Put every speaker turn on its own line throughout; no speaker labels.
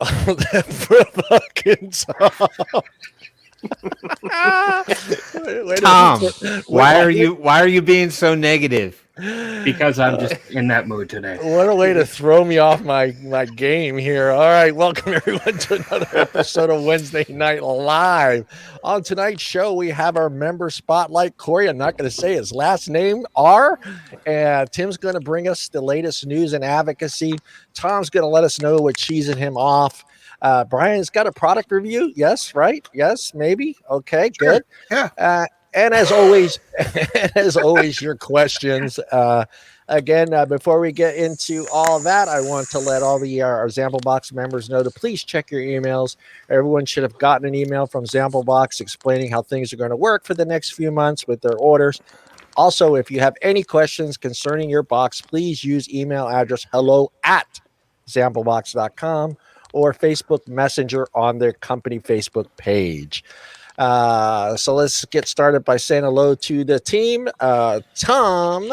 For fucking Tom.
Tom, why are you being so negative?
Because I'm just in that mood today.
What a way to throw me off my game here. All right, welcome everyone to another episode of Wednesday Night Live. On tonight's show, we have our member spotlight. Corey, I'm not going to say his last name, R. And Tim's going to bring us the latest news and advocacy. Tom's going to let us know what cheesing him off. Brian's got a product review. Yes, right? Yes, maybe. Okay, sure. Good.
Yeah.
And as always, your questions. Again, before we get into all that, I want to let all the our ZampleBox members know to please check your emails. Everyone should have gotten an email from ZampleBox explaining how things are going to work for the next few months with their orders. Also, if you have any questions concerning your box, please use email address hello@ZampleBox.com or Facebook Messenger on their company Facebook page. So let's get started by saying hello to the team. Tom,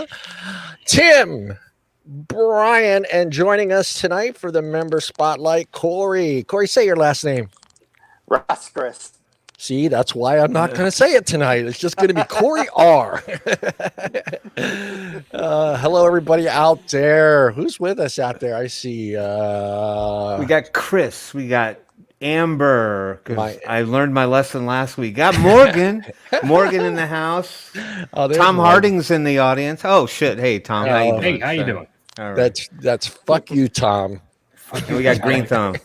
Tim, Brian, and joining us tonight for the member spotlight, Corey. Corey, say your last name.
Rascris.
See, that's why I'm not going to say it tonight. It's just going to be Corey R. Hello, everybody out there. Who's with us out there? I see.
We got Chris. We got Amber, because I learned my lesson last week. Got Morgan. Morgan in the house.
Oh,
Tom Harding's in the audience. Oh, shit. Hey, Tom. How you doing?
Hey, how you doing?
All right.
That's fuck you, Tom.
And we got Green Thumb.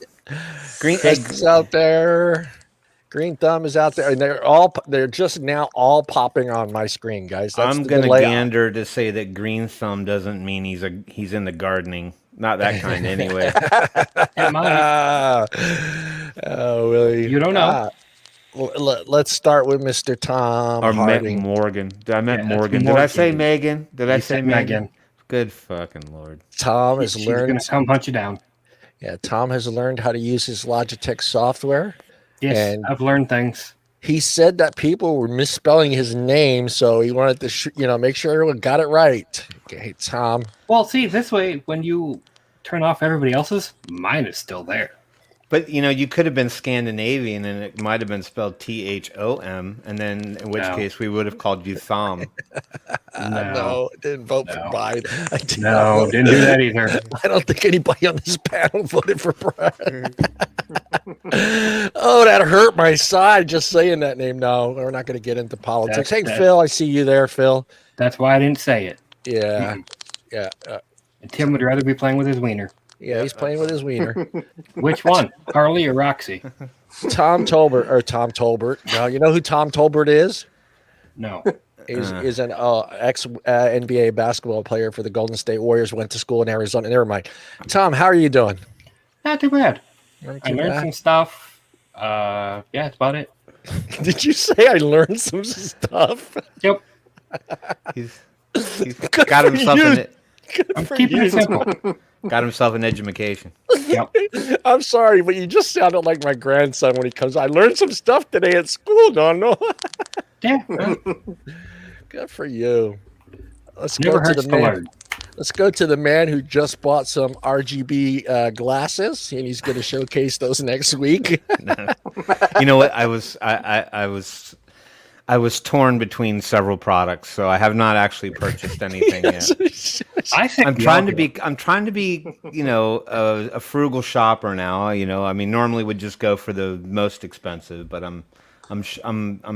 Green
Eggs out there. Green Thumb is out there, and they're just now all popping on my screen, guys.
I'm gonna gander to say that Green Thumb doesn't mean he's in the gardening. Not that kind, anyway.
Oh, really?
You don't know.
Let's start with Mr. Tom
Or
Harding.
Morgan. I meant Morgan. Did I say Megan? Did I say Megan? Good fucking Lord.
Tom has learned.
She's gonna come hunt you down.
Yeah, Tom has learned how to use his Logitech software.
Yes, and I've learned things.
He said that people were misspelling his name, so he wanted to, make sure everyone got it right. Okay, Tom.
Well, see, this way, when you turn off everybody else's, mine is still there.
But, you could have been Scandinavian, and it might have been spelled Thom, and then in which case we would have called you Thom.
No, didn't vote for Biden.
Didn't do that either.
I don't think anybody on this panel voted for Brian. Oh, that hurt my side just saying that name. No, we're not going to get into politics. Phil, I see you there, Phil.
That's why I didn't say it.
Yeah. Yeah.
And Tim would rather be playing with his wiener.
Yeah, he's playing with his wiener.
Which one? Carly or Roxy?
Tom Tolbert. Now, you know who Tom Tolbert is?
No.
Is an ex NBA basketball player for the Golden State Warriors, went to school in Arizona. Never mind. Tom, how are you doing?
Not too bad. I learned some stuff. Yeah, that's about it.
Did you say I learned some stuff?
Yep.
He's got himself in it.
I'm keeping it simple.
Got himself an education.
Yep.
I'm sorry, but you just sounded like my grandson when he comes. I learned some stuff today at school. No.
Yeah.
Good for you. Let's
Never
go to the man.
learn.
Let's go to the man who just bought some RGB glasses, and he's going to showcase those next week.
You know what? I was torn between several products, so I have not actually purchased anything yet. I'm trying to be, a frugal shopper now. I mean, normally would just go for the most expensive, but I'm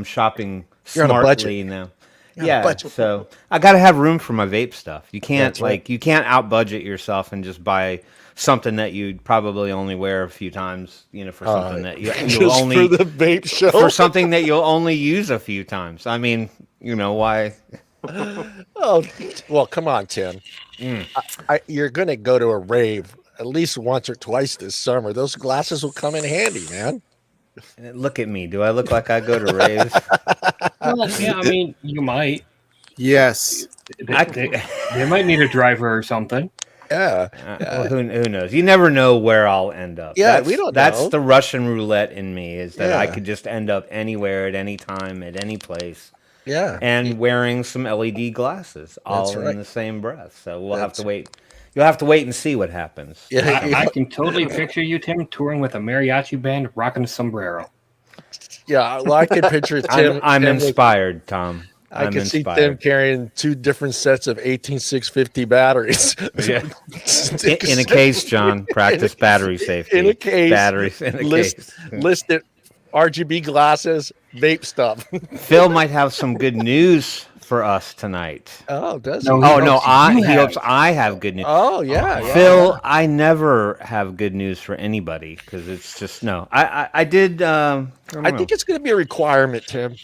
shopping smartly now. Yeah, so I got to have room for my vape stuff. You can't you can't out budget yourself and just buy something that you'd probably only wear a few times, for something that you'll only
for the vape show,
for something that you'll only use a few times. I mean, why?
Oh, well, come on, Tim. You're going to go to a rave at least once or twice this summer. Those glasses will come in handy, man.
Look at me. Do I look like I go to raves?
Well, yeah, I mean, you might.
Yes.
They might need a driver or something.
Yeah.
Well, who knows? You never know where I'll end up.
Yeah, we don't know.
That's the Russian roulette in me, is that I could just end up anywhere at any time, at any place.
Yeah.
And wearing some LED glasses all in the same breath. So we'll have to wait. You'll have to wait and see what happens.
Yeah,
I can totally picture you, Tim, touring with a mariachi band, rocking a sombrero.
yeah. Well, I can picture Tim.
I'm
Tim
inspired, Tom.
I
I'm
can see Tim
inspired.
carrying 2 different sets of 18650 batteries.
Yeah. in a case, John. Practice battery safety.
In a case.
Batteries in a case.
Listed RGB glasses, vape stuff.
Phil might have some good news for us tonight.
Oh, does
No,
he?
he
Oh no,
hopes
he hopes I have good news.
Oh, yeah.
Phil, I never have good news for anybody because it's just no. I did. I
think it's going to be a requirement, Tim.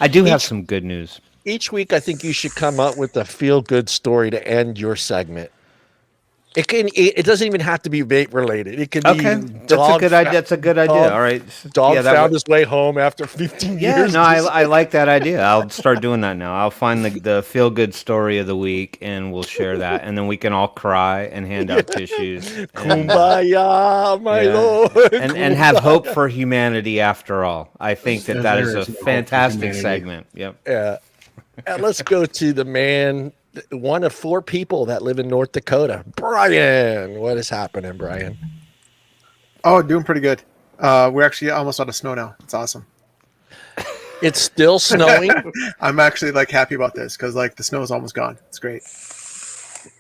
I do have some good news.
Each week, I think you should come up with a feel-good story to end your segment. It doesn't even have to be vape related. It could be
That's a good idea. That's a good idea. All right.
Dog found his way home after 15 years.
No, I like that idea. I'll start doing that now. I'll find the feel good story of the week and we'll share that, and then we can all cry and hand out tissues.
Kumbaya, my lord,
and have hope for humanity. After all, I think that is a fantastic segment. Yep.
Yeah. Let's go to the man. One of 4 people that live in North Dakota. Brian, what is happening, Brian?
Oh, doing pretty good. We're actually almost out of snow now. It's awesome.
It's still snowing.
I'm actually happy about this because the snow is almost gone. It's great.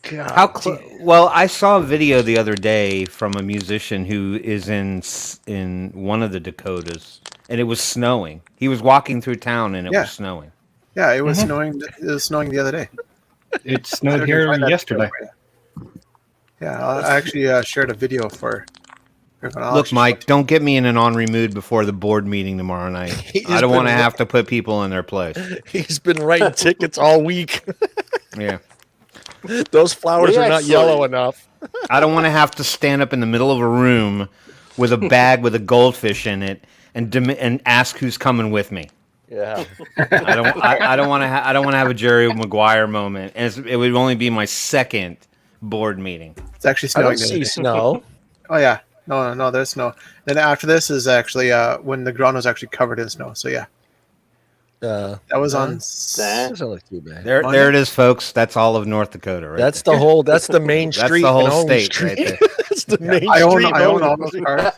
God,
Well, I saw a video the other day from a musician who is in one of the Dakotas, and it was snowing. He was walking through town, and it was snowing.
Yeah, it was snowing. It was snowing the other day.
It snowed here yesterday.
Yeah, I actually shared a video for.
Look, Mike, don't get me in an ornery mood before the board meeting tomorrow night. I don't want to have to put people in their place.
He's been writing tickets all week.
Yeah.
Those flowers are not yellow enough.
I don't want to have to stand up in the middle of a room with a bag with a goldfish in it and ask who's coming with me.
Yeah.
I don't want to have a Jerry Maguire moment, and it would only be my second board meeting.
It's actually
I
snowing.
don't see snow.
Oh yeah, no, there's snow. Then after this is actually when the ground was actually covered in snow. So yeah, that was on.
Doesn't look too bad.
There it is, folks. That's all of North Dakota, right?
That's the whole. That's the main
That's
street.
the whole
in Orange
state
Street.
right there.
That's the main
I
street.
I own all those cars.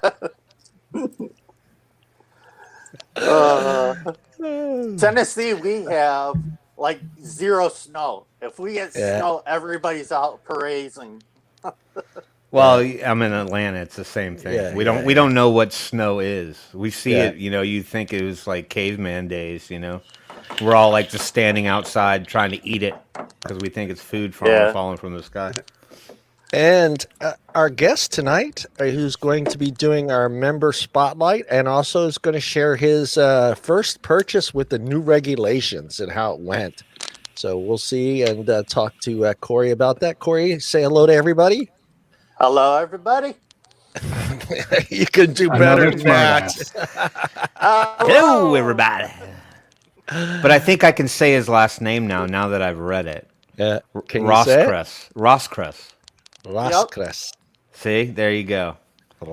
Tennessee, we have 0 snow. If we get snow, everybody's out parading.
Well, I'm in Atlanta. It's the same thing.
Yeah,
we don't know what snow is. We see it. You think it was like caveman days. We're all just standing outside trying to eat it because we think it's food falling from the sky.
And our guest tonight, who's going to be doing our member spotlight, and also is going to share his first purchase with the new regulations and how it went. So we'll see and talk to Corey about that. Corey, say hello to everybody.
Hello, everybody.
You can do better than that.
Hello, everybody. But I think I can say his last name now that I've read it.
Yeah, can you say it?
Roscrest.
Roscrest.
See, there you go.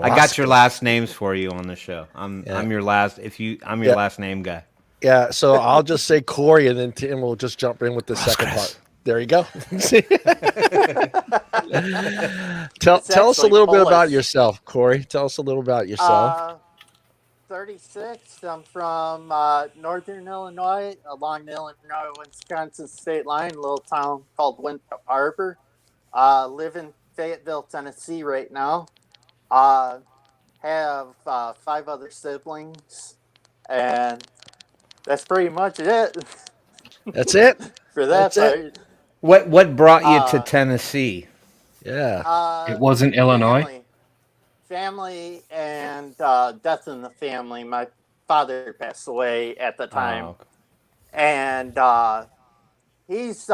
I got your last names for you on the show. I'm your last. I'm your last name guy.
Yeah, so I'll just say Corey, and then Tim will just jump in with the second part. There you go. Tell us a little bit about yourself, Corey. Tell us a little about yourself.
36. I'm from northern Illinois, along the Illinois-Wisconsin state line, a little town called Winthrop Harbor. Live in Fayetteville, Tennessee right now. Have 5 other siblings, and that's pretty much it.
That's it?
For that part.
What brought you to Tennessee?
Yeah.
It wasn't Illinois?
Family and death in the family. My father passed away at the time.
Oh.
And he's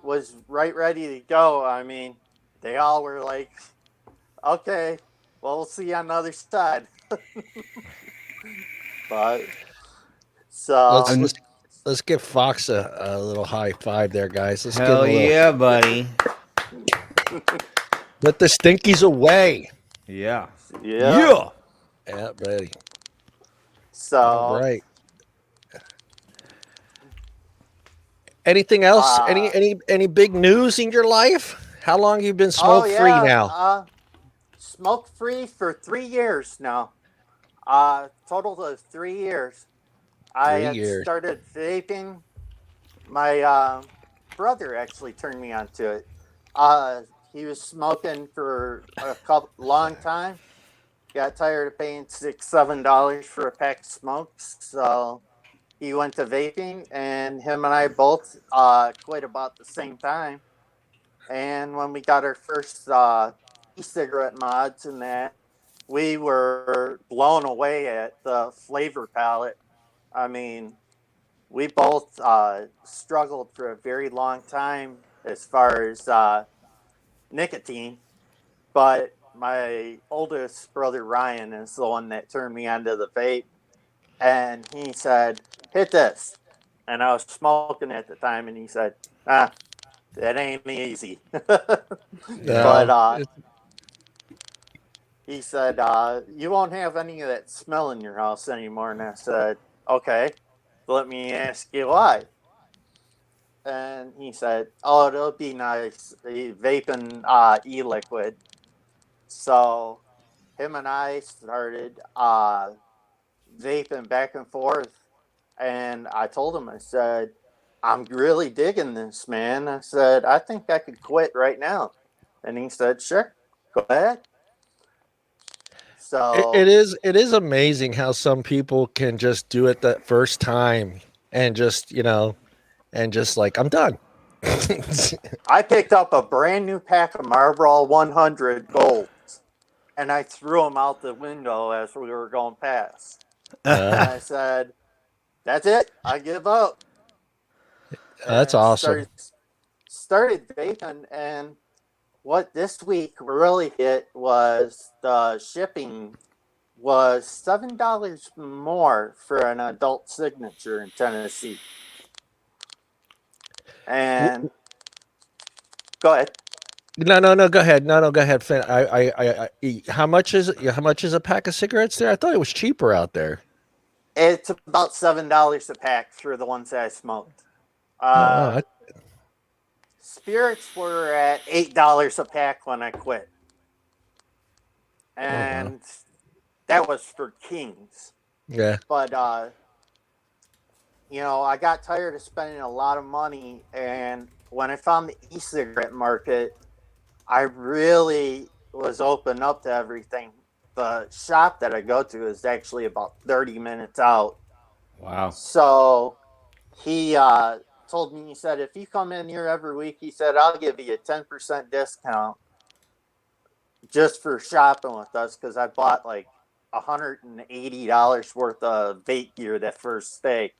was ready to go. I mean, they all were like, okay, well, we'll see you on the other side. But so
let's give Fox a little high five there, guys. Let's
Hell
give him a little,
yeah, buddy.
Let the stinkies away.
Yeah.
yeah.
Yeah, buddy.
So
All right. Anything else? Any big news in your life? How long you been smoke free now?
Smoke free for 3 years now. Total of 3 years. I had started vaping. My brother actually turned me onto it. He was smoking for a long time. Got tired of paying $6-7 for a pack of smokes, so he went to vaping, and him and I both quit about the same time. And when we got our first e-cigarette mods and that, we were blown away at the flavor palette. I mean, we both struggled for a very long time as far as nicotine, but my oldest brother Ryan is the one that turned me onto the vape, and he said, "Hit this," and I was smoking at the time, and he said, "Ah, that ain't easy." But he said, "You won't have any of that smell in your house anymore." And I said, "Okay, let me ask you why." And he said, "Oh, it'll be nice, vaping e-liquid." So him and I started vaping back and forth. And I told him, I said, "I'm really digging this, man." I said, "I think I could quit right now." And he said, "Sure, go ahead." So
it is amazing how some people can just do it that first time and just, and just like, I'm done.
I picked up a brand new pack of Marlboro 100 Golds, and I threw them out the window as we were going past. And I said, "That's it. I give up."
That's awesome.
Started vaping, and what this week really hit was the shipping was $7 more for an adult signature in Tennessee. And go ahead.
No, go ahead. No, go ahead. How much is it? How much is a pack of cigarettes there? I thought it was cheaper out there.
It's about $7 a pack for the ones that I smoked.
Wow.
Spirits were at $8 a pack when I quit, and that was for Kings.
Yeah.
But I got tired of spending a lot of money, and when I found the e-cigarette market, I really was open up to everything. The shop that I go to is actually about 30 minutes out.
Wow.
So he told me, he said, "If you come in here every week," he said, "I'll give you a 10% discount just for shopping with us," because I bought like $180 worth of vape gear that first day.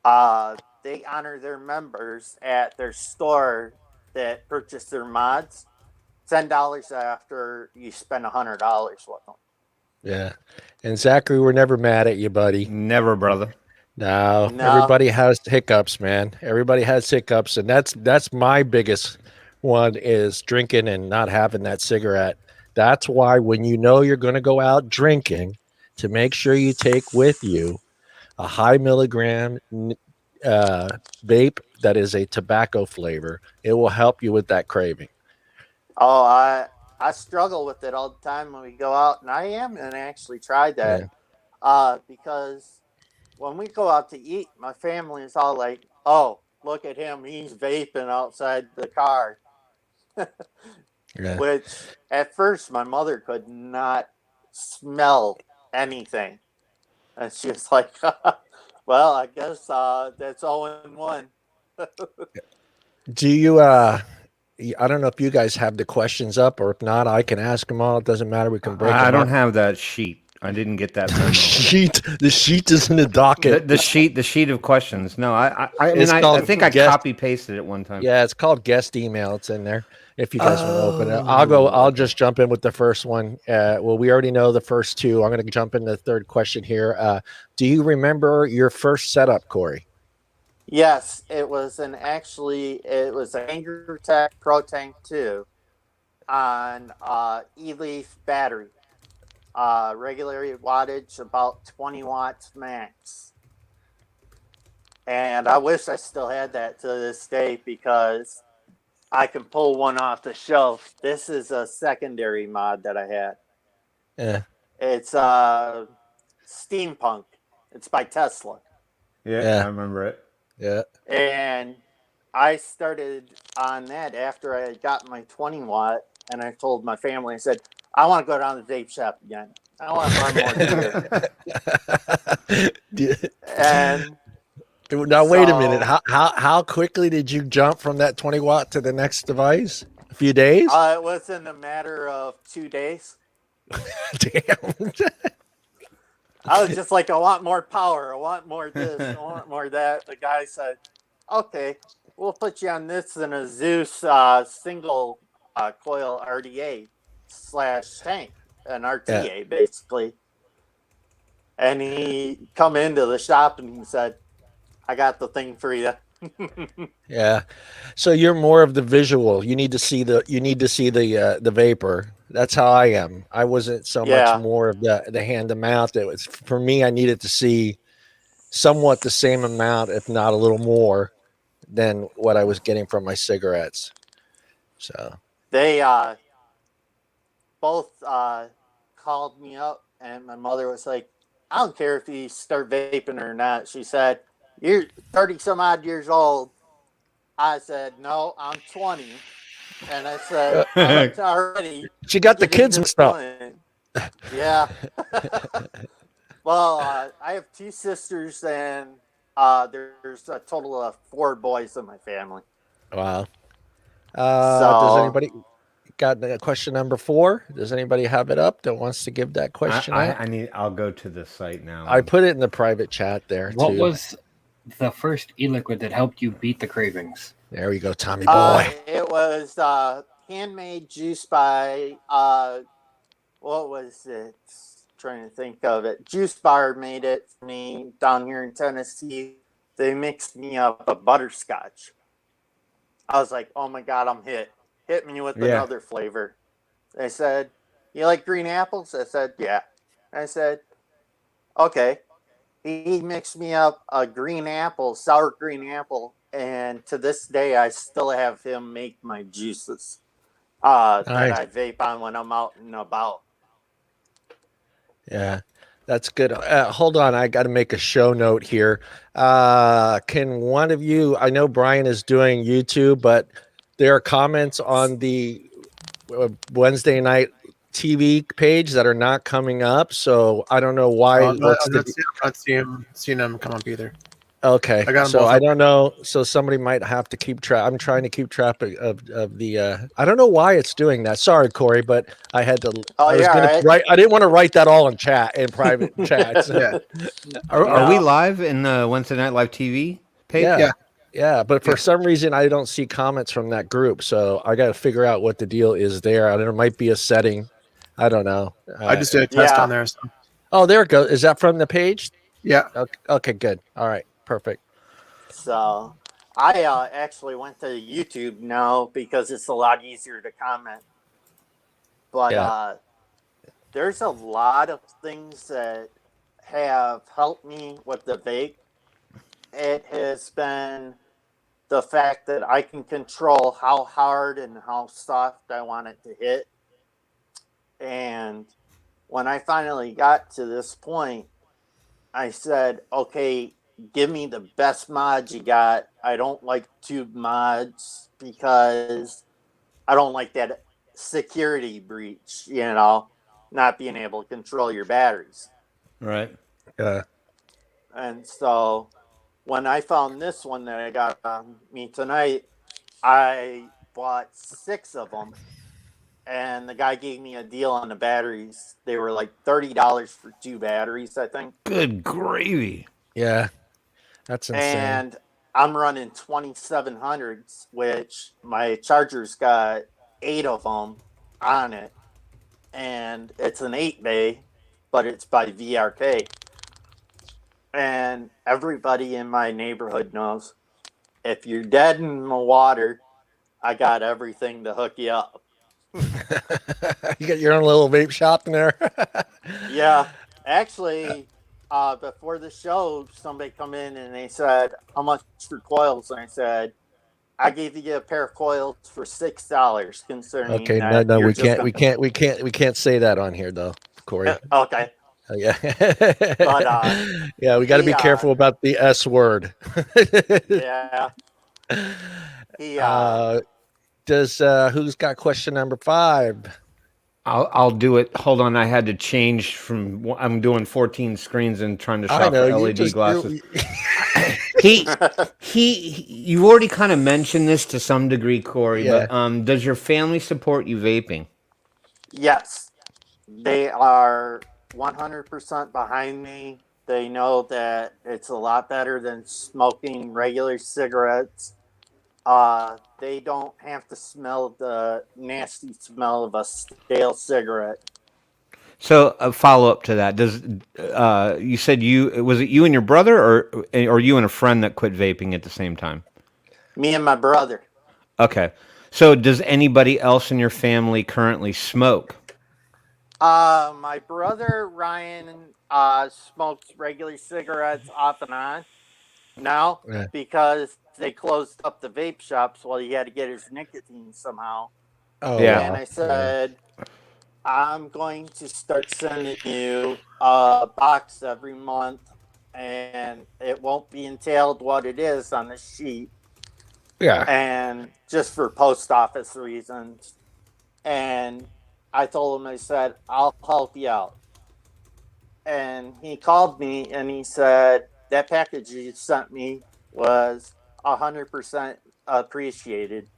They honor their members at their store that purchase their mods $10 after you spend $100 with them.
Yeah. And Zachary, we're never mad at you, buddy.
Never, brother.
No. Everybody has hiccups, man. Everybody has hiccups, and that's my biggest one, is drinking and not having that cigarette. That's why when you're going to go out drinking, to make sure you take with you a high milligram vape that is a tobacco flavor. It will help you with that craving.
Oh, I struggle with it all the time when we go out, and I am going to actually try that. Yeah. Because when we go out to eat, my family is all like, "Oh, look at him, he's vaping outside the car." Yeah. Which at first my mother could not smell anything, and she was like, "Well, I guess that's all in one."
Do you I don't know if you guys have the questions up, or if not, I can ask them all. It doesn't matter. We can break them up.
I don't have that sheet. I didn't get that memo.
The sheet is in the docket.
The sheet of questions. No, I think I copy pasted it one time.
Yeah, it's called guest email. It's in there. If you guys want to open it, I'll just jump in with the first one. Well, we already know the first two. I'm going to jump into the third question here. Do you remember your first setup, Corey?
Yes, it was an Angry Tech Pro Tank 2 on E-Leaf battery. Regular wattage, about 20 watts max. And I wish I still had that to this day, because I can pull one off the shelf. This is a secondary mod that I had.
Yeah.
It's Steampunk. It's by Tesla.
Yeah, I remember it.
Yeah.
And I started on that after I got my 20 watt, and I told my family, I said, I want to go down to the vape shop again. I want to learn more gear. And
now wait a minute. How quickly did you jump from that 20 watt to the next device? A few days?
It was in a matter of 2 days.
Damn.
I was just like, I want more power. I want more this. I want more that. The guy said, okay, we'll put you on this in a Zeus single coil RDA / tank, an RTA basically. And he come into the shop and he said, I got the thing for you.
Yeah. So you're more of the visual. You need to see the vapor. That's how I am. I wasn't so much more of the hand to mouth. It was, for me, I needed to see somewhat the same amount, if not a little more, than what I was getting from my cigarettes. So
they both called me up, and my mother was like, I don't care if you start vaping or not. She said, you're 30 some odd years old. I said, no, I'm 20. And I said, I'm already.
She got the kids and stuff.
Yeah. Well, I have 2 sisters, and there's a total of 4 boys in my family.
Wow. Does anybody got question number 4? Does anybody have it up that wants to give that question?
I'll go to the site now.
I put it in the private chat there.
What was the first e-liquid that helped you beat the cravings?
There we go, Tommy boy.
It was handmade juice by what was it? Trying to think of it. Juice Bar made it for me down here in Tennessee. They mixed me up a butterscotch. I was like, oh my God, I'm hit. Hit me with another flavor. They said, you like green apples? I said, yeah. I said, okay. He mixed me up a green apple, sour green apple, and to this day, I still have him make my juices that I vape on when I'm out and about.
Yeah, that's good. Hold on, I got to make a show note here. Can one of you, I know Brian is doing YouTube, but there are comments on the Wednesday night TV page that are not coming up, so I don't know why.
I'm not seeing them come up either.
Okay, so I don't know. So somebody might have to keep track. I'm trying to keep track of the. I don't know why it's doing that. Sorry, Corey, but I had to. I was gonna write. I didn't want to write that all in chat, in private chats.
Yeah. Are we live in the Wednesday Night Live TV page?
Yeah. But for some reason, I don't see comments from that group, so I got to figure out what the deal is there. I don't know. It might be a setting. I don't know.
I just did a test on there. So.
Oh, there it goes. Is that from the page?
Yeah.
Okay, good. All right, perfect.
So I actually went to YouTube now because it's a lot easier to comment. But there's a lot of things that have helped me with the vape. It has been the fact that I can control how hard and how soft I want it to hit. And when I finally got to this point, I said, okay, give me the best mods you got. I don't like tube mods because I don't like that security breach, not being able to control your batteries.
Right.
And so when I found this one that I got on me tonight, I bought 6 of them. And the guy gave me a deal on the batteries. They were like $30 for 2 batteries, I think.
Good gravy.
Yeah, that's insane.
And I'm running 2700s, which my charger's got 8 of them on it. And it's an 8-bay, but it's by VRK. And everybody in my neighborhood knows if you're dead in the water, I got everything to hook you up.
You got your own little vape shop in there.
Yeah, actually, before the show, somebody come in and they said, "How much for coils?" And I said, I gave you a pair of coils for $6. Concerning
Okay,
that,
no,
you're
we
just
can't say that on here though, Corey.
okay.
Yeah,
But
yeah, we got to
he
be careful about the S word.
yeah, he
Does who's got question number 5?
I'll do it. Hold on, I had to change from. I'm doing 14 screens and trying to
I
shop
know
for
you
LED
just
glasses. You've already kind of mentioned this to some degree, Corey.
Yeah.
But does your family support you vaping?
yes, they are 100% behind me. They know that it's a lot better than smoking regular cigarettes. They don't have to smell the nasty smell of a stale cigarette.
So a follow up to that: Does you said was it you and your brother, or you and a friend that quit vaping at the same time?
Me and my brother.
Okay. So does anybody else in your family currently smoke?
My brother Ryan smokes regular cigarettes off and on now
Yeah.
because they closed up the vape shops while he had to get his nicotine somehow.
Oh,
Yeah.
And I said, I'm going to start sending you a box every month, and it won't be entailed what it is on the sheet.
Yeah.
And just for post office reasons. And I told him, I said, I'll help you out. And he called me and he said, that package you sent me was 100% appreciated.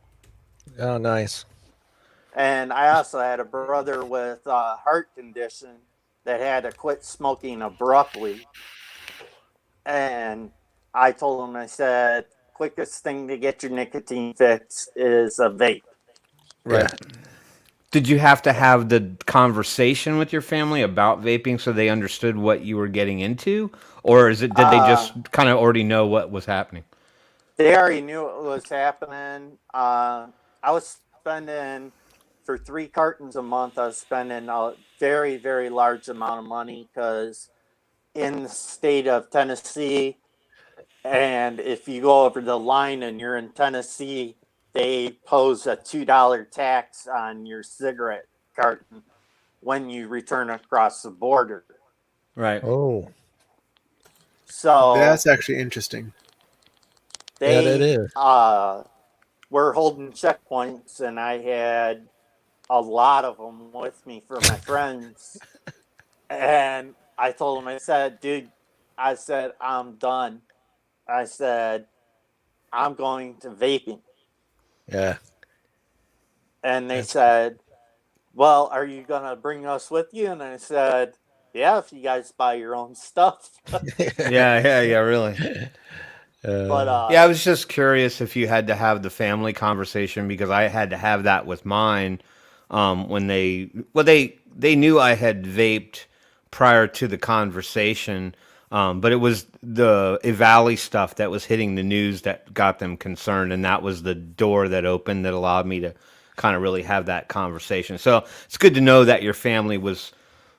Oh, nice.
And I also had a brother with a heart condition that had to quit smoking abruptly. And I told him, I said, quickest thing to get your nicotine fix is a vape.
Right. Yeah. Did you have to have the conversation with your family about vaping so they understood what you were getting into? Or did they just kind of already know what was happening?
They already knew what was happening. I was spending, for 3 cartons a month, I was spending a very, very large amount of money because in the state of Tennessee, and if you go over the line and you're in Tennessee, they pose a $2 tax on your cigarette carton when you return across the border.
Right.
Oh.
So
that's actually interesting.
They
that is.
were holding checkpoints, and I had a lot of them with me for my friends. And I told them, I said, dude, I said, I'm done. I said, I'm going to vaping.
Yeah.
And they said, well, are you going to bring us with you? And I said, yeah, if you guys buy your own stuff.
Yeah, really.
But
yeah, I was just curious if you had to have the family conversation because I had to have that with mine when they knew I had vaped prior to the conversation, but it was the Valley stuff that was hitting the news that got them concerned, and that was the door that opened that allowed me to kind of really have that conversation. So it's good to know that your family was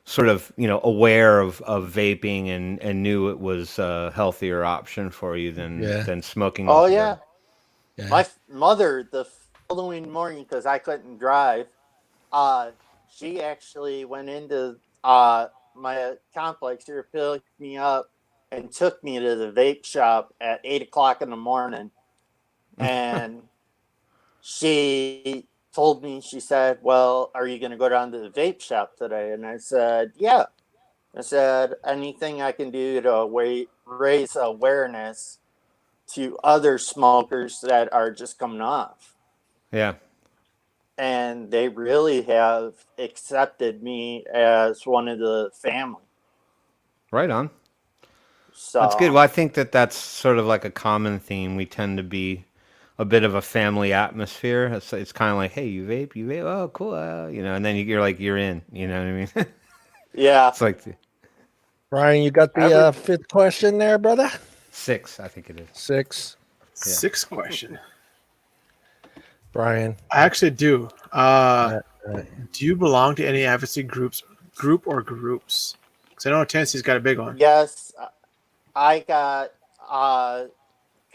sort of, aware of vaping and knew it was a healthier option for you than smoking.
Oh, yeah. My mother, the following morning, because I couldn't drive, she actually went into my complex here, picked me up, and took me to the vape shop at 8 o'clock in the morning. And she told me, she said, well, are you going to go down to the vape shop today? And I said, yeah. I said, anything I can do to raise awareness to other smokers that are just coming off.
Yeah.
And they really have accepted me as one of the family.
Right on.
So
that's good. Well, I think that's sort of like a common theme. We tend to be a bit of a family atmosphere. It's kind of like, hey, you vape? Oh, cool. And then you're like, you're in. You know what I mean?
Yeah.
It's like,
Brian, you got the 5th question there, brother?
6, I think it is.
6.
Yeah. 6th question.
Brian,
I actually do. Do you belong to any advocacy group or groups? Because I know Tennessee's got a big one.
Yes, I got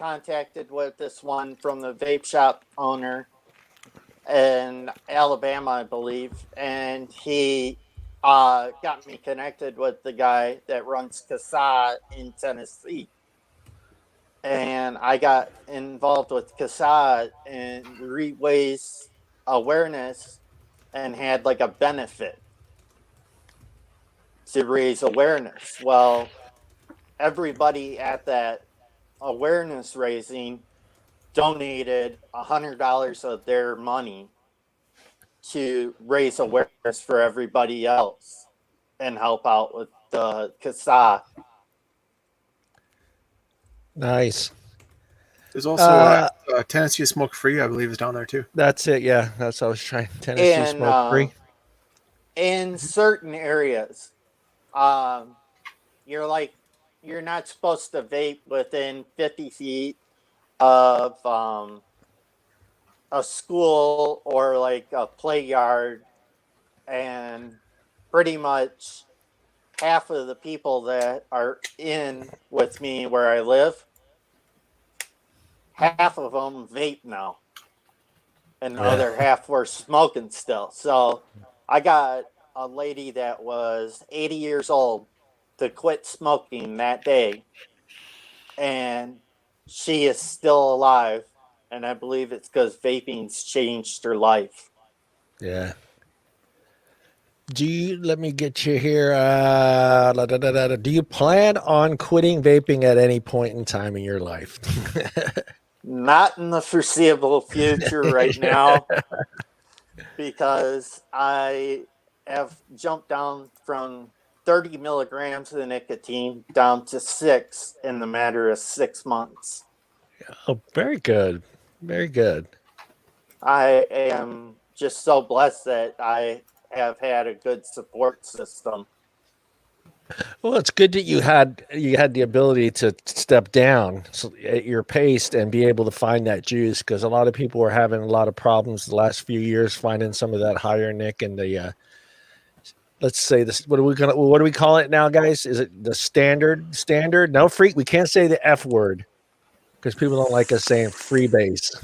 contacted with this one from the vape shop owner in Alabama, I believe, and he got me connected with the guy that runs CASA in Tennessee. And I got involved with CASA and raised awareness and had like a benefit to raise awareness. Well, everybody at that awareness raising donated $100 of their money to raise awareness for everybody else and help out with the CASA.
Nice.
There's also Tennessee Smoke Free, I believe, is down there too.
That's it. Yeah, that's what I was trying. Tennessee Smoke Free.
In certain areas, you're not supposed to vape within 50 feet of a school or like a play yard, and pretty much half of the people that are in with me where I live, half of them vape now, and the other half were smoking still. So I got a lady that was 80 years old to quit smoking that day, and she is still alive, and I believe it's because vaping's changed her life.
Yeah. Let me get you here. Do you plan on quitting vaping at any point in time in your life?
Not in the foreseeable future right now, because I have jumped down from 30 milligrams of nicotine down to 6 in the matter of 6 months.
Oh, very good. Very good.
I am just so blessed that I have had a good support system.
Well, it's good that you had the ability to step down at your pace and be able to find that juice, because a lot of people were having a lot of problems the last few years finding some of that higher nic and the let's say this. What do we call it now, guys? Is it the standard? No, freak. We can't say the F word because people don't like us saying freebase.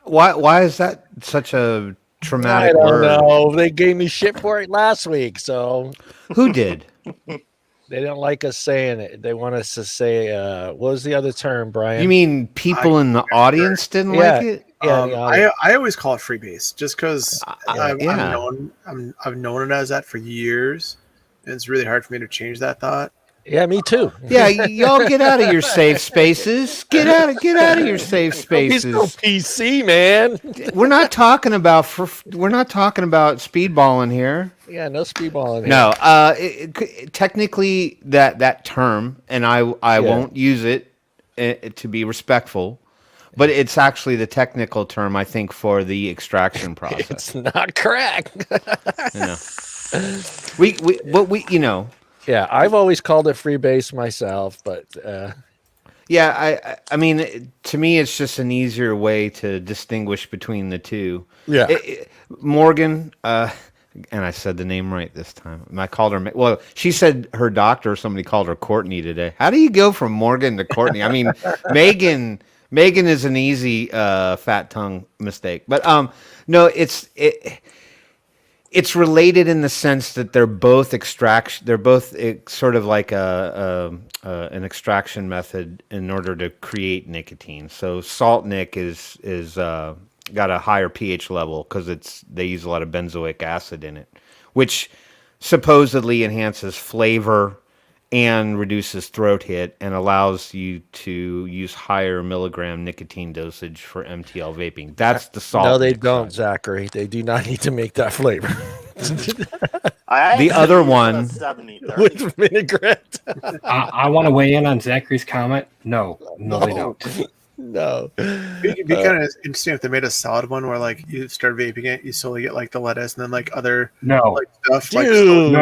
Why is that such a traumatic word?
I don't know. They gave me shit for it last week. So
who did?
They don't like us saying it. They want us to say, what was the other term, Brian?
You mean people in the audience didn't like it?
Yeah, I always call it freebase just because I've known it as that for years, and it's really hard for me to change that thought.
Yeah, me too.
Yeah, y'all get out of your safe spaces. Get out of your safe spaces.
He's so PC, man.
We're not talking about speedballing here.
Yeah, no speedballing.
No, technically that term, and I won't use it to be respectful, but it's actually the technical term, I think, for the extraction process.
It's not correct. Yeah, I've always called it freebase myself, but
yeah, I mean, to me, it's just an easier way to distinguish between the two.
Yeah,
Morgan, and I said the name right this time. I called her. Well, she said her doctor or somebody called her Courtney today. How do you go from Morgan to Courtney? I mean, Megan is an easy fat tongue mistake, but no, it's related in the sense that they're both extraction. They're both sort of like an extraction method in order to create nicotine. So salt nic is got a higher pH level because they use a lot of benzoic acid in it, which supposedly enhances flavor and reduces throat hit and allows you to use higher milligram nicotine dosage for MTL vaping. That's the salt.
No, they don't, Zachary. They do not need to make that flavor.
The other one
with vinaigrette.
I want to weigh in on Zachary's comment. No, they don't.
No.
It'd be kind of interesting if they made a solid one where like you start vaping it, you slowly get like the lettuce and then like other like stuff.
Dude,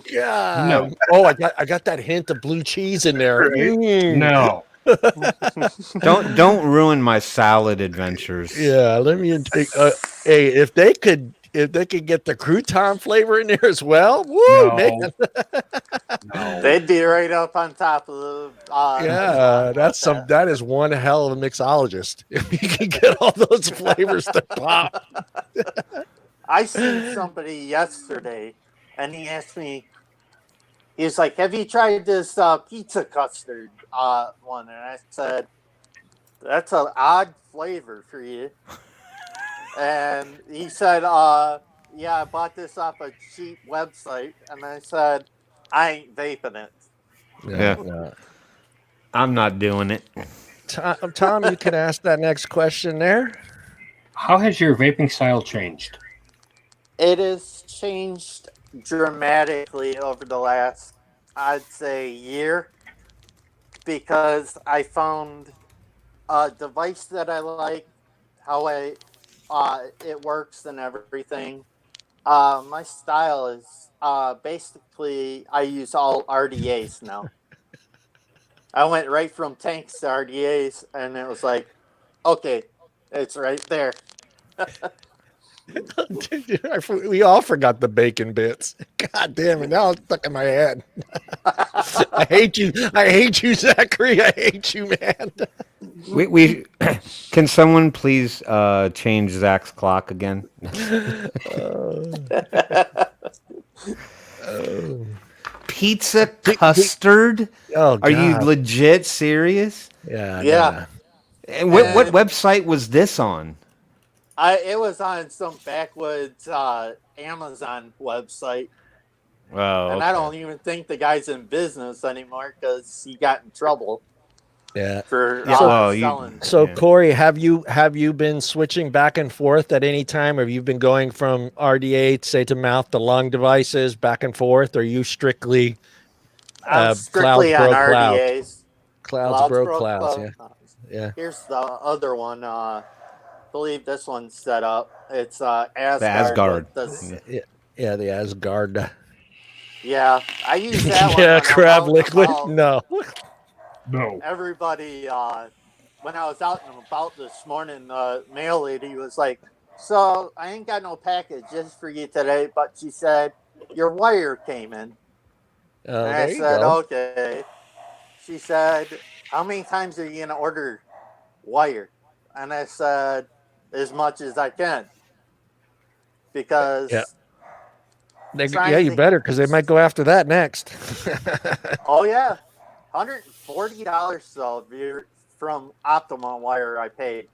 Yeah.
No. Oh, I got that hint of blue cheese in there.
Right.
No.
Don't ruin my salad adventures.
Yeah, let me hey, if they if they could get the crouton flavor in there as well, woo,
No.
man.
No.
They'd be right up on top of the.
Yeah, that is one hell of a mixologist. If you can get all those flavors to pop.
I seen somebody yesterday, and he asked me. He was like, "Have you tried this pizza custard one?" And I said, "That's an odd flavor for you." And he said, "Yeah, I bought this off a cheap website." And I said, "I ain't vaping it."
Yeah.
No.
I'm not doing it.
Tom, you can ask that next question there.
How has your vaping style changed?
It has changed dramatically over the last, I'd say, year, because I found a device that I like, how it works and everything. My style is basically I use all RDAs now. I went right from tanks to RDAs, and it was like, okay, it's right there.
We all forgot the bacon bits. God damn it! Now it's stuck in my head. I hate you. I hate you, Zachary. I hate you, man.
We can someone please change Zach's clock again? Pizza custard?
Oh, God.
Are you legit serious?
Yeah.
Yeah.
And what website was this on?
It was on some backwoods Amazon website.
Oh,
and I don't even think the guy's in business anymore because he got in trouble.
Yeah.
For selling.
So Corey, have you been switching back and forth at any time? Have you been going from RDA, say, to mouth to lung devices back and forth? Or are you strictly
I'm strictly on RDAs.
Clouds broke clouds. Yeah.
Here's the other one. I believe this one's set up. It's Asgard.
The Asgard.
Yeah, the Asgard.
Yeah, I use that one.
Yeah, crab liquid. No.
Everybody, when I was out and about this morning, the mail lady was like, "So I ain't got no package just for you today," but she said your wire came in. And I said, "Okay." She said, "How many times are you gonna order wire?" And I said, "As much as I can," because
you better, because they might go after that next.
Oh yeah. $140 though from Optima wire I paid.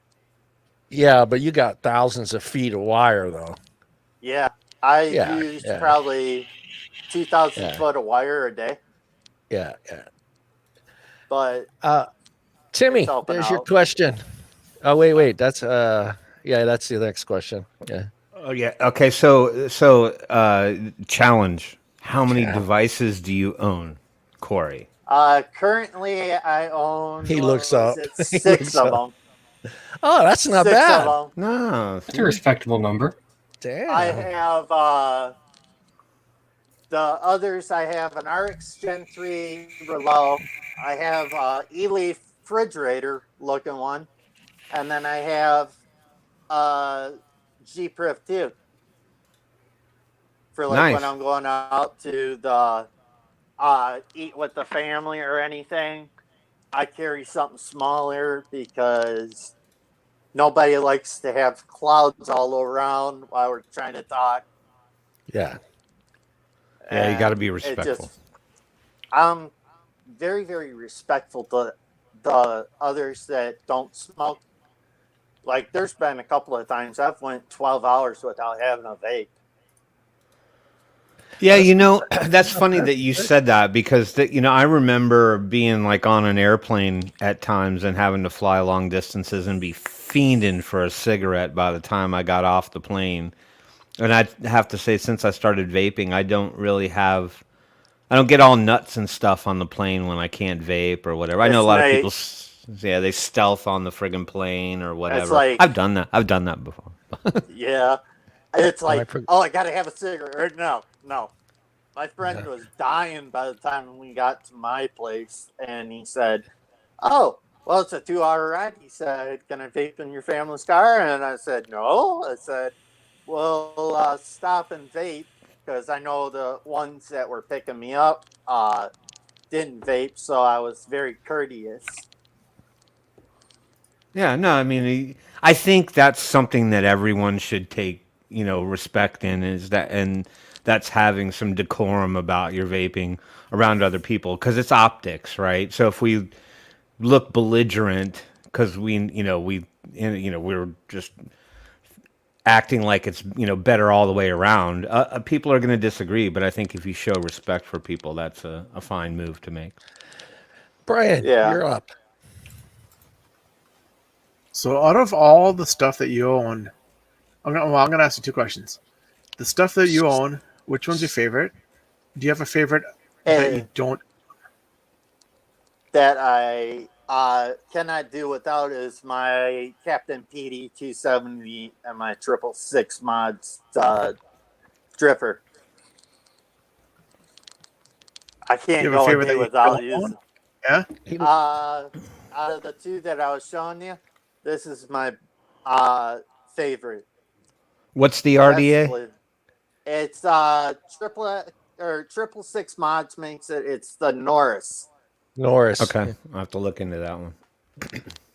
Yeah, but you got thousands of feet of wire though.
Yeah, I used probably 2,000 foot of wire a day.
Yeah.
But
Timmy, there's your question. Oh wait, that's that's the next question. Yeah.
Oh yeah. Okay, so challenge. How many devices do you own, Corey?
Currently I own.
He looks up.
6 of them.
Oh, that's not
6
bad.
of them.
No,
that's a respectable number.
Damn.
I have the others. I have an RX Gen 3 Relo. I have E-Leaf refrigerator looking one, and then I have G-Priv 2 for when I'm going out to the eat with the family or anything. I carry something smaller because nobody likes to have clouds all around while we're trying to talk.
Yeah.
Yeah, you got to be respectful.
I'm very, very respectful to the others that don't smoke. Like, there's been a couple of times I've went 12 hours without having a vape.
Yeah, that's funny that you said that because, I remember being like on an airplane at times and having to fly long distances and be fiending for a cigarette by the time I got off the plane. And I have to say, since I started vaping, I don't get all nuts and stuff on the plane when I can't vape or whatever. I know a lot of people, they stealth on the friggin' plane or whatever.
Like,
I've done that before.
Yeah. It's like, I got to have a cigarette. No. My friend was dying by the time we got to my place, and he said, "Oh, well, it's a 2-hour ride." He said, "Can I vape in your family's car?" And I said, "No." I said, will stop and vape because I know the ones that were picking me up didn't vape, so I was very courteous.
Yeah, no, I mean, I think that's something that everyone should take, respect in is that, and that's having some decorum about your vaping around other people because it's optics, right? So if we look belligerent because we're just acting like it's better all the way around, people are going to disagree. But I think if you show respect for people, that's a fine move to make.
Brian, you're up.
So out of all the stuff that you own, I'm gonna ask you two questions. The stuff that you own, which one's your favorite? Do you have a favorite that you don't?
That I cannot do without is my Captain PD 270 and my 666 mods dripper. I can't go a day without using.
Yeah.
Out of the two that I was showing you, this is my favorite.
What's the RDA?
It's triplet or 666 mods makes it. It's the Norris.
Okay, I'll have to look into that one.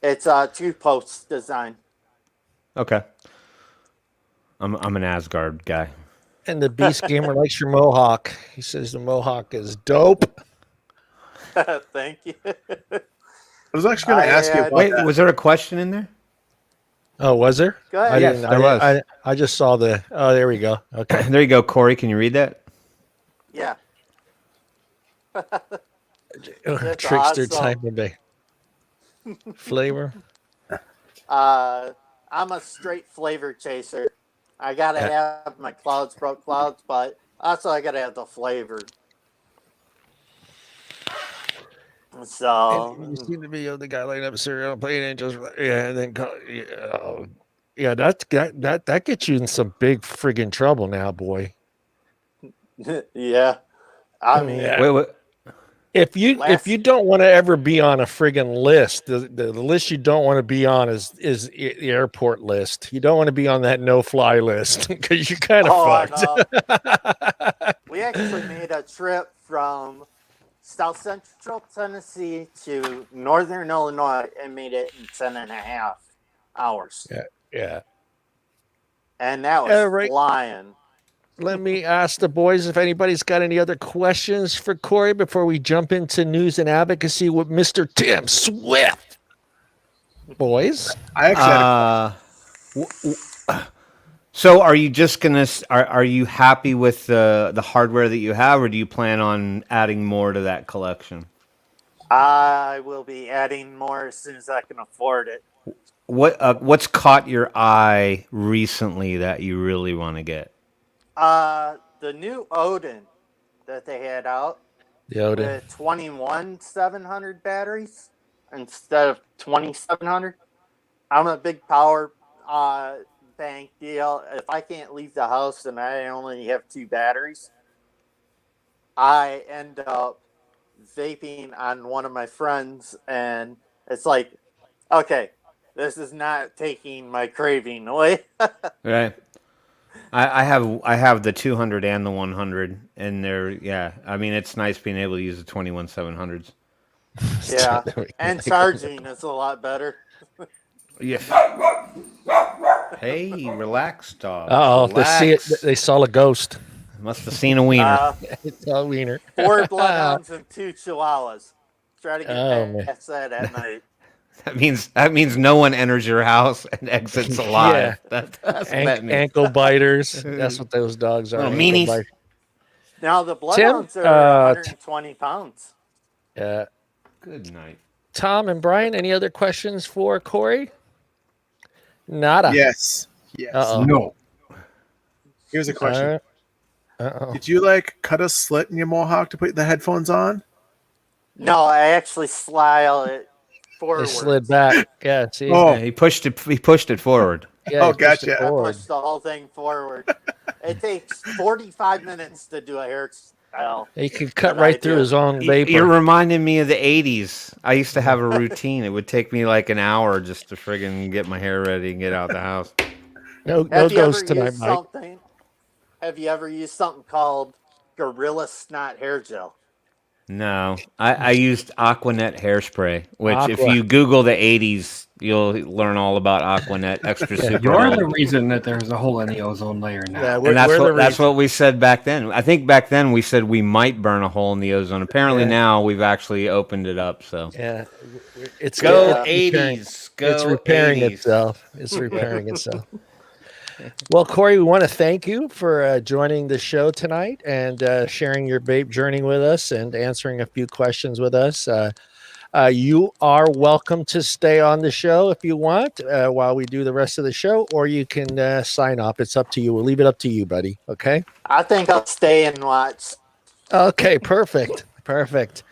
It's a 2-post design.
Okay. I'm an Asgard guy.
And the Beast Gamer likes your mohawk. He says the mohawk is dope.
Thank you.
I was actually going to ask you.
Wait, was there a question in there?
Oh, was there?
Go ahead.
Yes, there was.
I just saw the. Oh, there we go. Okay.
There you go, Corey. Can you read that?
Yeah.
Trickster type of day. Flavor.
I'm a straight flavor chaser. I gotta have my clouds broke clouds, but also I gotta have the flavor. So
you see the video of the guy lighting up cereal playing and just and then that gets you in some big friggin' trouble now, boy.
Yeah. I mean,
wait.
If you don't want to ever be on a friggin' list, the list you don't want to be on is the airport list. You don't want to be on that no-fly list because you're kind of fucked.
We actually made a trip from South Central Tennessee to Northern Illinois and made it in 10.5 hours.
Yeah.
And that was flying.
Let me ask the boys if anybody's got any other questions for Corey before we jump into news and advocacy with Mr. Tim Swift. Boys,
I actually
so are you just gonna? Are you happy with the hardware that you have, or do you plan on adding more to that collection?
I will be adding more as soon as I can afford it.
What's caught your eye recently that you really want to get?
The new Odin that they had out.
The Odin.
With 21,700 batteries instead of 2,700. I'm a big power bank deal. If I can't leave the house and I only have 2 batteries, I end up vaping on one of my friends, and it's like, okay, this is not taking my craving away.
Right. I have the 200 and the 100, and I mean, it's nice being able to use the 21,700s.
Yeah, and charging is a lot better.
Yeah. Hey, relax, dog.
Oh, they saw a ghost.
Must have seen a wiener.
It's a wiener.
4 bloodhounds and 2 chihuahuas. Try to get past that at night.
That means no one enters your house and exits alive.
Yeah. That's ankle biters. That's what those dogs are.
Little meanies.
Now the bloodhounds are 120 pounds.
Yeah.
Good night.
Tom and Brian, any other questions for Corey? Nada.
Yes.
Uh-oh.
No. Here's a question. Did you cut a slit in your mohawk to put the headphones on?
No, I actually slide it forward.
They slid back. Yeah, see.
Yeah, he pushed it forward.
Yeah,
gotcha.
I pushed the whole thing forward. It takes 45 minutes to do a hairstyle.
He could cut right through his own vapor.
You're reminding me of the 80s. I used to have a routine. It would take me like an hour just to friggin' get my hair ready and get out the house.
No
Have you
ghosts
ever
tonight,
used
Mike.
something? Have you ever used something called Gorilla Snot Hair Gel?
No, I used Aquanet hairspray, which if
Aqua.
you Google the 80s, you'll learn all about Aquanet Extra
Yeah.
Super.
You're
High.
the reason that there's a hole in the ozone layer now.
Yeah,
And that's
we're
that's what we said back then. I think back then we said we might burn a hole in the ozone. Apparently now we've actually opened it up. So
yeah, it's
go
it's repairing-
80s, go
It's repairing
80s.
itself. It's repairing itself. Well, Corey, we want to thank you for joining the show tonight and sharing your vape journey with us and answering a few questions with us. You are welcome to stay on the show if you want while we do the rest of the show, or you can sign off. It's up to you. We'll leave it up to you, buddy. Okay?
I think I'll stay and watch.
Okay, perfect. Perfect.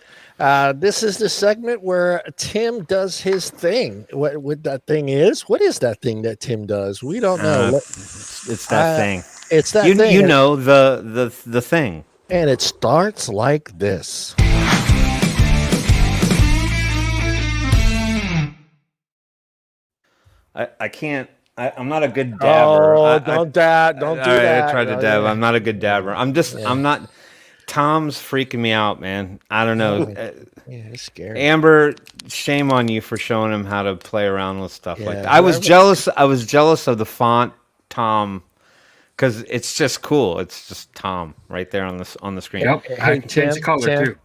This is the segment where Tim does his thing. What that thing is? What is that thing that Tim does? We don't know.
It's that thing.
It's that
You
thing.
you know the thing.
And it starts like this.
I can't. I'm not a good dabber.
Oh, don't dab. Don't do that.
I tried to dab.
Yeah.
I'm not a good dabber. I'm just.
Yeah.
I'm not. Tom's freaking me out, man. I don't know.
Yeah, it's scary.
Amber, shame on you for showing him how to play around with stuff like
Yeah,
that. I was jealous. I was jealous of the font Tom, because it's just cool. It's just Tom right there on the screen.
Yep. I
Hey,
can change the color too.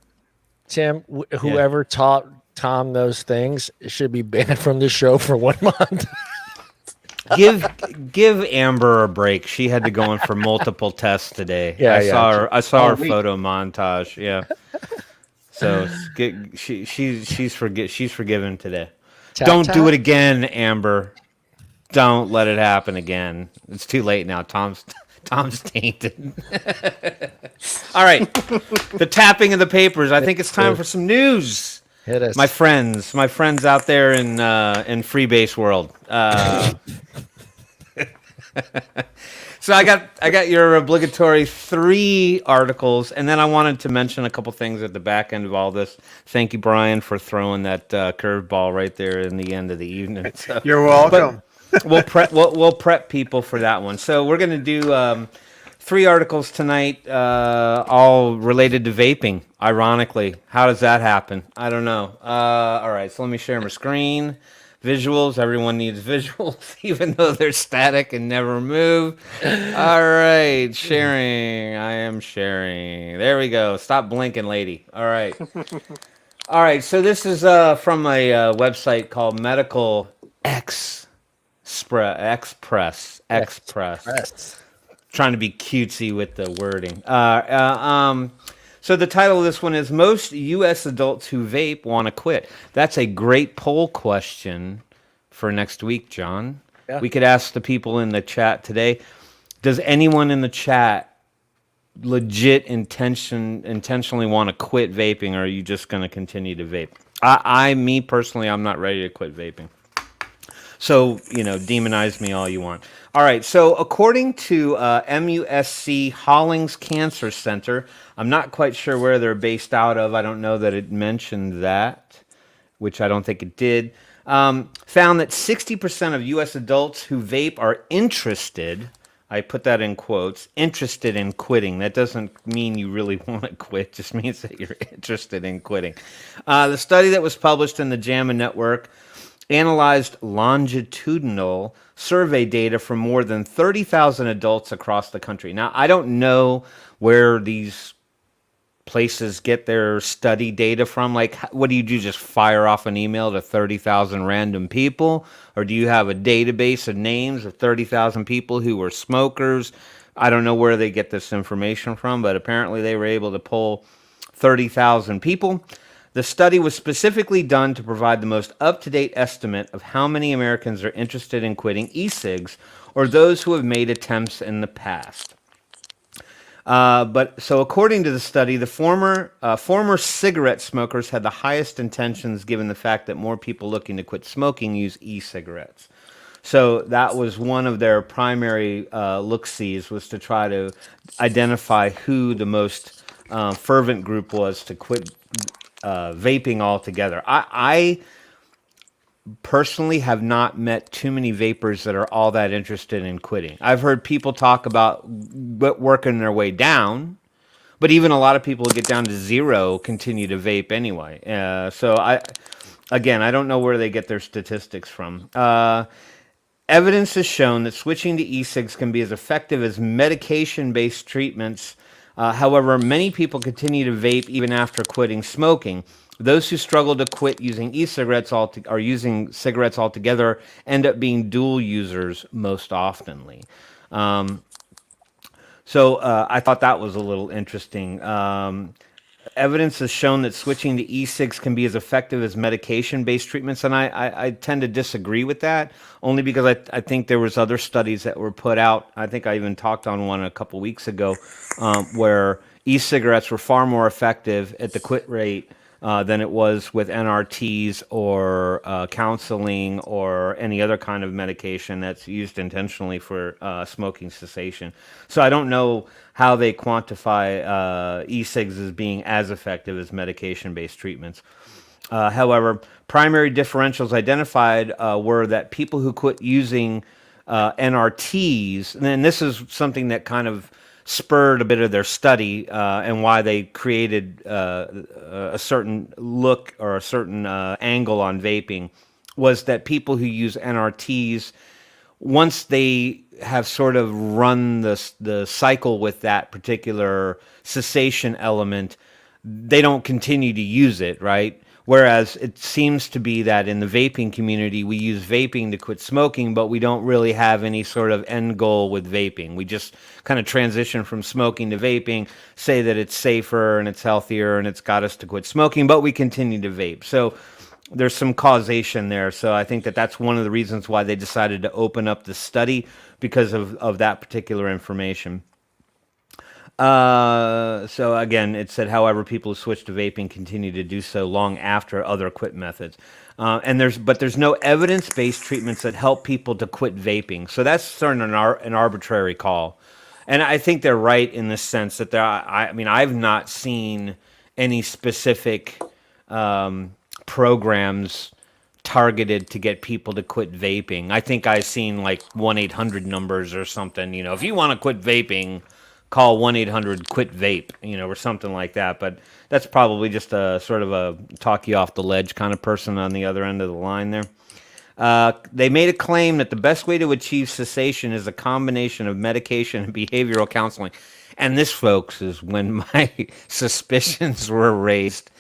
Tim, whoever taught Tom those things should be banned from the show for 1 month.
Give Amber a break. She had to go in for multiple tests today.
Yeah,
I saw her
wait.
photo montage. Yeah. So she's forgiven today. Don't do it again, Amber. Don't let it happen again. It's too late now. Tom's tainted. All right. The tapping of the papers. I think it's time for some news.
Hit us.
My friends out there in Freebase world. So I got your obligatory 3 articles, and then I wanted to mention a couple things at the back end of all this. Thank you, Brian, for throwing that curveball right there in the end of the evening. So,
You're welcome.
we'll prep people for that one. So we're gonna do 3 articles tonight, all related to vaping. Ironically, how does that happen? I don't know. All right, so let me share my screen. Visuals. Everyone needs visuals, even though they're static and never move. All right, sharing. I am sharing. There we go. Stop blinking, lady. All right. All right. So this is from a website called Medical Express. Trying to be cutesy with the wording. So the title of this one is Most U.S. Adults Who Vape Want to Quit. That's a great poll question for next week, John. Yeah. We could ask the people in the chat today, does anyone in the chat legit intentionally want to quit vaping, or are you just going to continue to vape? Me personally, I'm not ready to quit vaping. So, demonize me all you want. All right, so according to MUSC Hollings Cancer Center, I'm not quite sure where they're based out of. I don't know that it mentioned that, which I don't think it did. Found that 60% of U.S. adults who vape are interested, I put that in quotes, interested in quitting. That doesn't mean you really want to quit, it just means that you're interested in quitting. The study that was published in the JAMA Network analyzed longitudinal survey data from more than 30,000 adults across the country. Now, I don't know where these places get their study data from. Like, what do? Just fire off an email to 30,000 random people? Or do you have a database of names of 30,000 people who were smokers? I don't know where they get this information from, but apparently they were able to pull 30,000 people. The study was specifically done to provide the most up-to-date estimate of how many Americans are interested in quitting e-cigs, or those who have made attempts in the past. So according to the study, the former cigarette smokers had the highest intentions, given the fact that more people looking to quit smoking use e-cigarettes. So that was one of their primary look-sees, was to try to identify who the most fervent group was to quit vaping altogether. I personally have not met too many vapors that are all that interested in quitting. I've heard people talk about working their way down, but even a lot of people who get down to 0 continue to vape anyway. So I don't know where they get their statistics from. Evidence has shown that switching to e-cigs can be as effective as medication-based treatments. However, many people continue to vape even after quitting smoking. Those who struggle to quit using e-cigarettes or using cigarettes altogether end up being dual users most oftenly. So I thought that was a little interesting. Evidence has shown that switching to e-cigs can be as effective as medication-based treatments, and I tend to disagree with that, only because I think there was other studies that were put out. I think I even talked on one a couple weeks ago, where e-cigarettes were far more effective at the quit rate than it was with NRTs or counseling or any other kind of medication that's used intentionally for smoking cessation. So I don't know how they quantify e-cigs as being as effective as medication-based treatments. However, primary differentials identified were that people who quit using NRTs, and this is something that kind of spurred a bit of their study and why they created a certain look or a certain angle on vaping, was that people who use NRTs, once they have sort of run the cycle with that particular cessation element, they don't continue to use it, right? Whereas it seems to be that in the vaping community, we use vaping to quit smoking, but we don't really have any sort of end goal with vaping. We just kind of transition from smoking to vaping, say that it's safer and it's healthier and it's got us to quit smoking, but we continue to vape. So there's some causation there. So I think that that's one of the reasons why they decided to open up the study, because of that particular information. So again, it said, however, people who switch to vaping continue to do so long after other quit methods. And there's no evidence-based treatments that help people to quit vaping. So that's sort of an arbitrary call. And I think they're right in the sense that I've not seen any specific programs targeted to get people to quit vaping. I think I've seen like 1-800 numbers or something. If you want to quit vaping, call 1-800-QUIT-VAPE, or something like that. But that's probably just a sort of a talk you off the ledge kind of person on the other end of the line there. They made a claim that the best way to achieve cessation is a combination of medication and behavioral counseling. And this, folks, is when my suspicions were raised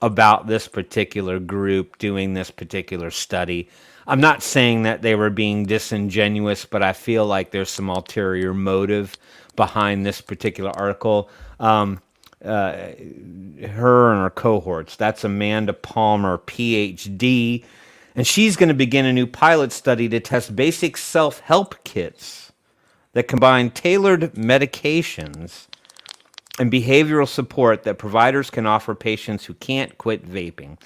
about this particular group doing this particular study. I'm not saying that they were being disingenuous, but I feel like there's some ulterior motive behind this particular article. Her and her cohorts. That's Amanda Palmer, PhD, and she's going to begin a new pilot study to test basic self-help kits that combine tailored medications and behavioral support that providers can offer patients who can't quit vaping.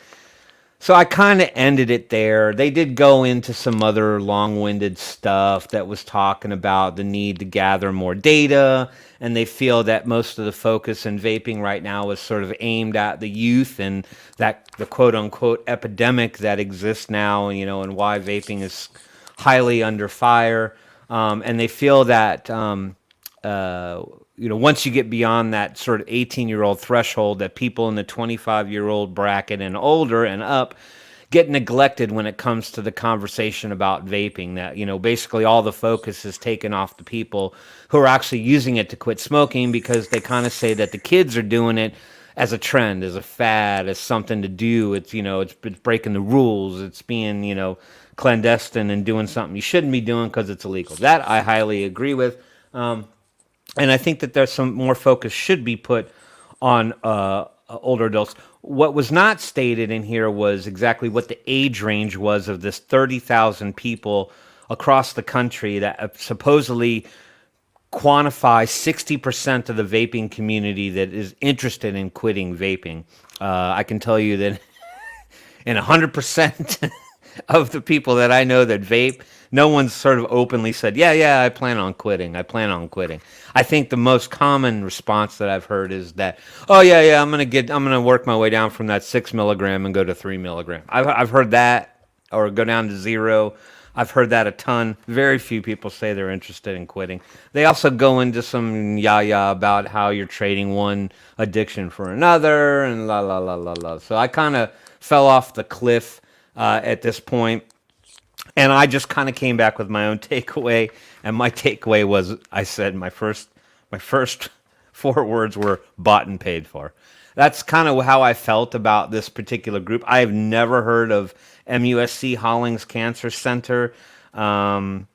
So I kind of ended it there. They did go into some other long-winded stuff that was talking about the need to gather more data, and they feel that most of the focus in vaping right now is sort of aimed at the youth and that the quote-unquote epidemic that exists now, and why vaping is highly under fire. And they feel that once you get beyond that sort of 18-year-old threshold, that people in the 25-year-old bracket and older and up get neglected when it comes to the conversation about vaping. That, basically all the focus is taken off the people who are actually using it to quit smoking, because they kind of say that the kids are doing it as a trend, as a fad, as something to do. It's, it's breaking the rules. It's being, clandestine and doing something you shouldn't be doing because it's illegal. That I highly agree with. And I think that there's some more focus should be put on older adults. What was not stated in here was exactly what the age range was of this 30,000 people across the country that supposedly quantify 60% of the vaping community that is interested in quitting vaping. I can tell you that in 100% of the people that I know that vape, no one's sort of openly said, yeah, I plan on quitting. I think the most common response that I've heard is that, oh yeah, I'm gonna work my way down from that 6 milligram and go to 3 milligram. I've heard that or go down to zero. I've heard that a ton. Very few people say they're interested in quitting. They also go into some yah-yah about how you're trading one addiction for another and la la la la la. So I kind of fell off the cliff at this point, and I just kind of came back with my own takeaway. And my takeaway was, I said my first 4 words were bought and paid for. That's kind of how I felt about this particular group. I have never heard of MUSC Hollings Cancer Center. I'm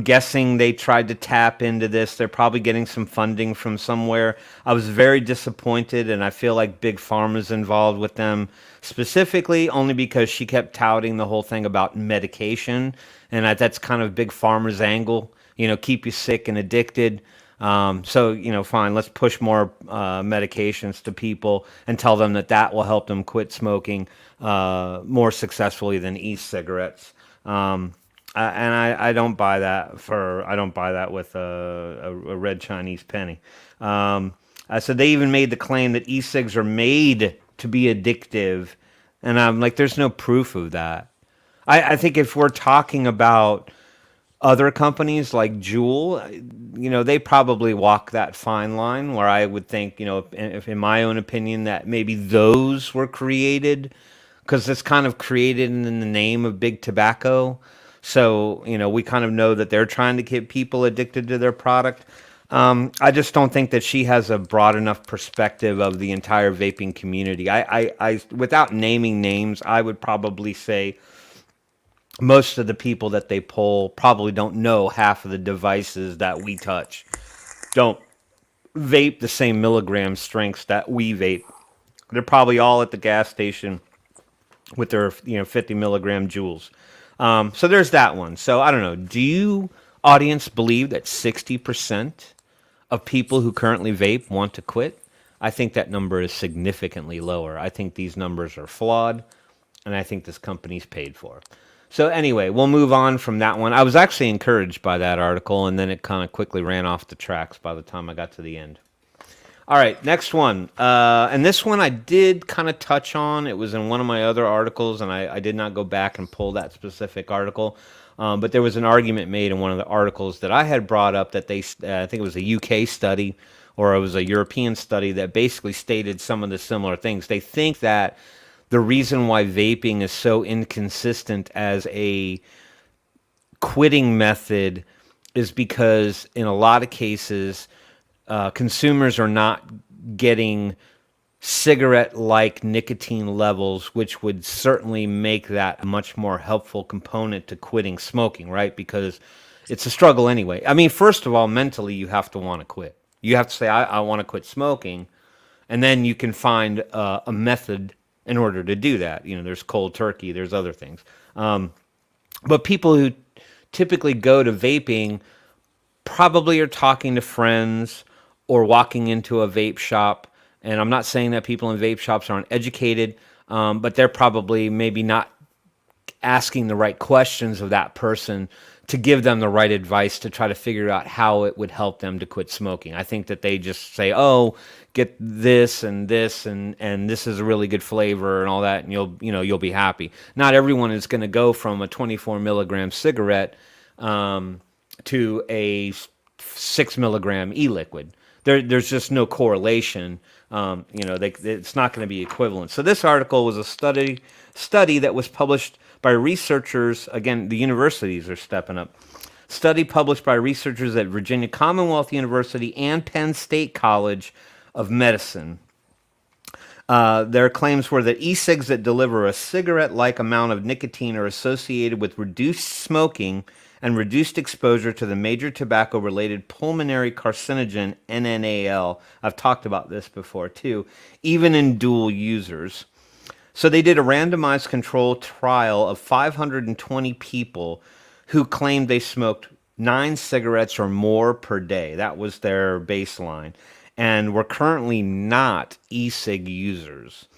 guessing they tried to tap into this. They're probably getting some funding from somewhere. I was very disappointed, and I feel like Big Pharma's involved with them specifically only because she kept touting the whole thing about medication, and that's kind of Big Pharma's angle. Keep you sick and addicted. So, fine, let's push more medications to people and tell them that will help them quit smoking more successfully than e-cigarettes. And I don't buy that with a red Chinese penny. So they even made the claim that e-cigs are made to be addictive. And I'm like, there's no proof of that. I think if we're talking about other companies like Juul, they probably walk that fine line where I would think, if in my own opinion, that maybe those were created because it's kind of created in the name of big tobacco. So, we kind of know that they're trying to get people addicted to their product. I just don't think that she has a broad enough perspective of the entire vaping community. I without naming names, I would probably say most of the people that they poll probably don't know half of the devices that we touch, don't vape the same milligram strengths that we vape. They're probably all at the gas station with their 50 milligram Juuls. So there's that one. So I don't know. Do you, audience, believe that 60% of people who currently vape want to quit? I think that number is significantly lower. I think these numbers are flawed, and I think this company's paid for. So anyway, we'll move on from that one. I was actually encouraged by that article, and then it kind of quickly ran off the tracks by the time I got to the end. All right, next one. And this one I did kind of touch on. It was in one of my other articles, and I did not go back and pull that specific article. But there was an argument made in one of the articles that I had brought up that I think it was a UK study, or it was a European study that basically stated some of the similar things. They think that the reason why vaping is so inconsistent as a quitting method is because in a lot of cases, consumers are not getting cigarette-like nicotine levels, which would certainly make that a much more helpful component to quitting smoking, right? Because it's a struggle anyway. I mean, first of all, mentally, you have to want to quit. You have to say, I want to quit smoking, and then you can find a method in order to do that. There's cold turkey, there's other things. But people who typically go to vaping probably are talking to friends or walking into a vape shop. And I'm not saying that people in vape shops aren't educated, but they're probably maybe not asking the right questions of that person to give them the right advice to try to figure out how it would help them to quit smoking. I think that they just say, oh, get this and this and this is a really good flavor and all that, and you'll be happy. Not everyone is going to go from a 24 milligram cigarette to a 6 milligram e-liquid. There's just no correlation. It's not going to be equivalent. So this article was a study that was published by researchers. Again, the universities are stepping up. Study published by researchers at Virginia Commonwealth University and Penn State College of Medicine. Their claims were that e-cigs that deliver a cigarette-like amount of nicotine are associated with reduced smoking and reduced exposure to the major tobacco-related pulmonary carcinogen, NNAL. I've talked about this before too, even in dual users. So they did a randomized control trial of 520 people who claimed they smoked 9 cigarettes or more per day. That was their baseline. And were currently not e-cig users.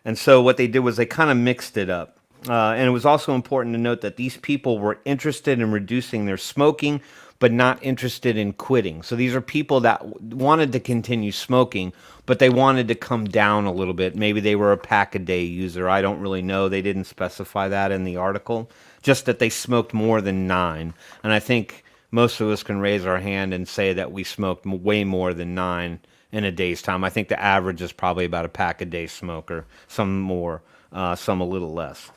And so what they did was they kind of mixed it up. And it was also important to note that these people were interested in reducing their smoking, but not interested in quitting. So these are people that wanted to continue smoking, but they wanted to come down a little bit. Maybe they were a pack a day user. I don't really know. They didn't specify that in the article, just that they smoked more than 9. And I think most of us can raise our hand and say that we smoked way more than 9 in a day's time. I think the average is probably about a pack a day smoker, some more, some a little less.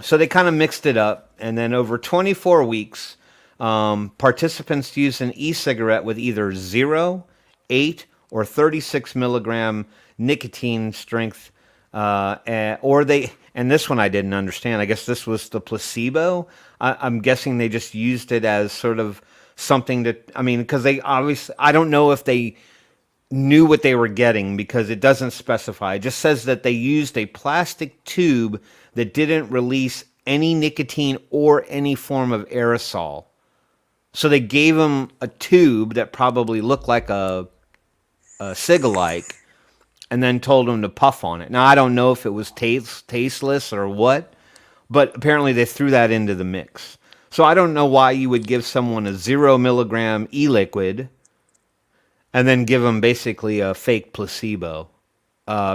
So they kind of mixed it up, and then over 24 weeks, participants used an e-cigarette with either 0, 8, or 36 milligram nicotine strength, and this one I didn't understand. I guess this was the placebo. I'm guessing they just used it as sort of something that, because they obviously, I don't know if they knew what they were getting because it doesn't specify. It just says that they used a plastic tube that didn't release any nicotine or any form of aerosol. So they gave them a tube that probably looked like a cig-alike and then told them to puff on it. Now, I don't know if it was tasteless or what, but apparently they threw that into the mix. So I don't know why you would give someone a 0 milligram e-liquid and then give them basically a fake placebo.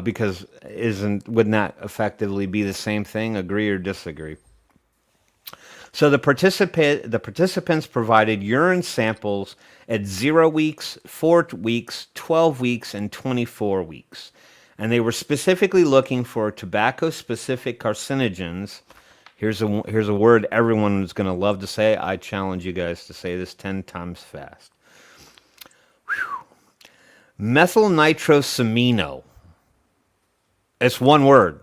Because wouldn't that effectively be the same thing? Agree or disagree? So the participants provided urine samples at 0 weeks, 4 weeks, 12 weeks, and 24 weeks. And they were specifically looking for tobacco-specific carcinogens. Here's a word everyone is going to love to say. I challenge you guys to say this 10 times fast. Methylnitrosamino. It's one word.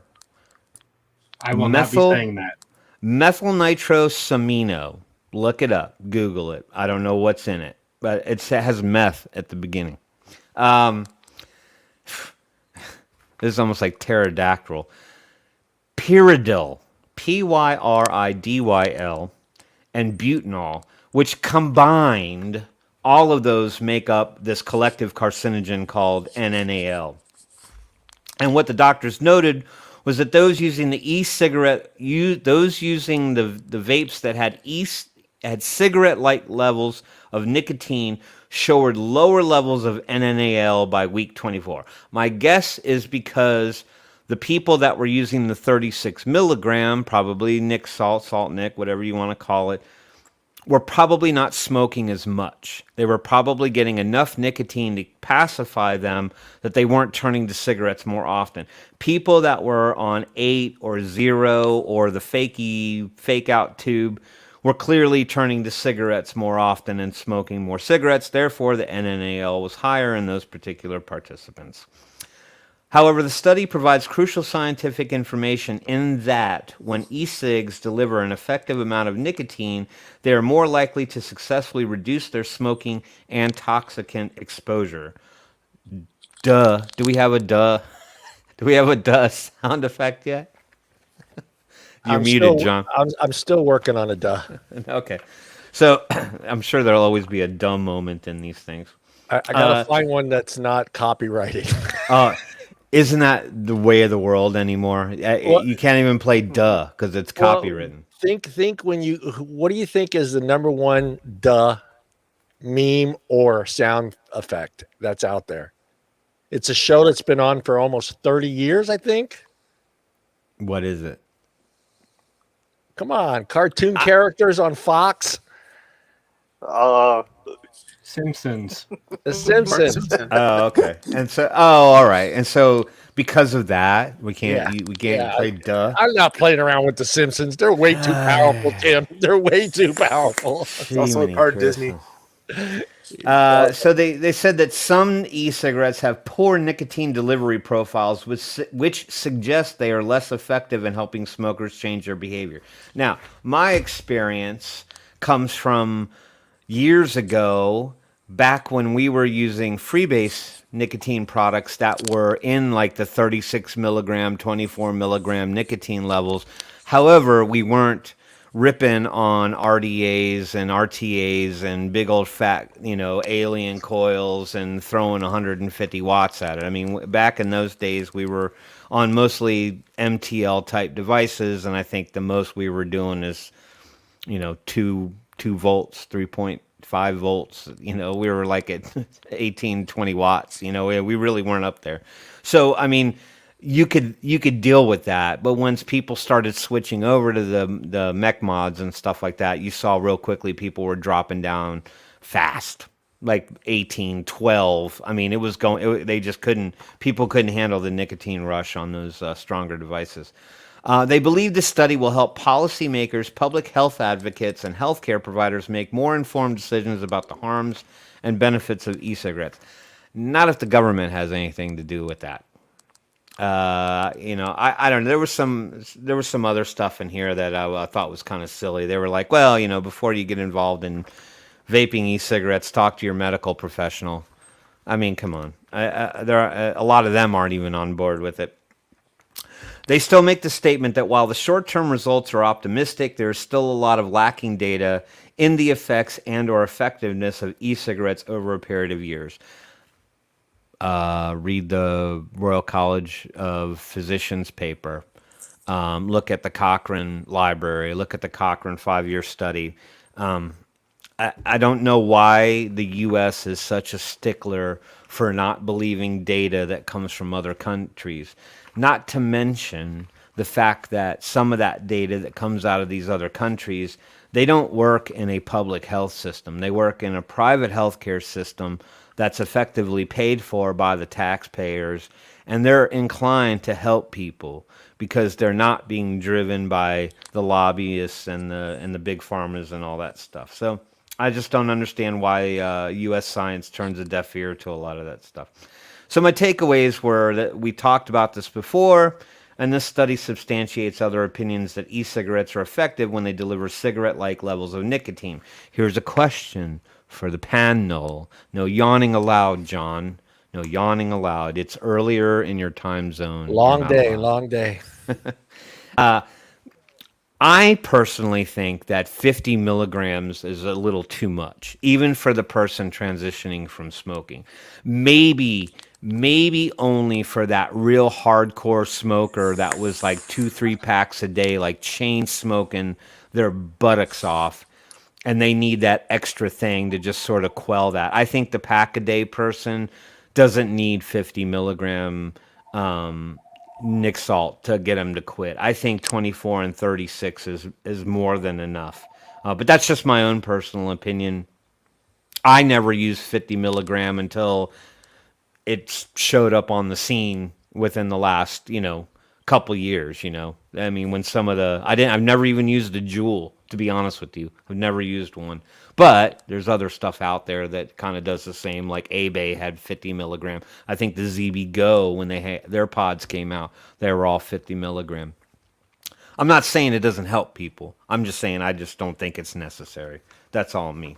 I will not be saying that.
Methylnitrosamino. Look it up. Google it. I don't know what's in it, but it has meth at the beginning. This is almost like pterodactyl. Pyridil. Pyridyl. And butanol, which combined, all of those make up this collective carcinogen called NNAL. And what the doctors noted was that those using the e-cigarette, those using the vapes that had cigarette-like levels of nicotine showed lower levels of NNAL by week 24. My guess is because the people that were using the 36 milligram, probably Nick Salt Nick, whatever you want to call it, were probably not smoking as much. They were probably getting enough nicotine to pacify them that they weren't turning to cigarettes more often. People that were on 8 or 0 or the fake out tube were clearly turning to cigarettes more often and smoking more cigarettes. Therefore, the NNAL was higher in those particular participants. However, the study provides crucial scientific information in that when e-cigs deliver an effective amount of nicotine, they are more likely to successfully reduce their smoking and toxicant exposure. Duh. Do we have a duh? Do we have a duh sound effect yet? You're muted, John.
I'm still working on a duh.
Okay. So I'm sure there'll always be a dumb moment in these things.
I got to find one that's not copyrighted.
Isn't that the way of the world anymore? Well, you can't even play duh because it's copywritten.
Think what do you think is the number one duh meme or sound effect that's out there? It's a show that's been on for almost 30 years, I think.
What is it?
Come on, cartoon characters on Fox.
Simpsons.
The Simpsons.
Oh, okay. And so, all right. And so, because of that, we can't play duh.
I'm not playing around with the Simpsons. They're way too powerful, Tim. They're way too powerful.
It's also a part of Disney.
So they said that some e-cigarettes have poor nicotine delivery profiles, which suggest they are less effective in helping smokers change their behavior. Now, my experience comes from years ago, back when we were using freebase nicotine products that were in like the 36 milligram, 24 milligram nicotine levels. However, we weren't ripping on RDAs and RTAs and big old fat, alien coils and throwing 150 watts at it. I mean, back in those days, we were on mostly MTL type devices, and I think the most we were doing is, 2 volts, 3.5 volts. We were like at 18, 20 watts. We really weren't up there. So, I mean, you could deal with that, but once people started switching over to the mech mods and stuff like that, you saw real quickly people were dropping down fast, like 18, 12. I mean, they just people couldn't handle the nicotine rush on those stronger devices. They believe this study will help policymakers, public health advocates, and healthcare providers make more informed decisions about the harms and benefits of e-cigarettes. Not if the government has anything to do with that. I don't know. There was some other stuff in here that I thought was kind of silly. They were like, well, before you get involved in vaping e-cigarettes, talk to your medical professional. I mean, come on. There are a lot of them aren't even on board with it. They still make the statement that while the short-term results are optimistic, there is still a lot of lacking data in the effects and/or effectiveness of e-cigarettes over a period of years. Read the Royal College of Physicians paper. Look at the Cochrane library. Look at the Cochrane 5-year study. I don't know why the U.S. is such a stickler for not believing data that comes from other countries. Not to mention the fact that some of that data that comes out of these other countries, they don't work in a public health system. They work in a private healthcare system that's effectively paid for by the taxpayers, and they're inclined to help people because they're not being driven by the lobbyists and the big pharmas and all that stuff. So I just don't understand why U.S. science turns a deaf ear to a lot of that stuff. So my takeaways were that we talked about this before, and this study substantiates other opinions that e-cigarettes are effective when they deliver cigarette-like levels of nicotine. Here's a question for the panel. No yawning allowed, John. No yawning allowed. It's earlier in your time zone.
Long day.
I personally think that 50 milligrams is a little too much, even for the person transitioning from smoking. Maybe only for that real hardcore smoker that was like 2-3 packs a day, like chain smoking their buttocks off, and they need that extra thing to just sort of quell that. I think the pack a day person doesn't need 50 milligram Nick Salt to get them to quit. I think 24 and 36 is more than enough. But that's just my own personal opinion. I never used 50 milligram until it showed up on the scene within the last, couple years, I mean, when I've never even used a Juul, to be honest with you. I've never used one. But there's other stuff out there that kind of does the same, like Abe had 50 milligram. I think the ZB Go, when their pods came out, they were all 50 milligram. I'm not saying it doesn't help people. I'm just saying I just don't think it's necessary. That's all me.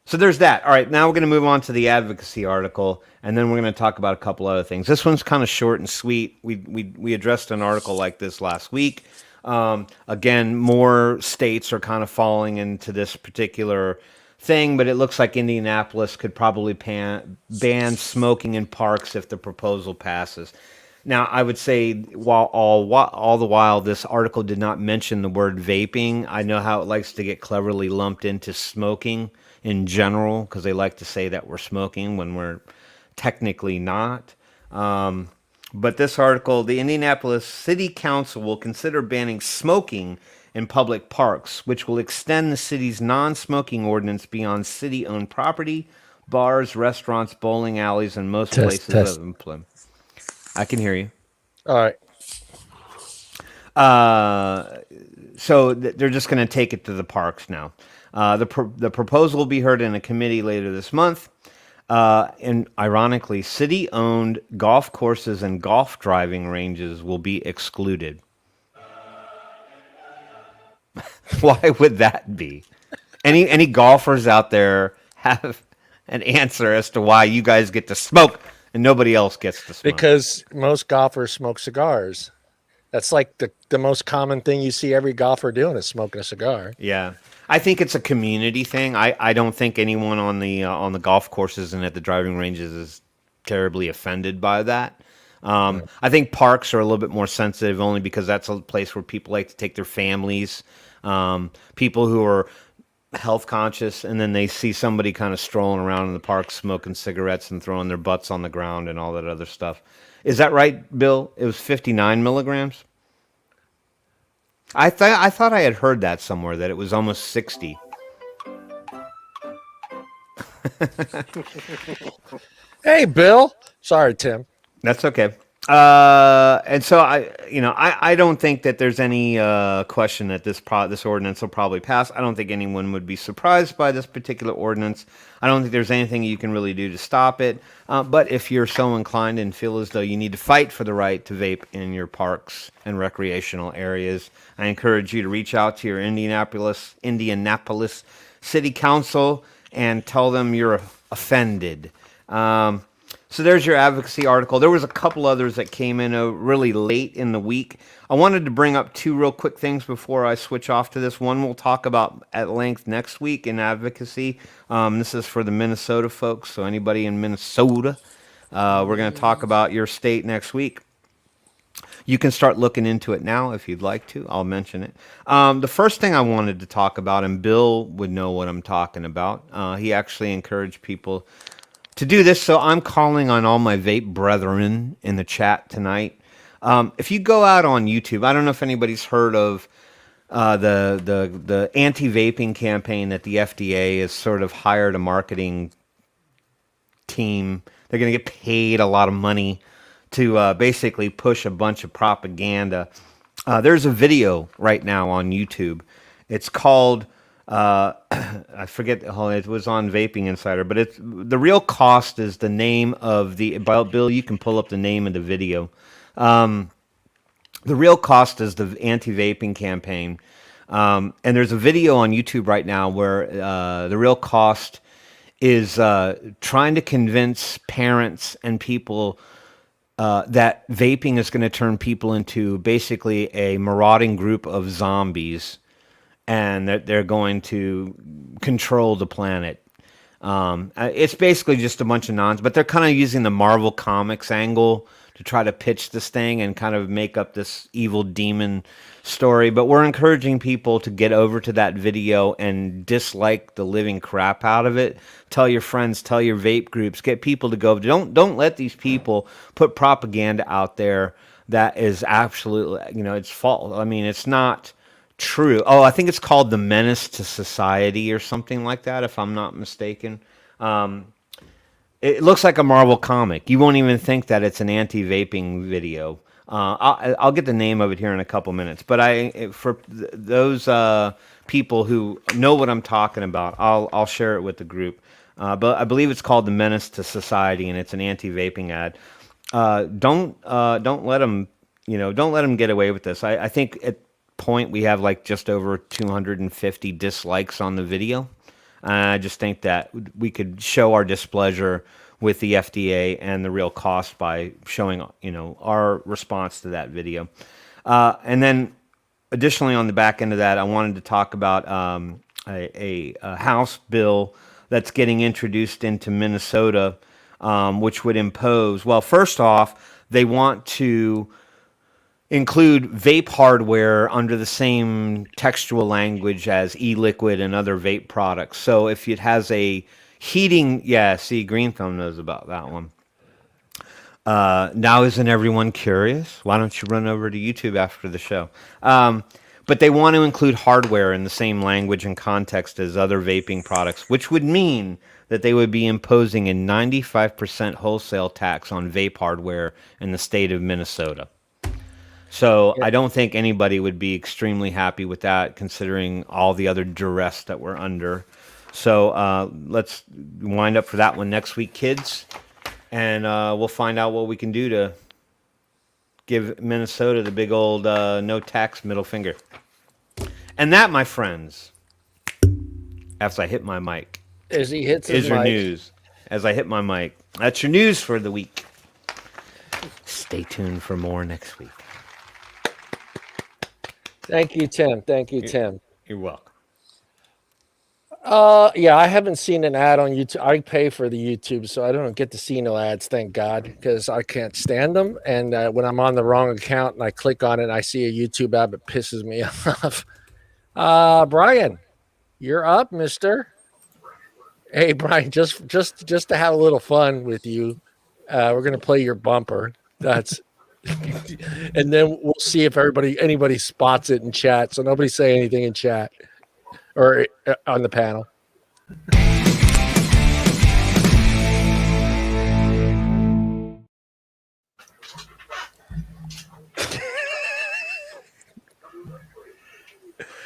So there's that. All right, now we're going to move on to the advocacy article, and then we're going to talk about a couple other things. This one's kind of short and sweet. We addressed an article like this last week. Again, more states are kind of falling into this particular thing, but it looks like Indianapolis could probably ban smoking in parks if the proposal passes. Now, I would say while all the while this article did not mention the word vaping, I know how it likes to get cleverly lumped into smoking in general because they like to say that we're smoking when we're technically not. But this article, the Indianapolis City Council will consider banning smoking in public parks, which will extend the city's non-smoking ordinance beyond city-owned property, bars, restaurants, bowling alleys, and most places of employment. I can hear you.
All right.
So they're just going to take it to the parks now. The proposal will be heard in a committee later this month. And ironically, city-owned golf courses and golf driving ranges will be excluded. Why would that be? Any golfers out there have an answer as to why you guys get to smoke and nobody else gets to smoke?
Because most golfers smoke cigars. That's like the most common thing you see every golfer doing is smoking a cigar.
Yeah. I think it's a community thing. I don't think anyone on the golf courses and at the driving ranges is terribly offended by that. I think parks are a little bit more sensitive only because that's a place where people like to take their families, people who are health conscious, and then they see somebody kind of strolling around in the park smoking cigarettes and throwing their butts on the ground and all that other stuff. Is that right, Bill? It was 59 milligrams? I thought I had heard that somewhere, that it was almost 60.
Hey, Bill. Sorry, Tim.
That's okay. And so I don't think that there's any question that this ordinance will probably pass. I don't think anyone would be surprised by this particular ordinance. I don't think there's anything you can really do to stop it. But if you're so inclined and feel as though you need to fight for the right to vape in your parks and recreational areas, I encourage you to reach out to your Indianapolis City Council and tell them you're offended. So there's your advocacy article. There was a couple others that came in really late in the week. I wanted to bring up two real quick things before I switch off to this. One we'll talk about at length next week in advocacy. This is for the Minnesota folks, so anybody in Minnesota, we're going to talk about your state next week. You can start looking into it now if you'd like to. I'll mention it. The first thing I wanted to talk about, and Bill would know what I'm talking about, he actually encouraged people to do this, so I'm calling on all my vape brethren in the chat tonight. If you go out on YouTube, I don't know if anybody's heard of the anti-vaping campaign that the FDA has sort of hired a marketing team. They're going to get paid a lot of money to basically push a bunch of propaganda. There's a video right now on YouTube. It's called... I forget, it was on Vaping Insider, but it's the real cost is the name of the Bill. You can pull up the name of the video. The real cost is the anti-vaping campaign, and there's a video on YouTube right now where the real cost is trying to convince parents and people that vaping is going to turn people into basically a marauding group of zombies, and that they're going to control the planet. It's basically just a bunch of nonsense, but they're kind of using the Marvel Comics angle to try to pitch this thing and kind of make up this evil demon story. But we're encouraging people to get over to that video and dislike the living crap out of it. Tell your friends, tell your vape groups, get people to go. Don't let these people put propaganda out there that is absolutely, it's false. I mean, it's not true. Oh, I think it's called The Menace to Society or something like that, if I'm not mistaken. It looks like a Marvel comic. You won't even think that it's an anti-vaping video. I'll get the name of it here in a couple minutes. But for those people who know what I'm talking about, I'll share it with the group. But I believe it's called The Menace to Society, and it's an anti-vaping ad. Don't let them, don't let them get away with this. I think at point we have like just over 250 dislikes on the video. I just think that we could show our displeasure with the FDA and the real cost by showing our response to that video. And then additionally on the back end of that, I wanted to talk about a House bill that's getting introduced into Minnesota, which would impose, well, first off, they want to include vape hardware under the same textual language as e-liquid and other vape products. So if it has a heating, Green Thumb knows about that one. Now isn't everyone curious? Why don't you run over to YouTube after the show? But they want to include hardware in the same language and context as other vaping products, which would mean that they would be imposing a 95% wholesale tax on vape hardware in the state of Minnesota. So I don't think anybody would be extremely happy with that, considering all the other duress that we're under. So let's wind up for that one next week, kids. And we'll find out what we can do to give Minnesota the big old no tax middle finger. And that, my friends, as I hit my mic,
as he hits his
is your
mic.
news. As I hit my mic. That's your news for the week. Stay tuned for more next week.
Thank you, Tim. Thank you, Tim.
You're welcome.
Yeah, I haven't seen an ad on YouTube. I pay for the YouTube, so I don't get to see no ads, thank God, because I can't stand them. And when I'm on the wrong account and I click on it and I see a YouTube ad, it pisses me off. Brian, you're up, mister. Hey, Brian, just to have a little fun with you, we're gonna play your bumper. That's and then we'll see if anybody spots it in chat. So nobody say anything in chat or on the panel.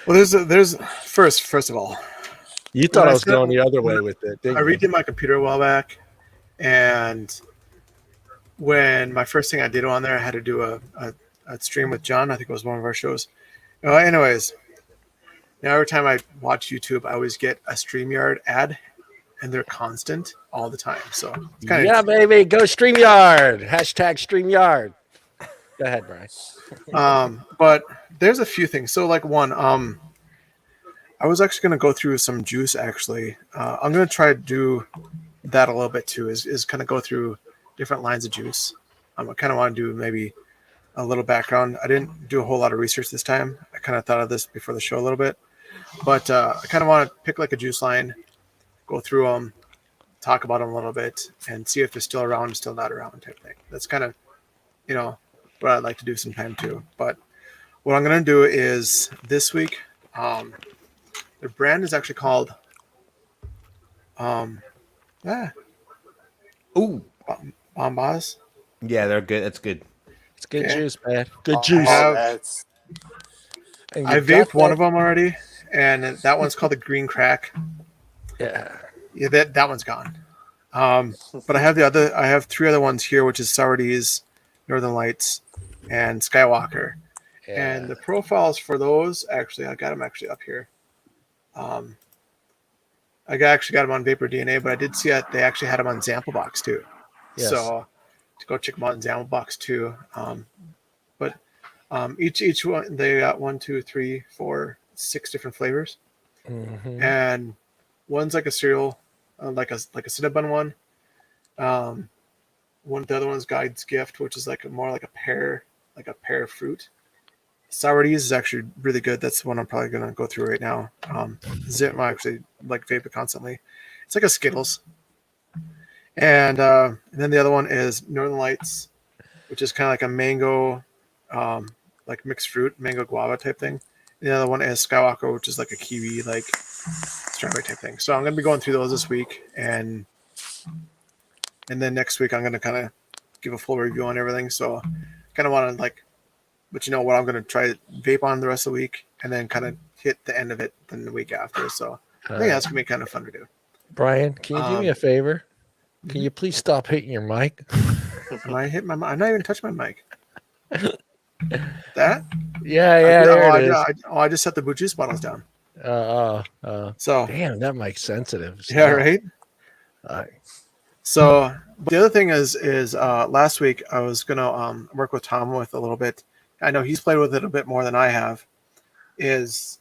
Well, there's first of all,
you thought I was going the other way with it.
I redid my computer a while back, and when my first thing I did on there, I had to do a stream with John. I think it was one of our shows. Anyways, now every time I watch YouTube, I always get a StreamYard ad, and they're constant all the time. So it's kind of
baby, go StreamYard. #StreamYard. Go ahead, Brian.
But there's a few things. So like one, I was actually going to go through some juice. Actually, I'm going to try to do that a little bit too. Is kind of go through different lines of juice. I kind of want to do maybe a little background. I didn't do a whole lot of research this time. I kind of thought of this before the show a little bit, but I kind of want to pick like a juice line, go through them, talk about them a little bit, and see if they're still around, still not around type thing. That's kind of, what I'd like to do sometime too. But what I'm going to do is this week, the brand is actually called, Bombas.
Yeah, they're good. That's good.
It's good juice, man. Good juice.
I vaped one of them already, and that one's called the Green Crack.
Yeah,
that one's gone. But I have 3 other ones here, which is Sourdees, Northern Lights, and Skywalker. Yeah. And the profiles for those, actually, I got them actually up here. I actually got them on Vapor DNA, but I did see that they actually had them on ZampleBox too. Yes. So to go check them out in ZampleBox too. But each one, they got 1, 2, 3, 4, 6 different flavors. Mm-hmm. And one's like a cereal, like a Cinnabon one. The other one's Guide's Gift, which is more like a pear fruit. Sourdees is actually really good. That's the one I'm probably going to go through right now. I actually like vape it constantly. It's like a Skittles. And then the other one is Northern Lights, which is kind of like a mango, like mixed fruit, mango guava type thing. And the other one is Skywalker, which is like a kiwi, like strawberry type thing. So I'm going to be going through those this week. And then next week, I'm going to kind of give a full review on everything. So kind of want to but what I'm going to try to vape on the rest of the week and then kind of hit the end of it then the week after. So I think that's going to be kind of fun to do.
Brian, can you do me a favor? Can you please stop hitting your mic?
Am I hitting my mic? I'm not even touching my mic. That?
Yeah.
I just set the boot juice bottles down. So
damn, that mic's sensitive.
So. Yeah, right. So the other thing is last week I was gonna work with Tom with a little bit. I know he's played with it a bit more than I have. Is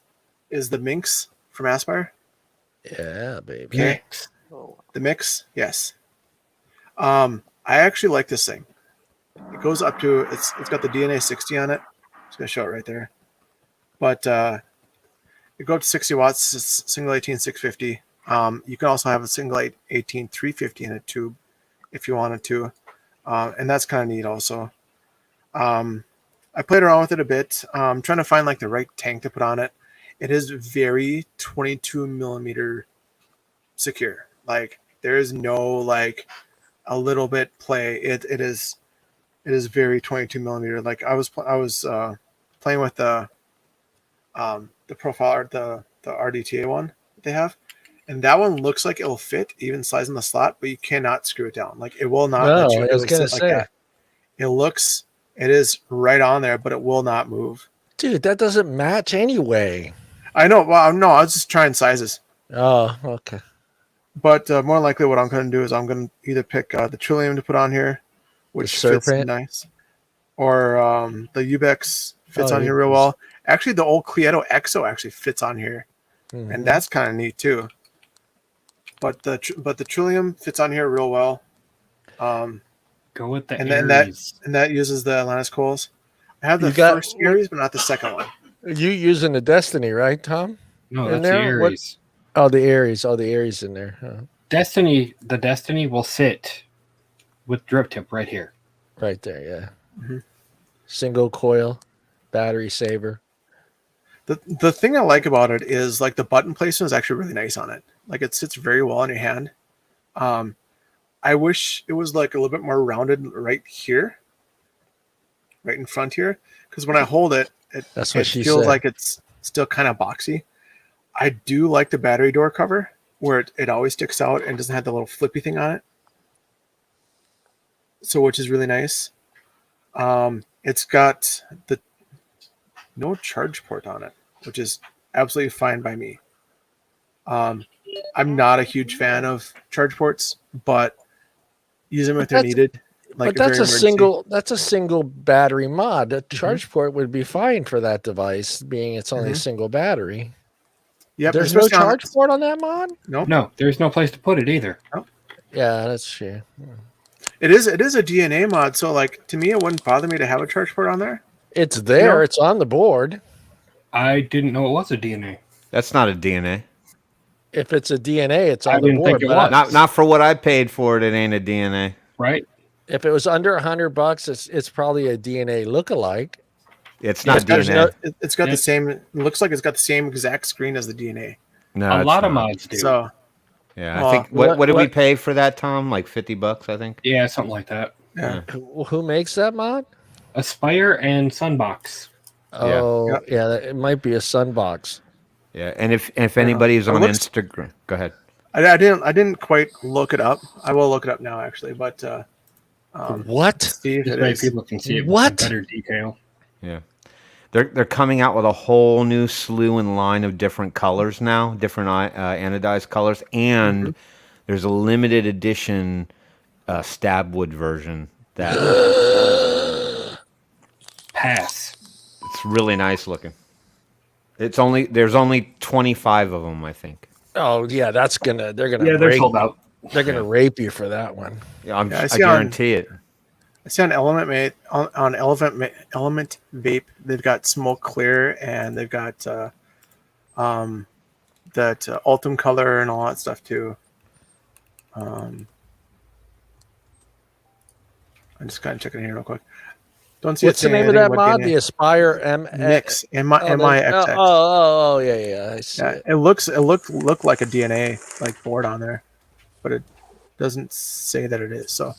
the Minx from Aspire?
Yeah, baby.
Okay. The Mix, yes. I actually like this thing. It goes up to it's got the DNA 60 on it. I'm just gonna show it right there. But it goes up to 60 watts. It's single 18 650. You can also have a single 18 350 in a tube if you wanted to, and that's kind of neat also. I played around with it a bit. I'm trying to find the right tank to put on it. It is very 22 millimeter secure. There is no a little bit play. It is very 22 millimeter. I was playing with the profile, the RDTA one that they have. And that one looks like it'll fit, even size in the slot, but you cannot screw it down. It will not let you really sit like that. It is right on there, but it will not move.
Dude, that doesn't match anyway.
I know. Well, no, I was just trying sizes.
Oh, okay.
But more likely what I'm going to do is I'm going to either pick the Trillium to put on here, which fits nice, or the Ubex fits on here real well. Actually, the old Cleto Exo actually fits on here, and that's kind of neat too. But the Trillium fits on here real well.
Go with the
and
Aries.
then that uses the Atlantis coils. I have the first Aries, but not the second one.
You using the Destiny, right, Tom?
No, that's the Aries.
The Aries. Oh, the Aries in there. Huh.
The Destiny will sit with drip tip right here.
Right there, yeah. Single coil, battery saver.
The thing I like about it is like the button placement is actually really nice on it. Like it sits very well in your hand. I wish it was like a little bit more rounded right here, right in front here, because when I hold it, it feels like it's still kind of boxy. I do like the battery door cover where it always sticks out and doesn't have the little flippy thing on it. So, which is really nice. It's got no charge port on it, which is absolutely fine by me. I'm not a huge fan of charge ports, but use them if they're needed.
Like but that's a single battery mod. A charge port would be fine for that device, being it's only a single battery.
Yep.
There's no charge port on that mod?
Nope.
No, there's no place to put it either.
Nope.
Yeah, that's true.
It is a DNA mod, so like to me it wouldn't bother me to have a charge port on there.
It's there, it's on the board.
I didn't know it was a DNA.
That's not a DNA.
If it's a DNA, it's on the board.
Not for what I paid for it, it ain't a DNA.
Right?
If it was under $100, it's probably a DNA lookalike.
It's not DNA.
It's got the same. It looks like it's got the same exact screen as the DNA.
No,
a lot of mods do.
So,
yeah, I think what did we pay for that, Tom? Like $50, I think.
Yeah, something like that.
Yeah.
Who makes that mod?
Aspire and Sunbox.
Oh, yeah, it might be a Sunbox.
Yeah, and if anybody's on Instagram, go ahead.
I didn't quite look it up. I will look it up now, actually. But
what?
Steve,
people can see it
what?
With better detail.
Yeah, they're coming out with a whole new slew and line of different colors now, different anodized colors, and there's a limited edition stabwood version that
pass.
It's really nice looking. There's only 25 of them, I think.
Oh yeah, they're gonna
they're sold out.
They're gonna rape you for that one.
Yeah, I guarantee it.
I see on Element Vape, they've got smoke clear and they've got that Ultim color and all that stuff too. I'm just kind of checking here real quick. Don't see
what's the name of that mod? The Aspire
Minx MIXX.
Oh, yeah. I see it.
It looked like a DNA like board on there, but it doesn't say that it is. So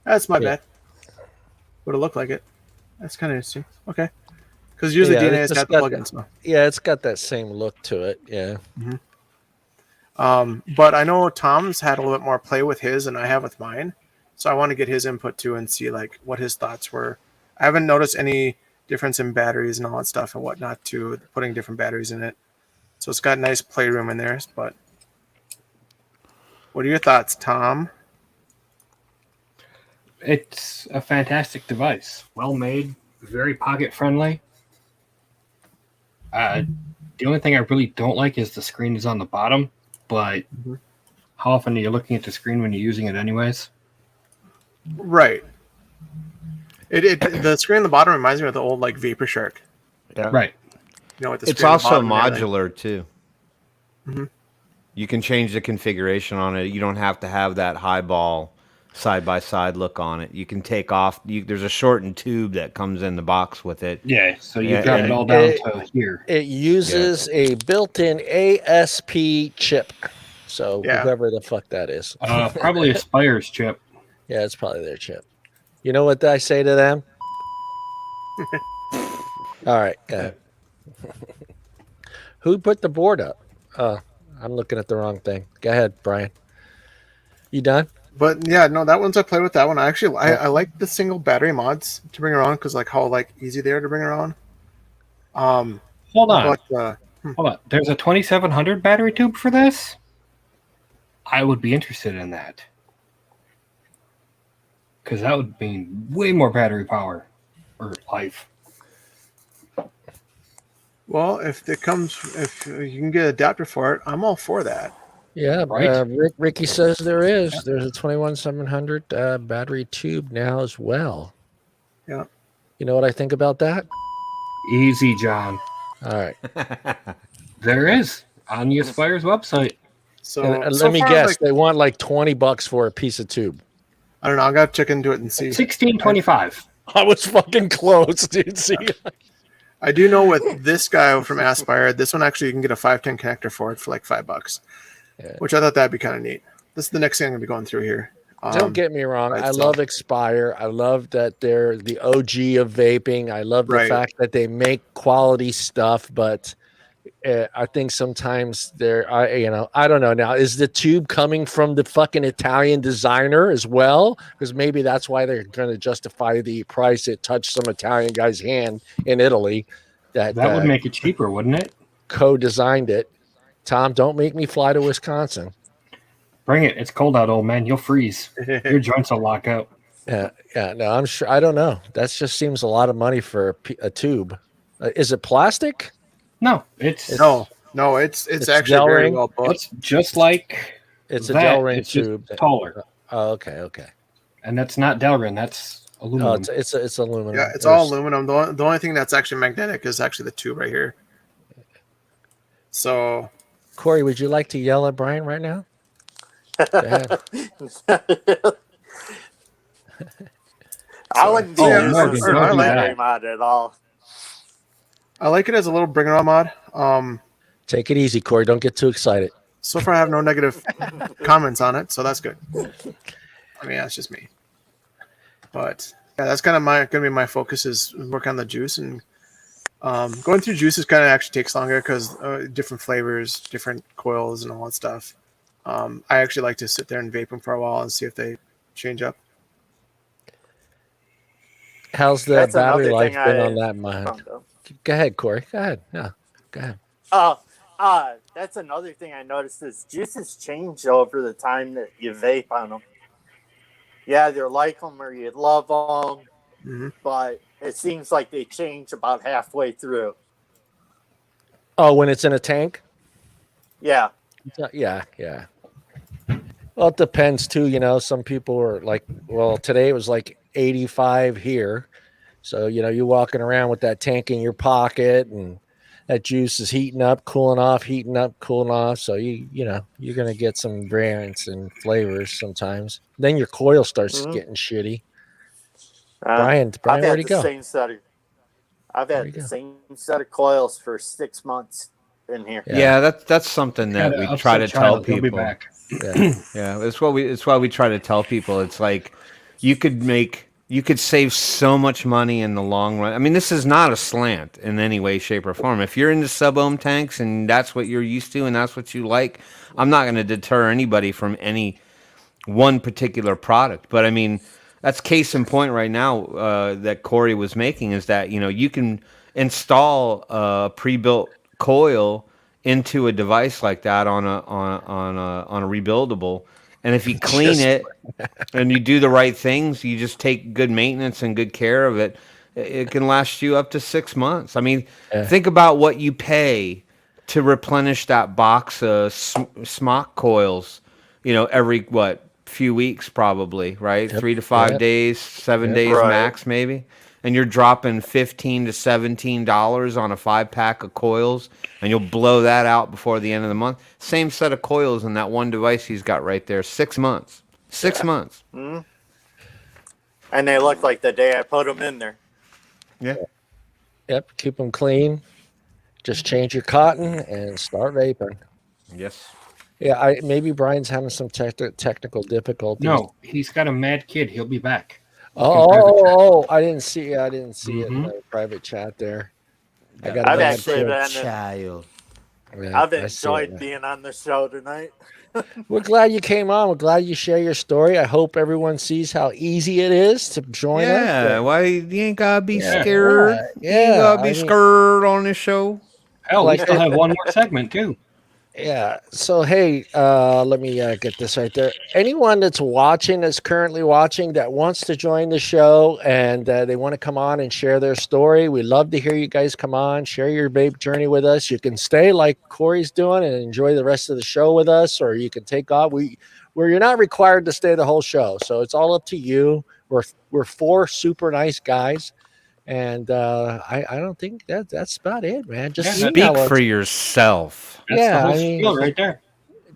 that's my bet. Would it look like it? That's kind of interesting. Okay, because usually DNA has got the plugins. So.
Yeah, it's got that same look to it. Yeah.
But I know Tom's had a little bit more play with his than I have with mine, so I want to get his input too and see like what his thoughts were. I haven't noticed any difference in batteries and all that stuff and whatnot too, putting different batteries in it. So it's got nice playroom in there. But what are your thoughts, Tom?
It's a fantastic device. Well made, very pocket friendly. The only thing I really don't like is the screen is on the bottom, but how often are you looking at the screen when you're using it anyways?
Right. The screen on the bottom reminds me of the old like Vapor Shark.
Yeah.
Right.
You know, with the
it's also modular too.
Mm-hmm.
You can change the configuration on it. You don't have to have that highball side-by-side look on it. You can take off. There's a shortened tube that comes in the box with it.
Yeah, so you drop it all down to here.
It uses a built-in ASP chip. So whoever the fuck that is.
Probably Aspire's chip.
Yeah, it's probably their chip. You know what I say to them? All right. Who put the board up? I'm looking at the wrong thing. Go ahead, Brian. You done?
But yeah, no, that one's I played with that one. I like the single battery mods to bring around because like how like easy they are to bring around.
Hold on. Hold on. There's a 2700 battery tube for this. I would be interested in that. Because that would mean way more battery power or life.
Well, if you can get an adapter for it, I'm all for that.
Yeah,
Right?
Ricky says there is. Yeah. There's a 21700 battery tube now as well.
Yeah.
You know what I think about that?
Easy, John.
All right.
There is on the Aspire's website.
So let me guess, they want like $20 for a piece of tube.
I don't know. I got to check into it and see.
$16.25.
I was fucking close, dude. See,
I do know with this guy from Aspire, this one actually you can get a 510 connector for it for like $5, which I thought that'd be kind of neat. This is the next thing I'm gonna be going through here.
Don't get me wrong. I love Expire. I love that they're the OG of vaping. I love the fact that they make quality stuff, but I think sometimes I don't know. Now, is the tube coming from the fucking Italian designer as well? Because maybe that's why they're going to justify the price. It touched some Italian guy's hand in Italy. That
would make it cheaper, wouldn't it?
Co-designed it. Tom, don't make me fly to Wisconsin.
Bring it. It's cold out, old man. You'll freeze. Your joints will lock out.
Yeah. No, I'm sure. I don't know. That just seems a lot of money for a tube. Is it plastic?
No, it's
actually very well built.
It's just like
it's a Delrin tube.
Taller.
Oh, okay.
And that's not Delrin. That's aluminum.
Oh, it's aluminum.
Yeah, it's all aluminum. The only thing that's actually magnetic is actually the tube right here. So,
Corey, would you like to yell at Brian right now? Go ahead.
I wouldn't do a mod at all.
I like it as a little bring it on mod.
Take it easy, Corey. Don't get too excited.
So far, I have no negative comments on it, so that's good. I mean, that's just me. But yeah, that's kind of going to be my focus is work on the juice, and going through juices kind of actually takes longer because different flavors, different coils, and all that stuff. I actually like to sit there and vape them for a while and see if they change up.
How's the battery life been on that mod? Go ahead, Corey. Go ahead. No, go ahead.
That's another thing I noticed is juices change over the time that you vape on them. You either like them or you love them, but it seems like they change about halfway through.
Oh, when it's in a tank?
Yeah.
Yeah. Well, it depends too. You know, some people are like, well, today it was like 85 here. So, you know, you're walking around with that tank in your pocket and that juice is heating up, cooling off. So you're going to get some variants and flavors sometimes. Then your coil starts getting shitty. Brian, where'd he go?
I've had the same set of coils for 6 months in here.
Yeah, that's something that we try to tell people. Yeah, it's why we try to tell people. It's like you could save so much money in the long run. I mean, this is not a slant in any way, shape, or form. If you're into sub-ohm tanks and that's what you're used to and that's what you like, I'm not going to deter anybody from any one particular product. But I mean, that's case in point right now that Corey was making is that, you know, you can install a pre-built coil into a device like that on a rebuildable. And if you clean it and you do the right things, you just take good maintenance and good care of it, it can last you up to 6 months. I mean, think about what you pay to replenish that box of smock coils, you know, every, few weeks probably, right? 3 to 5 days, 7 days max maybe. And you're dropping $15 to $17 on a 5-pack of coils, and you'll blow that out before the end of the month. Same set of coils in that one device he's got right there. 6 months. 6 months.
Mm-hmm. And they look like the day I put them in there.
Yeah.
Yep. Keep them clean. Just change your cotton and start vaping.
Yes.
Yeah. Maybe Brian's having some technical difficulties.
No, he's got a mad kid. He'll be back.
Oh! I didn't see it in the private chat there.
I've actually been
child.
I've enjoyed being on the show tonight.
We're glad you came on. We're glad you share your story. I hope everyone sees how easy it is to join us.
Yeah, why you ain't gotta be scared. You ain't gotta be scared on this show.
Hell, we still have one more segment too.
Yeah. So hey, let me get this right there. Anyone that's watching, that's currently watching, that wants to join the show and they want to come on and share their story, we love to hear you guys come on, share your vape journey with us. You can stay like Corey's doing and enjoy the rest of the show with us, or you can take off. Where you're not required to stay the whole show, so it's all up to you. We're four super nice guys. And I don't think that's about it, man. Just
speak for yourself.
That's the whole spiel right there.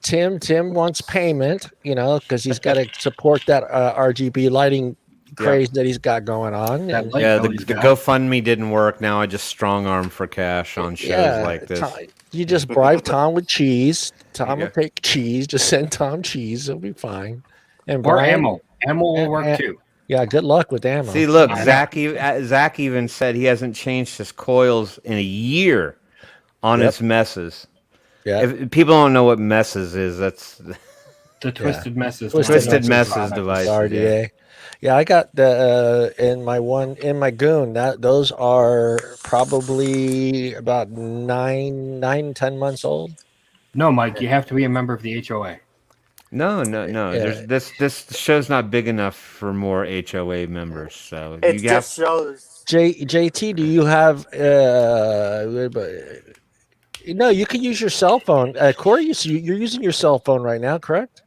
Tim wants payment, because he's got to support that RGB lighting craze that he's got going on.
The GoFundMe didn't work. Now I just strong arm for cash on shows like this.
You just bribe Tom with cheese. Tom will take cheese. Just send Tom cheese. It'll be fine. And
ammo. Ammo will work too.
Yeah, good luck with ammo.
See, look, Zach even said he hasn't changed his coils in a year on his messes. Yeah. If people don't know what messes is, that's
the Twisted Messes.
Twisted Messes device.
RDA. Yeah, I got the in my goon. Those are probably about 10 months old.
No, Mike, you have to be a member of the HOA.
No. Yeah. This show's not big enough for more HOA members. So
it just shows.
JT, do you have? No, you can use your cell phone. Corey, you're using your cell phone right now, correct?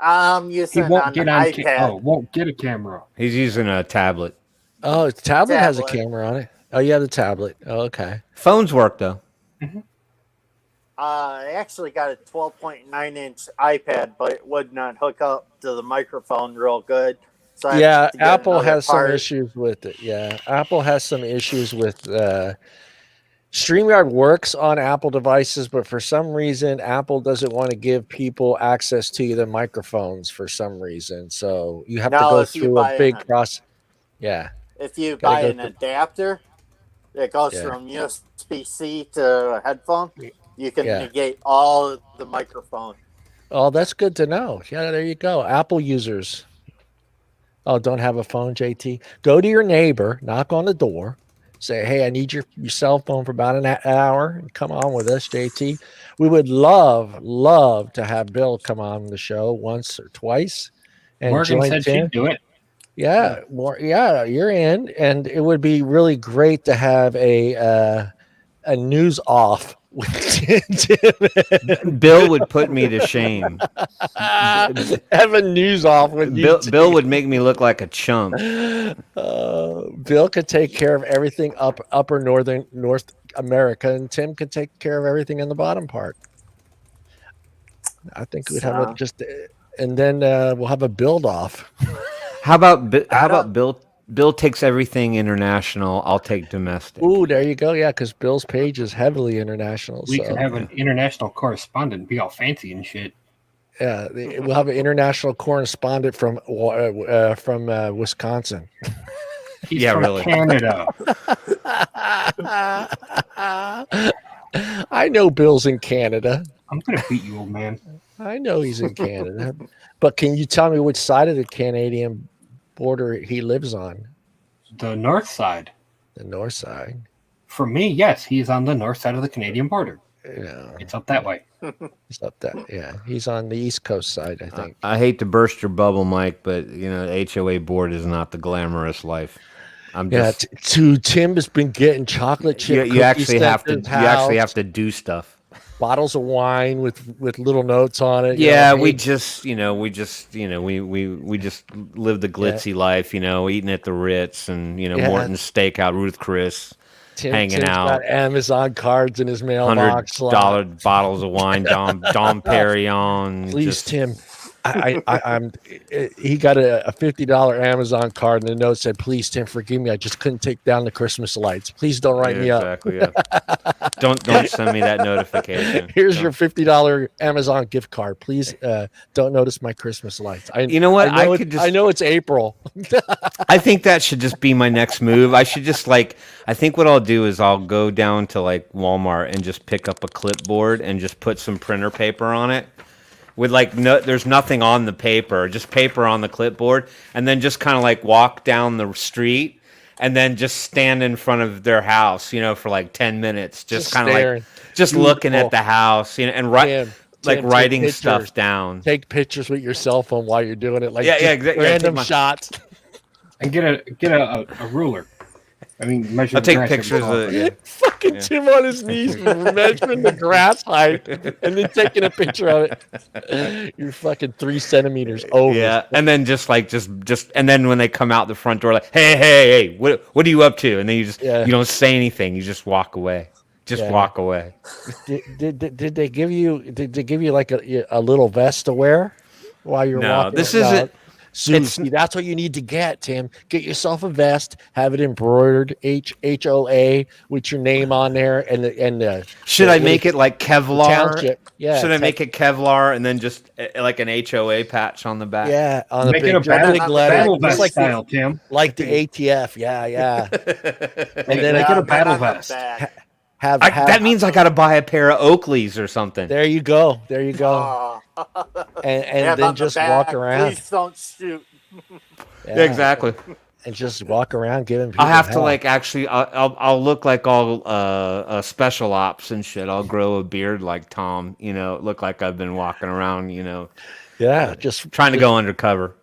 Using he won't get on iPad.
Won't get a camera.
He's using a tablet.
Oh, tablet has a camera on it. Oh, you have the tablet. Oh, okay.
Phones work though.
Mm-hmm.
I actually got a 12.9-inch iPad, but it would not hook up to the microphone real good. So
Apple has some issues with it. Yeah, Apple has some issues with StreamYard works on Apple devices, but for some reason, Apple doesn't want to give people access to the microphones for some reason. So you have to go through a big process. Yeah.
If you buy an adapter, it goes from USB-C to headphone. You can negate all the microphone.
Oh, that's good to know. Yeah, there you go. Apple users. Oh, don't have a phone, JT? Go to your neighbor, knock on the door, say, hey, I need your cell phone for about an hour. Come on with us, JT. We would love to have Bill come on the show once or twice. And
Morgan said she'd do it.
Yeah, you're in. And it would be really great to have a news off.
Bill would put me to shame.
Have a news off with
Bill would make me look like a chump.
Bill could take care of everything upper North America, and Tim could take care of everything in the bottom part. I think we'd have and then we'll have a build off.
How about Bill takes everything international. I'll take domestic.
Ooh, there you go. Yeah, because Bill's page is heavily international.
We can have an international correspondent, be all fancy and shit.
Yeah, we'll have an international correspondent from Wisconsin.
He's from really. Canada.
I know Bill's in Canada.
I'm gonna beat you, old man.
I know he's in Canada, but can you tell me which side of the Canadian border he lives on?
The north side.
The north side.
For me, yes, he's on the north side of the Canadian border.
Yeah,
it's up that way.
It's up that. Yeah, he's on the east coast side, I think.
I hate to burst your bubble, Mike, but the HOA board is not the glamorous life.
Tim has been getting chocolate chip.
You actually have to do stuff.
Bottles of wine with little notes on it.
Yeah, we just live the glitzy life, eating at the Ritz and Morton's Steakhouse, Ruth Chris, hanging out.
Got Amazon cards in his mailbox.
$100 bottles of wine, Dom Perignon.
Please, Tim. He got a $50 Amazon card, and the note said, "Please, Tim, forgive me. I just couldn't take down the Christmas lights. Please don't write me up."
Exactly. Yeah. Don't send me that notification.
Here's your $50 Amazon gift card. Please don't notice my Christmas lights.
You know what?
I know it's April.
I think that should just be my next move. I should just I think what I'll do is I'll go down to Walmart and just pick up a clipboard and just put some printer paper on it. With there's nothing on the paper, just paper on the clipboard, and then just kind of walk down the street and then just stand in front of their house, for like 10 minutes, just kind of like just
Dude,
looking at the house, and writing stuff down.
Take pictures with your cell phone while you're doing it, like
exactly.
Random shots.
And get a ruler. I mean, measure.
I'll take pictures of it.
Fucking Tim on his knees measuring the grass height and then taking a picture of it. You're fucking 3 centimeters over.
Yeah, and then just and then when they come out the front door, like, hey, what are you up to? And then you don't say anything. You just walk away. Walk away.
Did they give you like a little vest to wear while you're walking?
No, this isn't.
See, that's what you need to get, Tim. Get yourself a vest, have it embroidered HOA with your name on there, and
should I make it like Kevlar?
Township. Yeah.
Should I make it Kevlar and then just like an HOA patch on the back?
Yeah, on
make
the
it a battle vest
like
style, Tim.
Like the ATF. Yeah.
And then make it a battle vest.
That means I got to buy a pair of Oakleys or something.
There you go. And then just walk around.
Please don't shoot.
Yeah, exactly.
And just walk around giving people
I have to like actually I'll look like all special ops and shit. I'll grow a beard like Tom, look like I've been walking around,
Yeah, just
trying to go undercover.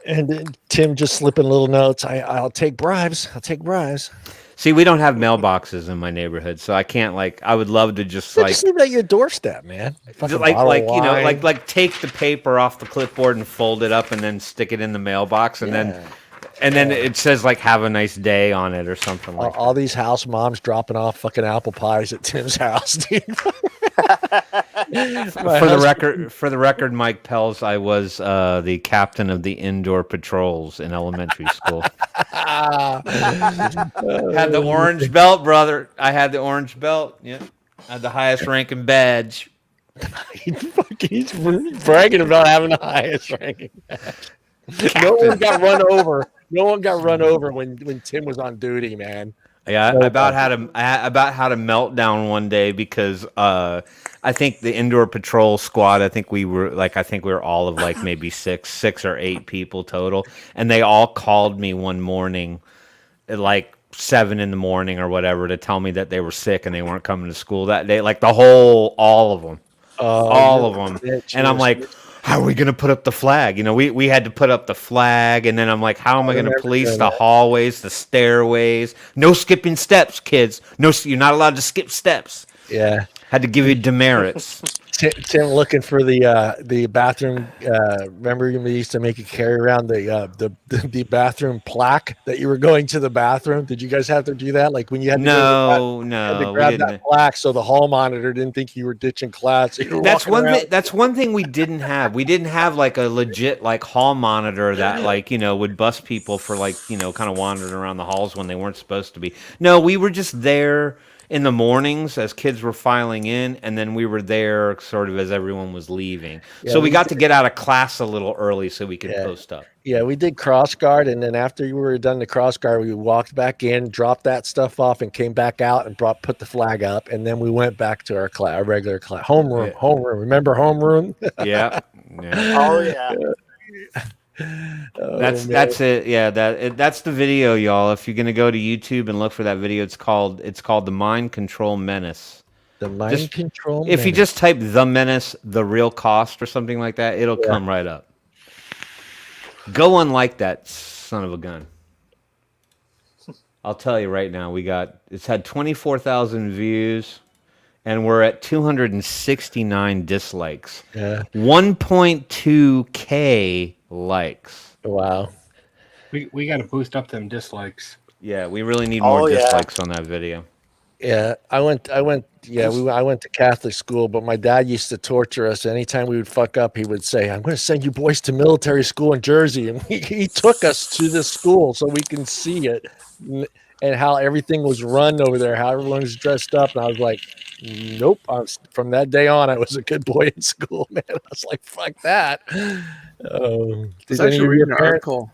And then Tim just slipping little notes. I'll take bribes.
See, we don't have mailboxes in my neighborhood, so I can't I would love to just
just leave it at your doorstep, man.
Like take the paper off the clipboard and fold it up and then stick it in the mailbox and then it says like "Have a nice day" on it or something like that.
All these house moms dropping off fucking apple pies at Tim's house, dude.
For the record, Mike Pels, I was the captain of the indoor patrols in elementary school. Had the orange belt, brother. I had the orange belt. Yeah, had the highest ranking badge.
He's bragging about having the highest ranking badge. No one got run over when Tim was on duty, man.
Yeah, I about had a meltdown one day because I think the indoor patrol squad. I think we were all of like maybe six or 8 people total, and they all called me one morning, at like 7 a.m. or whatever, to tell me that they were sick and they weren't coming to school that day. Like all of them, and I'm like, how are we going to put up the flag? We had to put up the flag, and then I'm like, how am I going to police the hallways, the stairways? No skipping steps, kids. No, you're not allowed to skip steps.
Yeah.
Had to give you demerits.
Tim looking for the bathroom. Remember, you used to make you carry around the bathroom plaque that you were going to the bathroom. Did you guys have to do that? Like when you had to had to grab that plaque so the hall monitor didn't think you were ditching class. So
that's one thing we didn't have. We didn't have like a legit like hall monitor that would bust people for kind of wandering around the halls when they weren't supposed to be. No, we were just there in the mornings as kids were filing in, and then we were there sort of as everyone was leaving. Yeah, so we got to get out of class a little early so we could post up.
Yeah, we did cross guard, and then after you were done the cross guard, we walked back in, dropped that stuff off, and came back out and put the flag up, and then we went back to our regular class. Homeroom. Remember homeroom?
Yeah.
Oh, yeah.
That's it. Yeah, that's the video, y'all. If you're gonna go to YouTube and look for that video, it's called the Mind Control Menace.
The Mind Control
Menace. If you just type "The Menace," the real cost or something like that, it'll come right up. Go unlike that son of a gun. I'll tell you right now, it's had 24,000 views, and we're at 269 dislikes.
Yeah.
1.2K likes.
Wow.
We got to boost up them dislikes.
Yeah, we really need more dislikes on that video.
Yeah, I went to Catholic school, but my dad used to torture us. Anytime we would fuck up, he would say, "I'm going to send you boys to military school in Jersey." And he took us to the school so we can see it and how everything was run over there, how everyone was dressed up. And I was like, nope. From that day on, I was a good boy in school, man. I was like, fuck that.
Did actually read an article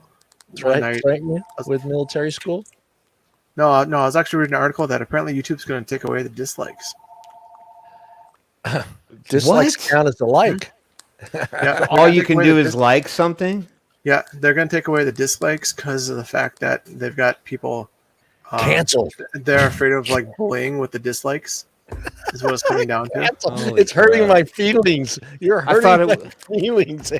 with military school?
No, I was actually reading an article that apparently YouTube's going to take away the dislikes.
Dislikes count as a like.
Yeah,
all you can do is like something?
Yeah, they're going to take away the dislikes because of the fact that they've got people
canceled.
They're afraid of like bullying with the dislikes. Is what it's coming down to.
It's hurting my feelings. You're hurting my feelings.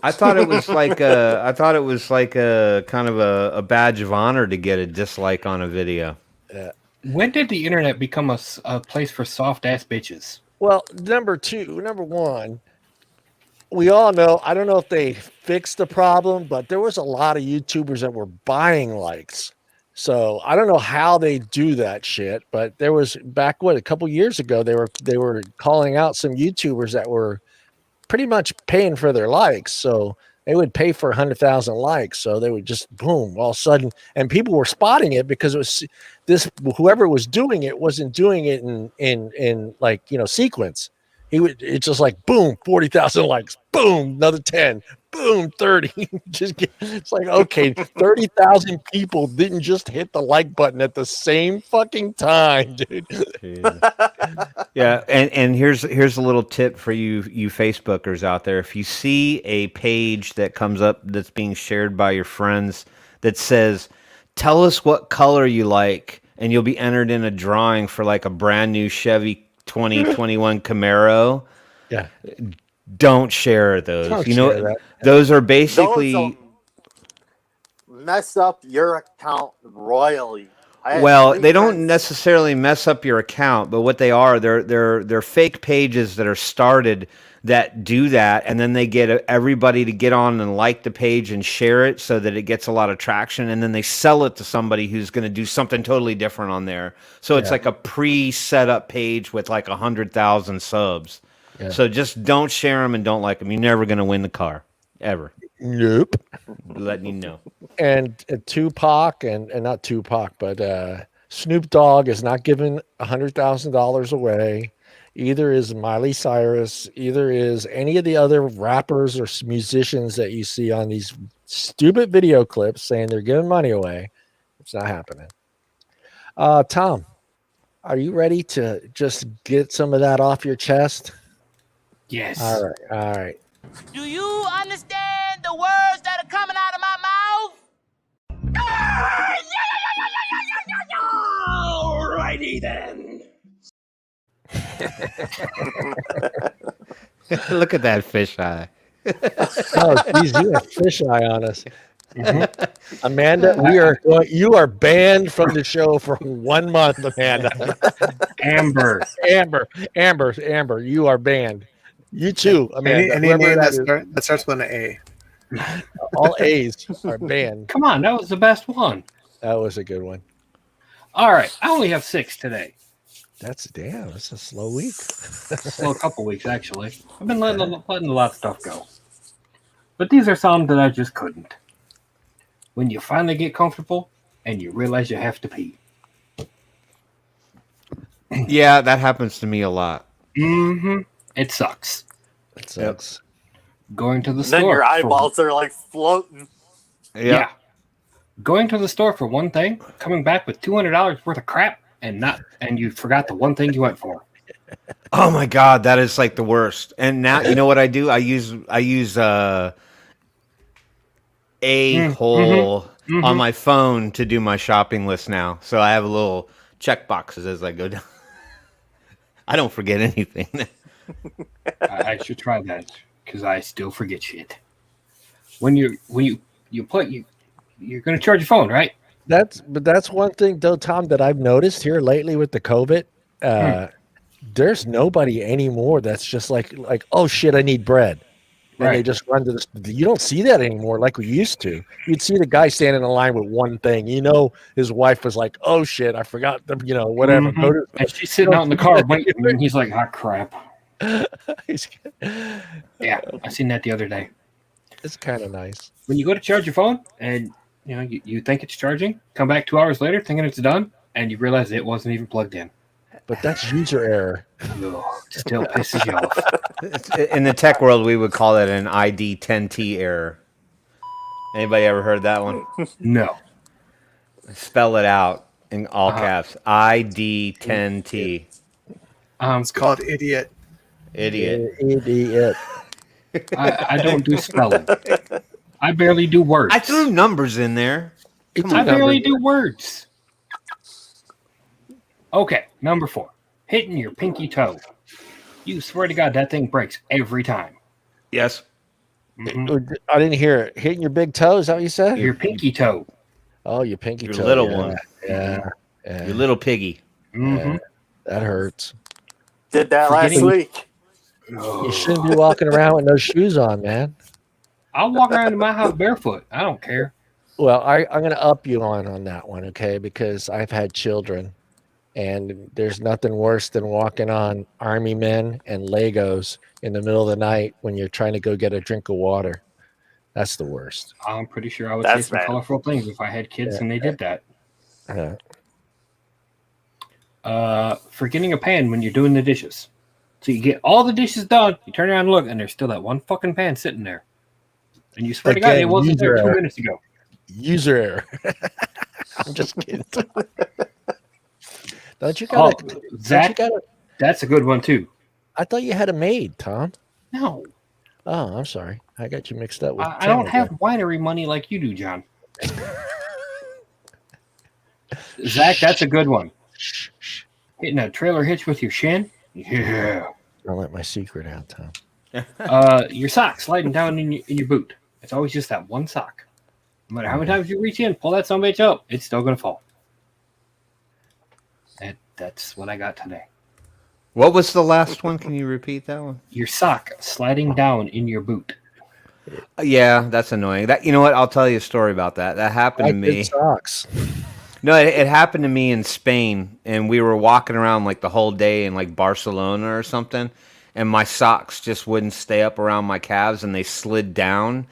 I thought it was like a kind of a badge of honor to get a dislike on a video.
Yeah.
When did the internet become a place for soft ass bitches?
Well, number one, we all know. I don't know if they fixed the problem, but there was a lot of YouTubers that were buying likes. So I don't know how they do that shit, but there was back a couple years ago they were calling out some YouTubers that were pretty much paying for their likes. So they would pay for 100,000 likes. So they would just boom all of a sudden, and people were spotting it because it was whoever was doing it wasn't doing it in like, sequence. It's just like boom, 40,000 likes, boom, another 10, boom, 30. It's like, okay, 30,000 people didn't just hit the like button at the same fucking time, dude.
Yeah, and here's a little tip for you Facebookers out there. If you see a page that comes up that's being shared by your friends that says, "Tell us what color you like," and you'll be entered in a drawing for like a brand new Chevy 2021 Camaro.
Yeah.
Don't share those. Those are basically
mess up your account royally.
They don't necessarily mess up your account, but what they are, they're fake pages that are started that do that, and then they get everybody to get on and like the page and share it so that it gets a lot of traction, and then they sell it to somebody who's going to do something totally different on there. So it's like a pre-set up page with like 100,000 subs. Yeah. So just don't share them and don't like them. You're never going to win the car, ever.
Nope.
Letting you know.
And Tupac and not Tupac, but Snoop Dogg is not giving $100,000 away. Either is Miley Cyrus. Either is any of the other rappers or musicians that you see on these stupid video clips saying they're giving money away. It's not happening. Tom, are you ready to just get some of that off your chest?
Yes.
All right.
Do you understand the words that are coming out of my mouth? Alrighty then.
Look at that fisheye.
Oh, geez, you have fisheye on us. Mm-hmm. Amanda, you are banned from the show for 1 month, Amanda.
Amber,
you are banned. You too, Amanda.
Any name that starts with an A.
All A's are banned.
Come on, that was the best one.
That was a good one.
All right, I only have 6 today.
That's a slow week.
Slow couple weeks, actually. I've been letting a lot of stuff go. But these are some that I just couldn't. When you finally get comfortable and you realize you have to pee.
Yeah, that happens to me a lot.
Mm-hmm. It sucks. Going to the store.
Then your eyeballs are like floating.
Yeah. Going to the store for one thing, coming back with $200 worth of crap, and you forgot the one thing you went for.
Oh my God, that is like the worst. And now you know what I do? I use on my phone to do my shopping list now. So I have a little check boxes as I go down. I don't forget anything.
I should try that because I still forget shit. When you you're going to charge your phone, right?
That's one thing though, Tom, that I've noticed here lately with the COVID. There's nobody anymore that's just like, oh shit, I need bread. And they just run to this. You don't see that anymore like we used to. You'd see the guy standing in line with one thing. His wife was like, oh shit, I forgot the, whatever.
Mm-hmm. And she's sitting out in the car waiting, and he's like, oh crap. Yeah, I seen that the other day.
It's kind of nice.
When you go to charge your phone and you think it's charging, come back 2 hours later thinking it's done, and you realize it wasn't even plugged in.
But that's user error.
Still pisses you off.
In the tech world, we would call that an ID 10T error. Anybody ever heard that one?
No.
Spell it out in all caps. ID 10T.
It's called idiot.
Idiot.
Idiot.
I don't do spelling. I barely do words.
I threw numbers in there.
I barely do words. Okay, number 4. Hitting your pinky toe. You swear to God, that thing breaks every time.
Yes.
Mm-hmm.
I didn't hear it. Hitting your big toe, is that what you said?
Your pinky toe.
Oh, your pinky toe.
Your little one.
Yeah.
Your little piggy.
Mm-hmm.
Yeah, that hurts.
Did that last week.
You shouldn't be walking around with no shoes on, man.
I'll walk around in my house barefoot. I don't care.
Well, I'm going to up you on that one, okay? Because I've had children, and there's nothing worse than walking on Army men and Legos in the middle of the night when you're trying to go get a drink of water. That's the worst.
I'm pretty sure I would say some colorful things if I had kids and they did that. Forgetting a pan when you're doing the dishes. So you get all the dishes done, you turn around and look, and there's still that one fucking pan sitting there. And you swear to God, it wasn't there 2 minutes ago.
User error. I'm just kidding. Don't you got
Zach, that's a good one too.
I thought you had a maid, Tom.
No.
Oh, I'm sorry. I got you mixed up with
I don't have winery money like you do, John. Zach, that's a good one. Hitting a trailer hitch with your shin? Yeah.
Don't let my secret out, Tom.
Your sock sliding down in your boot. It's always just that one sock. No matter how many times you reach in, pull that sumbitch up, it's still going to fall. That's what I got today.
What was the last one? Can you repeat that one?
Your sock sliding down in your boot.
Yeah, that's annoying. That, you know what? I'll tell you a story about that. That happened to me.
Socks.
No, it happened to me in Spain, and we were walking around like the whole day in like Barcelona or something, and my socks just wouldn't stay up around my calves, and they slid down.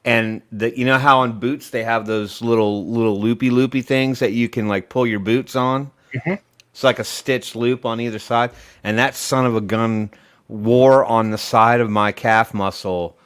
And you know how on boots they have those little loopy things that you can like pull your boots on?
Mm-hmm.
It's like a stitched loop on either side, and that son of a gun wore on the side of my calf muscle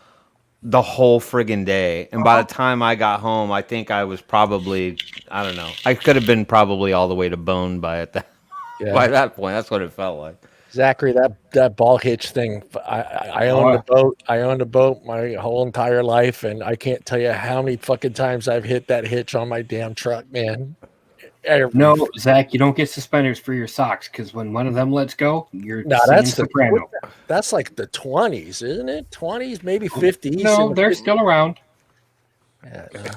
the whole friggin' day. And by the time I got home, I think I was probably, I don't know, I could have been probably all the way to bone by that point. That's what it felt like.
Zachary, that ball hitch thing. I owned a boat. I owned a boat my whole entire life, and I can't tell you how many fucking times I've hit that hitch on my damn truck, man.
No, Zach, you don't get suspenders for your socks because when one of them lets go, you're that's soprano.
That's like the 20s, isn't it? 20s, maybe 50s.
No, they're still around.
Yeah, no.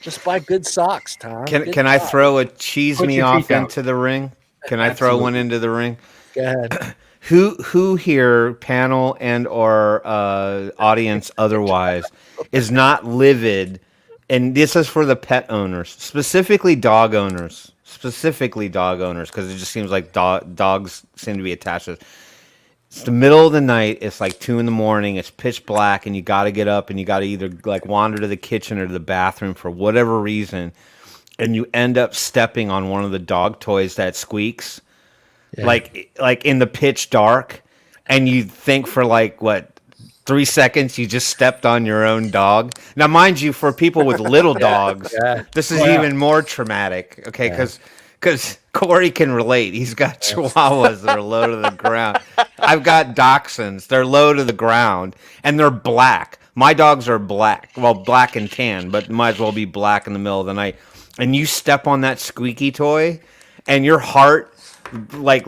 Just buy good socks, Tom.
Can I throw a cheese me off into the ring? Can I throw one into the ring?
Go ahead.
Who here, panel and or audience otherwise, is not livid? And this is for the pet owners, specifically dog owners, because it just seems like dogs seem to be attached to it. It's the middle of the night. It's like 2 a.m. It's pitch black, and you got to get up and you got to either like wander to the kitchen or to the bathroom for whatever reason, and you end up stepping on one of the dog toys that squeaks, like in the pitch dark, and you think for like 3 seconds you just stepped on your own dog. Now, mind you, for people with little dogs, this is even more traumatic. Okay, because Corey can relate. He's got Chihuahuas that are low to the ground. I've got Dachshunds. They're low to the ground, and they're black. My dogs are black. Well, black and tan, but might as well be black in the middle of the night. And you step on that squeaky toy, and your heart like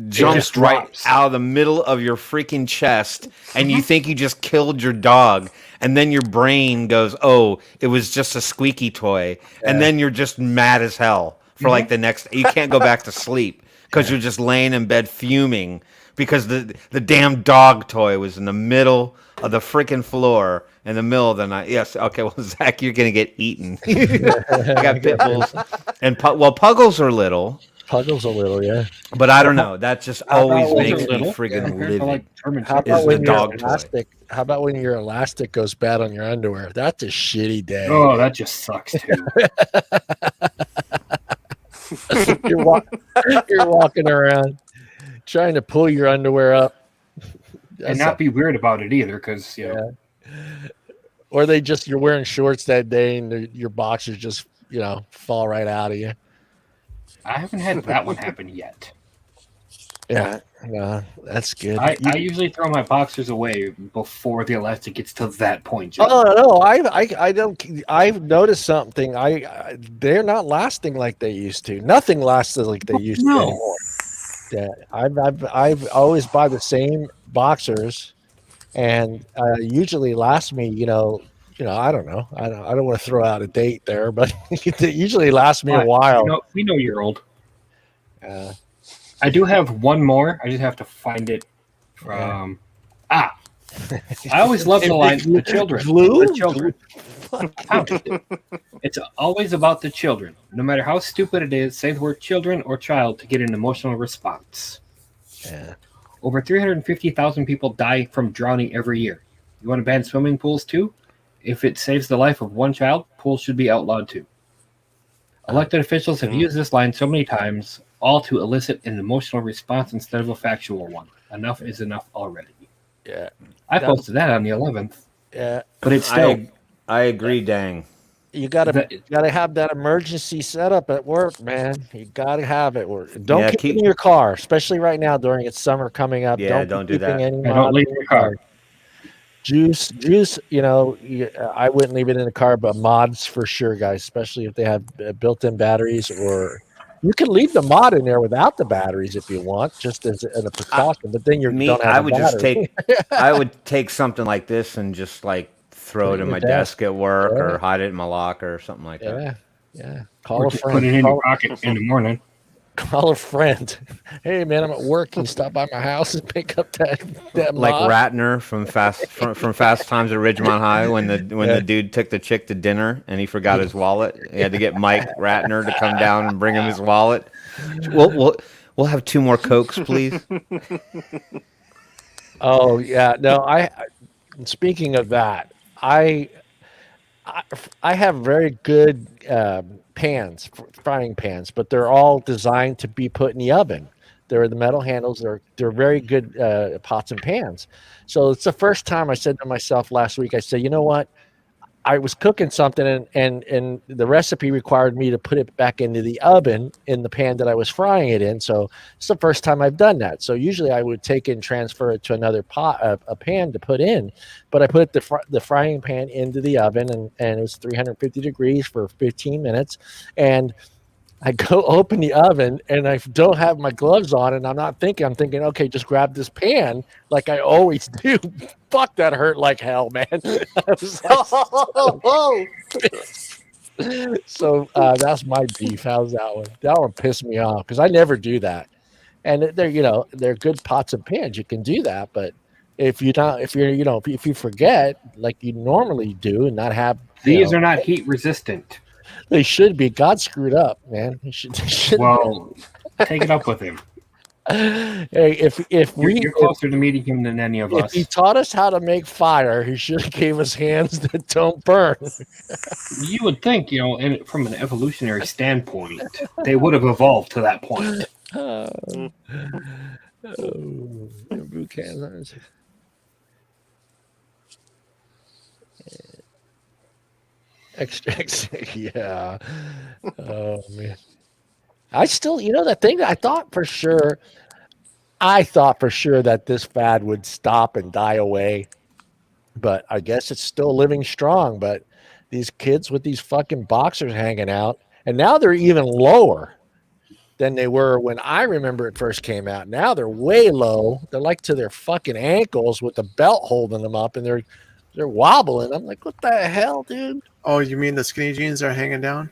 jumps right out of the middle of your freaking chest, and you think you just killed your dog, and then your brain goes, oh, it was just a squeaky toy, and then you're just mad as hell for like the next, you can't go back to sleep because you're just laying in bed fuming because the damn dog toy was in the middle of the freaking floor in the middle of the night. Yes, okay, well, Zach, you're gonna get eaten. I got pit bulls, and Puggles are little.
Puggles a little, yeah.
But I don't know. That just always makes me friggin' livid.
How about when your elastic goes bad on your underwear? That's a shitty day.
Oh, that just sucks too.
You're walking around trying to pull your underwear up.
And not be weird about it either, because
or you're wearing shorts that day and your boxers just fall right out of you.
I haven't had that one happen yet.
Yeah, that's good.
I usually throw my boxers away before the elastic gets to that point, Joe.
Oh no, I don't. I've noticed something. They're not lasting like they used to. Nothing lasts like they used to anymore. Yeah, I've always buy the same boxers, and usually last me. I don't know. I don't want to throw out a date there, but it usually lasts me a while.
We know you're old. I do have one more. I just have to find it from. I always love the line, the children. The children. It's always about the children. No matter how stupid it is, say the word children or child to get an emotional response.
Yeah.
Over 350,000 people die from drowning every year. You want to ban swimming pools too? If it saves the life of one child, pools should be outlawed too. Elected officials have used this line so many times, all to elicit an emotional response instead of a factual one. Enough is enough already.
Yeah.
I posted that on the 11th.
Yeah.
But it's still...
I agree, dang.
You gotta have that emergency setup at work, man. You gotta have it. Don't keep it in your car, especially right now during its summer coming up.
Yeah, don't do that.
Don't leave your car.
Juice. I wouldn't leave it in the car, but mods for sure, guys. Especially if they have built-in batteries, or you can leave the mod in there without the batteries if you want, just as a precaution. But then
I would take something like this and just like throw it in my desk at work or hide it in my locker or something like that.
Yeah.
Call a friend. Put it in your pocket in the morning.
Call a friend. Hey man, I'm at work. Can you stop by my house and pick up that
like
mod?
Ratner from Fast Times at Ridgemont High when the dude took the chick to dinner and he forgot his wallet. He had to get Mike Ratner to come down and bring him his wallet. We'll have 2 more Cokes, please.
Oh yeah, no. Speaking of that, I have very good frying pans, but they're all designed to be put in the oven. They're the metal handles. They're very good pots and pans. So it's the first time I said to myself last week, I said, you know what? I was cooking something and the recipe required me to put it back into the oven in the pan that I was frying it in. So it's the first time I've done that. So usually I would take and transfer it to another pot, a pan to put in, but I put the frying pan into the oven and it was 350 degrees for 15 minutes. And I go open the oven and I don't have my gloves on and I'm thinking, okay, just grab this pan like I always do. Fuck, that hurt like hell, man. So that's my beef. How's that one? That one pissed me off because I never do that. And they're good pots and pans. You can do that, but if you forget like you normally do and not have
these are not heat resistant.
They should be. God screwed up, man. They should
take it up with him.
Hey, you're
closer to meeting him than any of us.
If he taught us how to make fire, he should have gave us hands that don't burn.
You would think, from an evolutionary standpoint, they would have evolved to that point.
Boot cans. Extra, yeah. Oh man. I still, that thing that I thought for sure that this fad would stop and die away. But I guess it's still living strong. But these kids with these fucking boxers hanging out, and now they're even lower than they were when I remember it first came out. Now they're way low. They're like to their fucking ankles with the belt holding them up, and they're wobbling. I'm like, what the hell, dude?
Oh, you mean the skinny jeans are hanging down?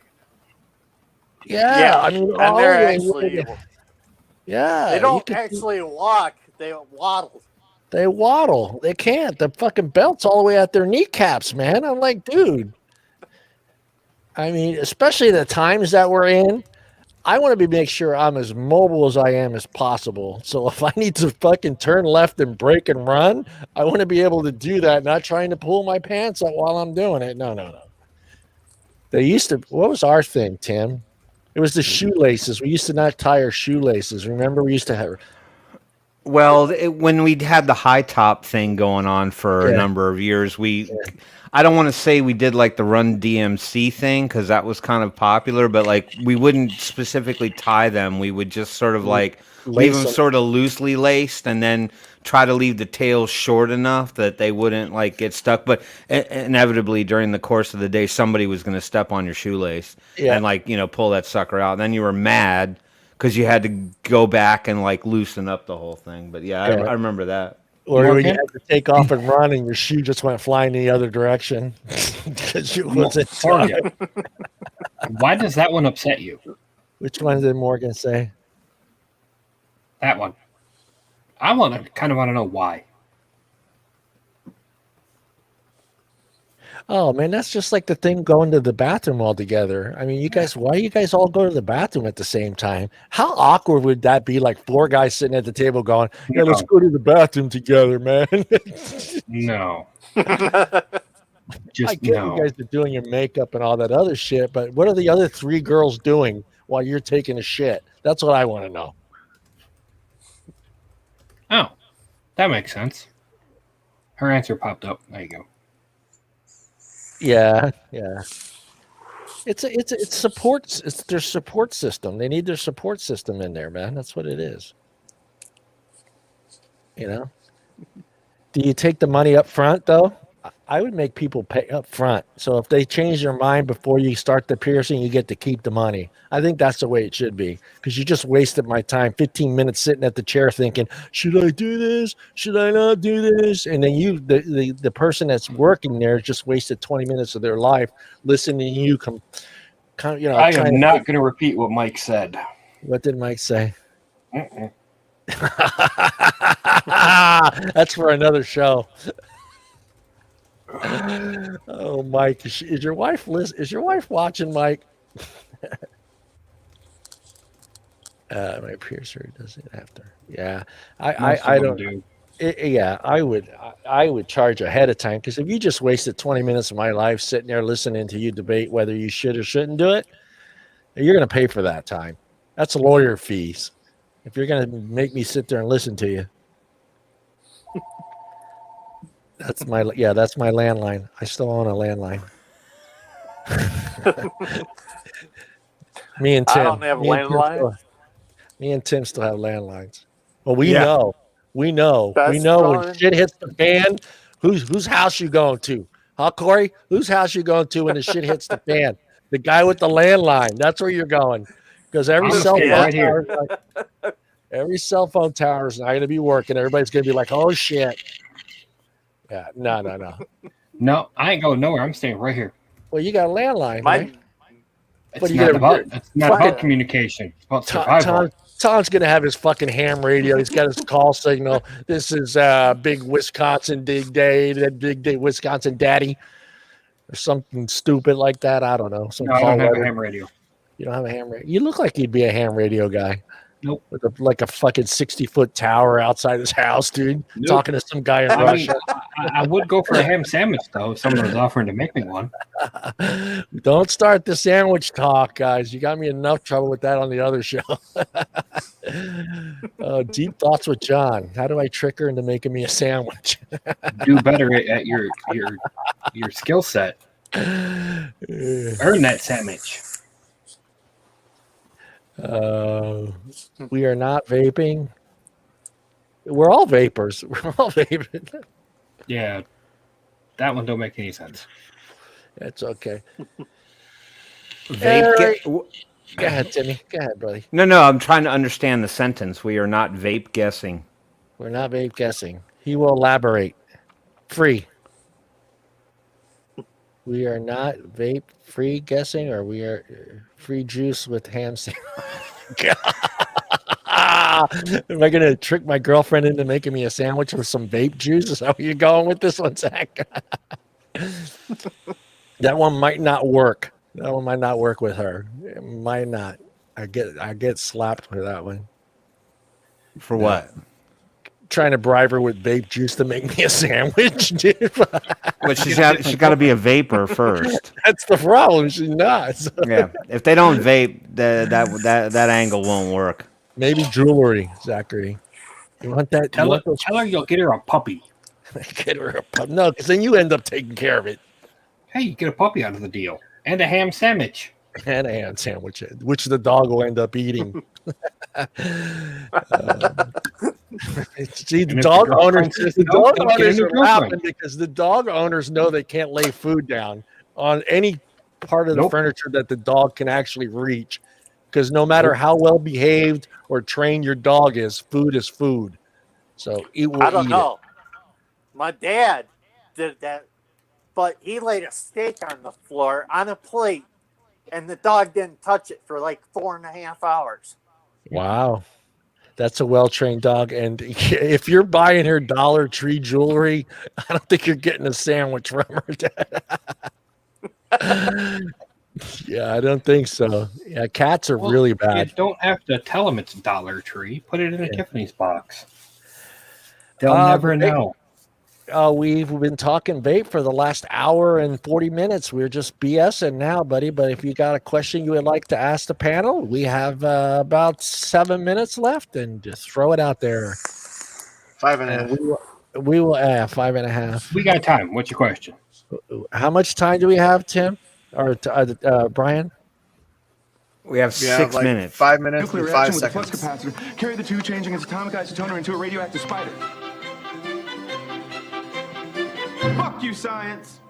Yeah, I mean,
and they're actually, they don't actually walk; they waddle.
They waddle. They can't. The fucking belt's all the way at their kneecaps, man. I'm like, dude. I mean, especially the times that we're in, I want to make sure I'm as mobile as I am as possible. So if I need to fucking turn left and break and run, I want to be able to do that, not trying to pull my pants up while I'm doing it. No. They used to. What was our thing, Tim? It was the shoelaces. We used to not tie our shoelaces. Remember, we used to have.
Well, when we had the high top thing going on for a number of years, I don't want to say we did like the Run DMC thing because that was kind of popular, but like we wouldn't specifically tie them. We would just sort of like leave them sort of loosely laced, and then try to leave the tail short enough that they wouldn't like get stuck. But inevitably, during the course of the day, somebody was going to step on your shoelace and like pull that sucker out. And then you were mad because you had to go back and like loosen up the whole thing. But I remember that.
Or when you had to take off and run, and your shoe just went flying in the other direction because you wasn't.
Why does that one upset you?
Which one did Morgan say?
That one. I kind of want to know why.
Oh man, that's just like the thing going to the bathroom all together. I mean, why you guys all go to the bathroom at the same time? How awkward would that be? Like 4 guys sitting at the table going, "Yeah, let's go to the bathroom together, man."
No.
I get you guys are doing your makeup and all that other shit, but what are the other 3 girls doing while you're taking a shit? That's what I want to know.
Oh, that makes sense. Her answer popped up. There you go.
Yeah. It's support. It's their support system. They need their support system in there, man. That's what it is. Do you take the money up front though? I would make people pay up front. So if they change their mind before you start the piercing, you get to keep the money. I think that's the way it should be, because you just wasted my time, 15 minutes sitting at the chair thinking, should I do this? Should I not do this? And then the person that's working there just wasted 20 minutes of their life listening to you
I am not going to repeat what Mike said.
What did Mike say? That's for another show. Oh, Mike, is your wife watching, Mike? My piercer does it after. Yeah, I don't do. I would charge ahead of time, because if you just wasted 20 minutes of my life sitting there listening to you debate whether you should or shouldn't do it, you're going to pay for that time. That's lawyer fees. If you're going to make me sit there and listen to you. That's my landline. I still own a landline. Me and Tim.
I don't have landline.
Me and Tim still have landlines. Well, we know. When shit hits the fan, whose house you going to? Huh, Corey? Whose house you going to when the shit hits the fan? The guy with the landline. That's where you're going. Because every cell phone tower is not going to be working. Everybody's going to be like, oh shit. Yeah, no.
No, I ain't going nowhere. I'm staying right here.
Well, you got a landline, right?
It's not about communication. It's about survival.
Tom's going to have his fucking ham radio. He's got his call signal. This is big Wisconsin big day, that big day Wisconsin daddy, or something stupid like that. I don't know.
I don't have a ham radio.
You don't have a ham radio? You look like you'd be a ham radio guy.
Nope.
With a fucking 60-foot tower outside his house, dude. Nope. Talking to some guy in Russia.
I would go for a ham sandwich, though, if someone was offering to make me one.
Don't start the sandwich talk, guys. You got me enough trouble with that on the other show. Deep Thoughts with John. How do I trick her into making me a sandwich?
Do better at your skill set. Earn that sandwich.
We are not vaping. We're all vapors. We're all vaping.
Yeah, that one don't make any sense.
That's okay.
Vape.
Go ahead, Timmy. Go ahead, buddy.
No. I'm trying to understand the sentence. We are not vape guessing.
We're not vape guessing. He will elaborate. Free. We are not vape free guessing, or we are free juice with ham sandwich. Am I going to trick my girlfriend into making me a sandwich with some vape juice? Is that where you're going with this one, Zach? That one might not work. That one might not work with her. It might not. I get slapped for that one.
For what?
Trying to bribe her with vape juice to make me a sandwich, dude.
But she's got to be a vapor first.
That's the problem. She's not. So.
Yeah, if they don't vape, that angle won't work.
Maybe jewelry, Zachary. You want that?
Tell her you'll get her a puppy.
Get her a puppy. No, because then you end up taking care of it.
Hey, you get a puppy out of the deal and a ham sandwich.
And a ham sandwich, which the dog will end up eating. See, the dog owners are laughing because the dog owners know they can't lay food down on any part of the furniture that the dog can actually reach, because no matter how well behaved or trained your dog is, food is food. So
I don't know. My dad did that, but he laid a steak on the floor on a plate, and the dog didn't touch it for like 4.5 hours.
Wow. That's a well-trained dog. And if you're buying her Dollar Tree jewelry, I don't think you're getting a sandwich from her. Yeah, I don't think so. Yeah, cats are really bad.
You don't have to tell them it's Dollar Tree. Put it in a Tiffany's box. They'll never know.
We've been talking vape for the last hour and 40 minutes. We're just BSing now, buddy. But if you got a question you would like to ask the panel, we have about 7 minutes left, and just throw it out there.
5.5.
We will 5.5.
We got time. What's your question?
How much time do we have, Tim or Brian?
We have 6 minutes.
5 minutes.
Nuclear
and
reaction
5
with the
seconds.
flux capacitor. Carry the two, changing its atomic isotoner into a radioactive spider. Fuck you, science.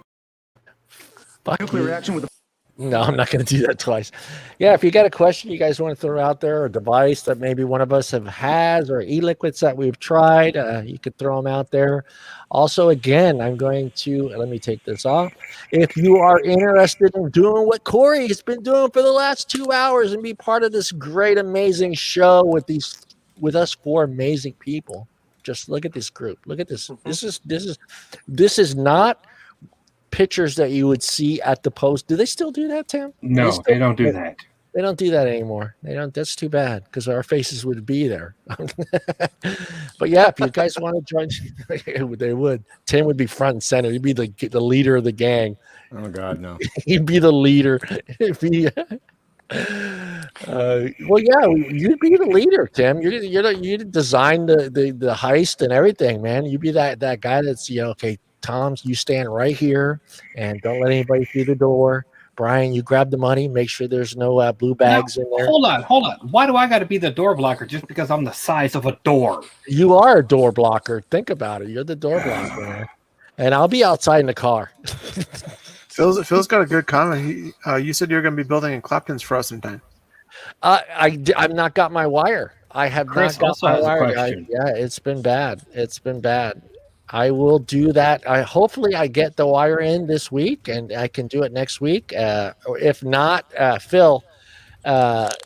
Nuclear reaction with the...
No, I'm not going to do that twice. Yeah, if you got a question you guys want to throw out there, or a device that maybe one of us has, or e-liquids that we've tried, you could throw them out there. Also, again, I'm going to, let me take this off. If you are interested in doing what Corey has been doing for the last 2 hours and be part of this great, amazing show with us 4 amazing people, just look at this group. Look at this. This is not pictures that you would see at the post. Do they still do that, Tim?
No, they don't do that.
They don't do that anymore. They don't. That's too bad, because our faces would be there. But yeah, if you guys want to join, they would. Tim would be front and center. He'd be the leader of the gang.
Oh God, no.
He'd be the leader. If he, well, yeah, you'd be the leader, Tim. You design the heist and everything, man. You'd be that guy that's, okay, Tom, you stand right here and don't let anybody through the door. Brian, you grab the money. Make sure there's no blue bags in there.
Hold on. Why do I got to be the door blocker just because I'm the size of a door?
You are a door blocker. Think about it. You're the door blocker, man. And I'll be outside in the car.
Phil's got a good comment. You said you were going to be building in Clapton's for us sometime.
I've not got my wire. I have
Chris
not got my wire. Yeah, it's been bad. I will do that. Hopefully I get the wire in this week, and I can do it next week. Or if not, Phil,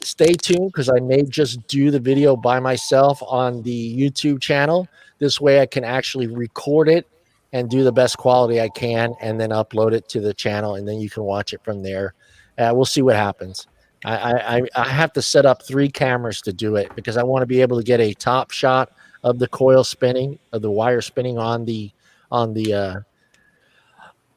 stay tuned, because I may just do the video by myself on the YouTube channel. This way I can actually record it and do the best quality I can, and then upload it to the channel, and then you can watch it from there. We'll see what happens. I have to set up 3 cameras to do it, because I want to be able to get a top shot of the coil spinning, of the wire spinning on the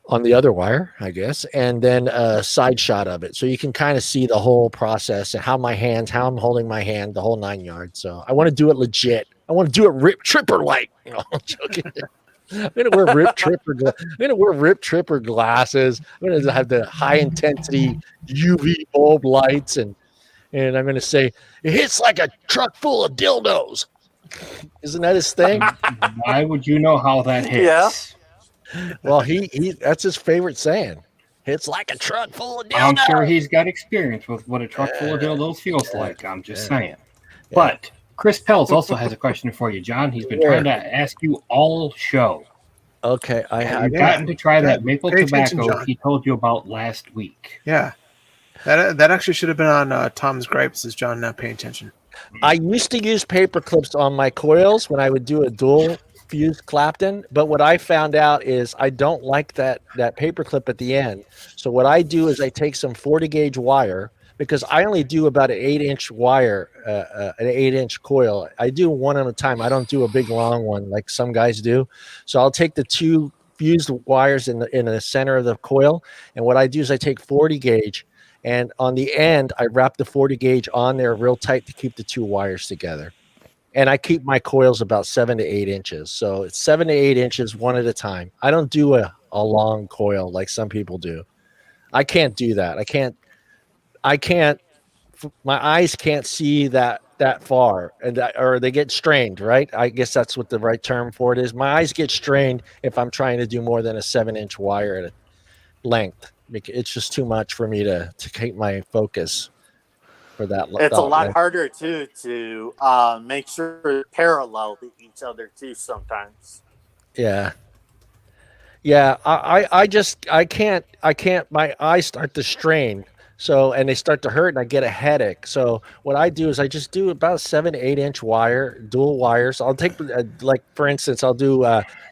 other wire, I guess, and then a side shot of it, so you can kind of see the whole process and how I'm holding my hand, the whole 9 yards. So I want to do it legit. I want to do it Rip Tripper like. I'm joking. I'm gonna wear Rip Tripper glasses. I'm gonna have the high intensity UV bulb lights, and I'm gonna say it hits like a truck full of dildos. Isn't that his thing?
Why would you know how that hits?
Yeah.
Well, he that's his favorite saying. It's like a truck full of dildos.
I'm sure he's got experience with what a truck full of dildos feels like. I'm just saying. Yeah. But Chris Pelz also has a question for you, John. He's been trying to ask you all show.
Okay, I have
gotten to try that maple tobacco he told you about last week.
Yeah, that actually should have been on Tom's gripes. Is John not paying attention?
I used to use paper clips on my coils when I would do a dual fuse Clapton, but what I found out is I don't like that paper clip at the end. So what I do is I take some 40 gauge wire, because I only do about an 8-inch wire, an 8-inch coil. I do one at a time. I don't do a big long one like some guys do. So I'll take the 2 fused wires in the center of the coil, and what I do is I take 40 gauge, and on the end I wrap the 40 gauge on there real tight to keep the 2 wires together. And I keep my coils about 7 to 8 inches. So it's 7 to 8 inches, one at a time. I don't do a long coil like some people do. I can't do that. I can't. My eyes can't see that far, and or they get strained. Right? I guess that's what the right term for it is. My eyes get strained if I'm trying to do more than a 7-inch wire at a length. It's just too much for me to keep my focus for that.
It's a lot
length.
harder too to make sure they're parallel to each other too sometimes.
Yeah. I can't my eyes start to strain. So, and they start to hurt and I get a headache. So what I do is I just do about 7 to 8-inch wire, dual wires. I'll take like, for instance, I'll do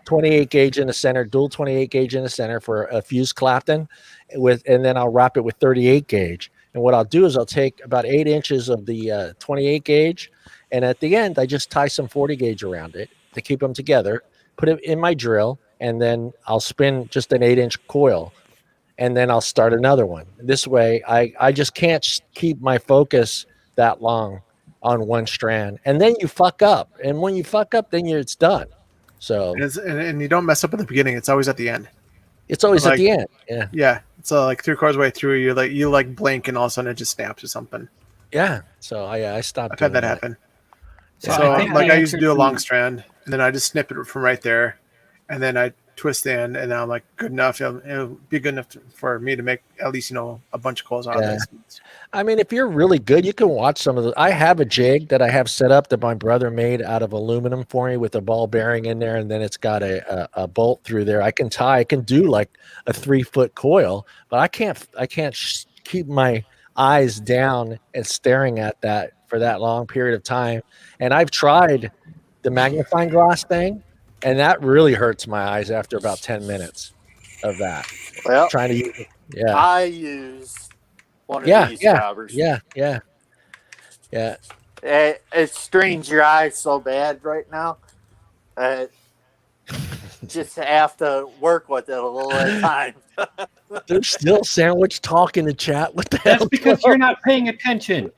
28 gauge in the center, dual 28 gauge in the center for a fused Clapton and then I'll wrap it with 38 gauge. And what I'll do is I'll take about 8 inches of the 28 gauge. And at the end, I just tie some 40 gauge around it to keep them together, put it in my drill, and then I'll spin just an 8-inch coil, and then I'll start another one. This way, I just can't keep my focus that long on one strand, and then you fuck up. And when you fuck up, then it's done. So
and you don't mess up at the beginning. It's always at the end.
It's always
like,
at the end. Yeah.
Yeah. So like 3/4 way through, you blink, and all of a sudden it just snaps or something.
Yeah. So I stopped.
I've had that happen.
So
I used to do a long strand, and then I just snip it from right there, and then I twist the end, and I'm like, good enough. It'll be good enough for me to make at least a bunch of coils out of this.
I mean, if you're really good, you can watch some of the. I have a jig that I have set up that my brother made out of aluminum for me with a ball bearing in there, and then it's got a bolt through there. I can do like a 3-foot coil, but I can't keep my eyes down and staring at that for that long period of time. And I've tried the magnifying glass thing, and that really hurts my eyes after about 10 minutes of that.
Well,
trying to use it. Yeah.
I use one of these jobbers.
Yeah.
It strains your eyes so bad right now. Just have to work with it a little at a time.
There's still sandwich talk in the chat. What the hell?
That's because you're not paying attention.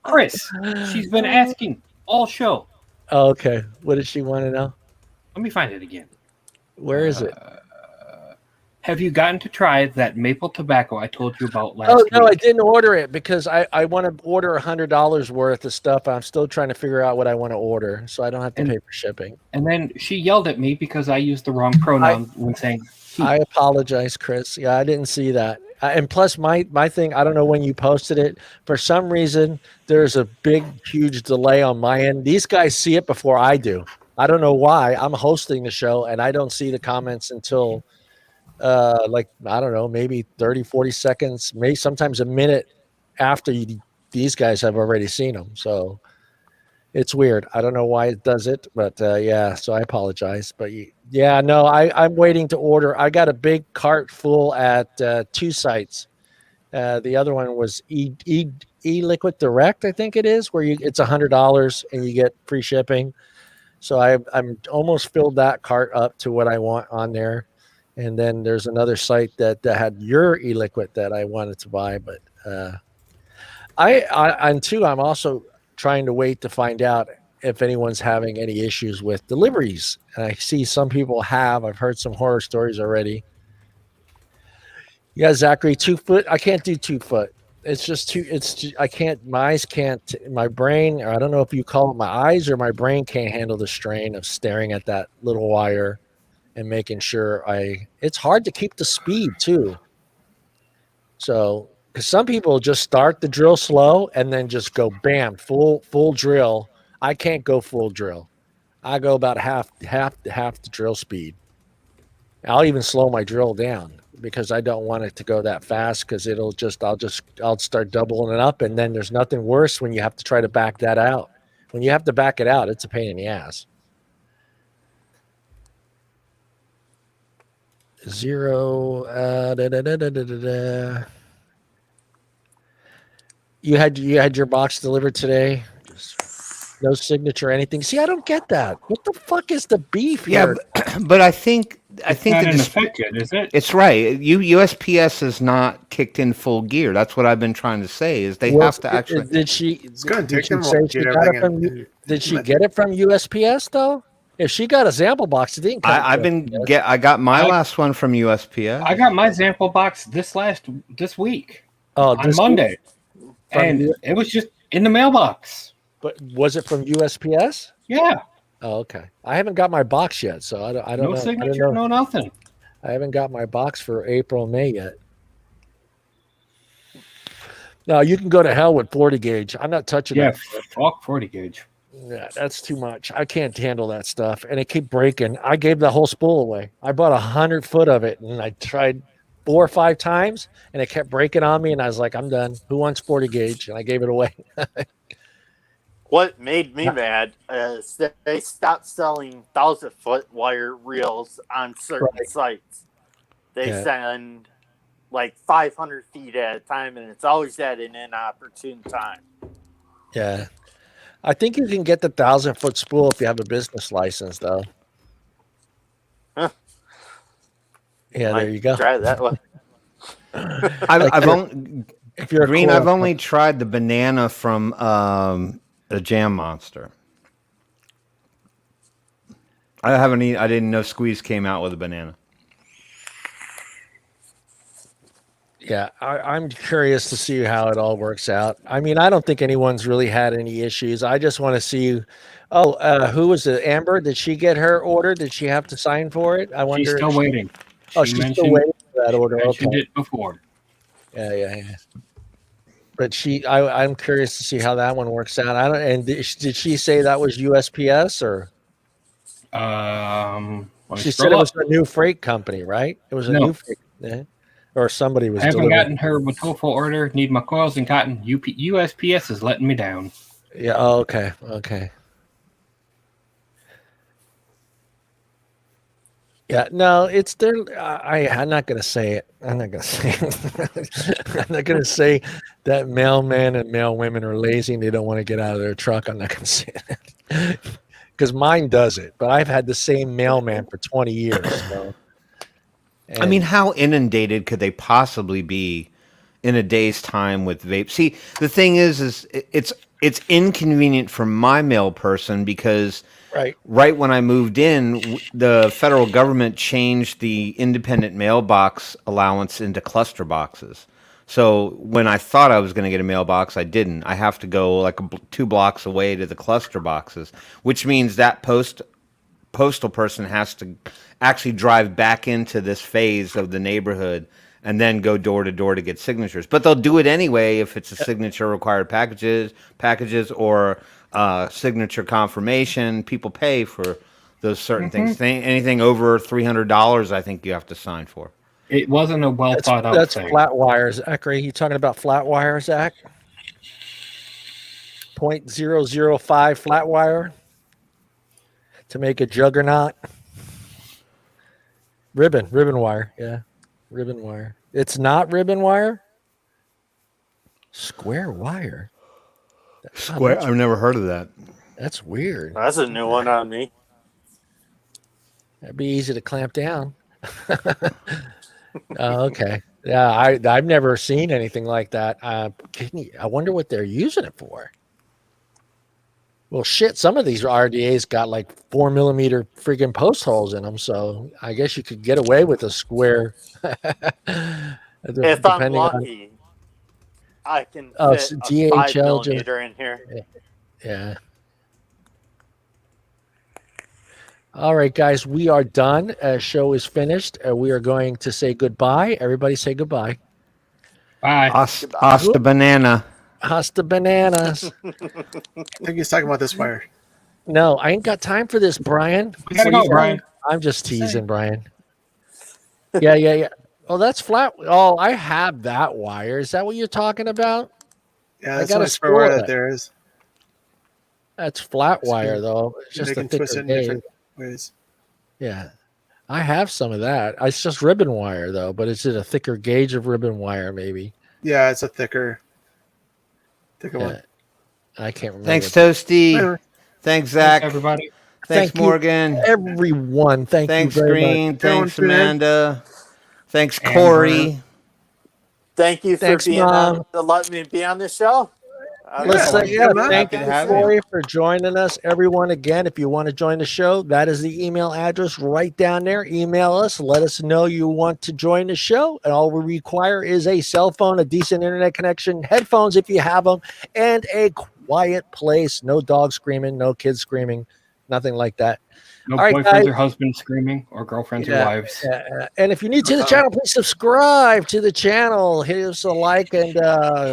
Chris, she's been asking all show.
Oh, okay. What does she want to know?
Let me find it again.
Where is it?
Have you gotten to try that maple tobacco I told you about last week?
No, I didn't order it because I want to order $100 worth of stuff. I'm still trying to figure out what I want to order, so I don't have to pay for shipping.
And then she yelled at me because I used the wrong pronoun when saying he.
I apologize, Chris. Yeah, I didn't see that. And plus, my thing, I don't know when you posted it. For some reason, there's a big, huge delay on my end. These guys see it before I do. I don't know why. I'm hosting the show, and I don't see the comments until, I don't know, maybe 30, 40 seconds, maybe sometimes a minute after these guys have already seen them. So it's weird. I don't know why it does it, but yeah, so I apologize. But yeah, no, I'm waiting to order. I got a big cart full at 2 sites. The other one was E-Liquid Direct, I think it is, where it's $100 and you get free shipping. So I'm almost filled that cart up to what I want on there. And then there's another site that had your e-liquid that I wanted to buy, but I'm also trying to wait to find out if anyone's having any issues with deliveries. And I see some people have. I've heard some horror stories already. Yeah, Zachary, 2 foot. I can't do 2 foot. It's just I can't. My eyes can't. My brain, or I don't know if you call it my eyes or my brain, can't handle the strain of staring at that little wire and making sure it's hard to keep the speed too. So, because some people just start the drill slow and then just go bam, full drill. I can't go full drill. I go about half the drill speed. I'll even slow my drill down because I don't want it to go that fast, because I'll start doubling it up, and then there's nothing worse when you have to try to back that out. When you have to back it out, it's a pain in the ass. 0. You had your box delivered today. No signature or anything. See, I don't get that. What the fuck is the beef here?
Yeah, but I think
not in effect yet, is it?
It's right. USPS is not kicked in full gear. That's what I've been trying to say. Is they have to actually.
Did she?
It's going to
Did
take
she
them
say
a
she got it from? Did she get it from USPS though? If she got a ZampleBox, it didn't come.
I got my last one from USPS.
I got my ZampleBox this week. on Monday, and it was just in the mailbox.
But was it from USPS?
Yeah.
Oh, okay. I haven't got my box yet, so I don't know.
No signature, no nothing.
I haven't got my box for April, May yet. No, you can go to hell with 40 gauge. I'm not touching that.
Fuck 40 gauge.
Yeah, that's too much. I can't handle that stuff, and it keep breaking. I gave the whole spool away. I bought 100 foot of it, and I tried 4 or 5 times, and it kept breaking on me. And I was like, I'm done. Who wants 40 gauge? And I gave it away.
What made me mad is that they stopped selling 1,000-foot wire reels on certain sites. They send like 500 feet at a time, and it's always at an inopportune time.
Yeah. I think you can get the 1,000-foot spool if you have a business license, though.
Huh.
Yeah, there you go.
Try that one.
I've only tried the banana from the Jam Monster. I didn't know Squeeze came out with a banana.
Yeah, I'm curious to see how it all works out. I mean, I don't think anyone's really had any issues. I just want to see. Who was it? Amber? Did she get her order? Did she have to sign for it? I wonder.
She's still waiting.
She's still waiting for that order.
Mentioned it before.
Yeah. But I'm curious to see how that one works out. I don't. And did she say that was USPS or? She said it was a new freight company, right? It was a new freight. Yeah. Or somebody was.
I haven't gotten her Watofo order. Need my coils and cotton. USPS is letting me down.
Yeah. Oh, okay. Yeah. No, it's there. I'm not going to say it. I'm not going to say that mailmen and mailwomen are lazy and they don't want to get out of their truck. I'm not going to say that because mine does it. But I've had the same mailman for 20 years. So.
I mean, how inundated could they possibly be in a day's time with vape? See, the thing is it's inconvenient for my mail person because right when I moved in, the federal government changed the independent mailbox allowance into cluster boxes. So when I thought I was going to get a mailbox, I didn't. I have to go like 2 blocks away to the cluster boxes, which means that postal person has to actually drive back into this phase of the neighborhood and then go door to door to get signatures. But they'll do it anyway if it's a signature required packages or signature confirmation. People pay for those certain things. Anything over $300, I think you have to sign for.
It wasn't a well thought out
That's
thing.
flat wires. Zach, are you talking about flat wire, Zach? 0.005 flat wire to make a juggernaut. Ribbon wire. Yeah. Ribbon wire. It's not ribbon wire. Square wire.
Square. I've never heard of that.
That's weird.
That's a new one on me.
That'd be easy to clamp down. Okay. Yeah, I've never seen anything like that. I wonder what they're using it for. Well, shit, some of these RDAs got like 4 millimeter freaking post holes in them, so I guess you could get away with a square.
If I'm lucky, I can fit a 5 millimeter in here.
Yeah. All right, guys, we are done. Show is finished. We are going to say goodbye. Everybody say goodbye.
Bye.
Hasta banana.
Hasta bananas.
I think he's talking about this wire.
No, I ain't got time for this, Brian.
We gotta go, Brian.
I'm just teasing, Brian. Yeah. Oh, that's flat. Oh, I have that wire. Is that what you're talking about?
Yeah, that's a square wire that there is.
That's flat wire, though. It's just a thicker gauge.
Ways.
Yeah, I have some of that. It's just ribbon wire, though. But is it a thicker gauge of ribbon wire, maybe?
Yeah, it's a thicker one.
I can't remember.
Thanks, Toasty. Thanks, Zach.
Thanks, everybody.
Thanks, Morgan.
Everyone. Thanks, you very much.
Thanks, Amanda. Thanks, Corey.
Thank you for letting me be on the show.
Listen, thank
Happy
you,
to have
Corey, for joining us. Everyone, again, if you want to join the show, that is the email address right down there. Email us. Let us know you want to join the show. And all we require is a cell phone, a decent internet connection, headphones if you have them, and a quiet place. No dog screaming, no kids screaming, nothing like that.
No
all right,
boyfriends
guys.
or husbands screaming, or girlfriends or wives.
And if you're new to the channel, please subscribe to the channel. Hit us a like and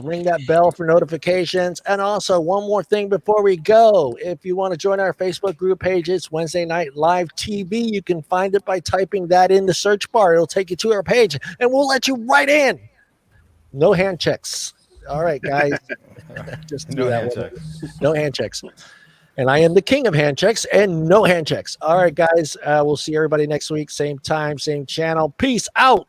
ring that bell for notifications. And also, one more thing before we go. If you want to join our Facebook group page, it's Wednesday Night Live TV. You can find it by typing that in the search bar. It'll take you to our page, and we'll let you right in. No hand checks. All right, guys. Just do that one. No hand checks. And I am the king of hand checks and no hand checks. All right, guys. We'll see everybody next week. Same time, same channel. Peace out.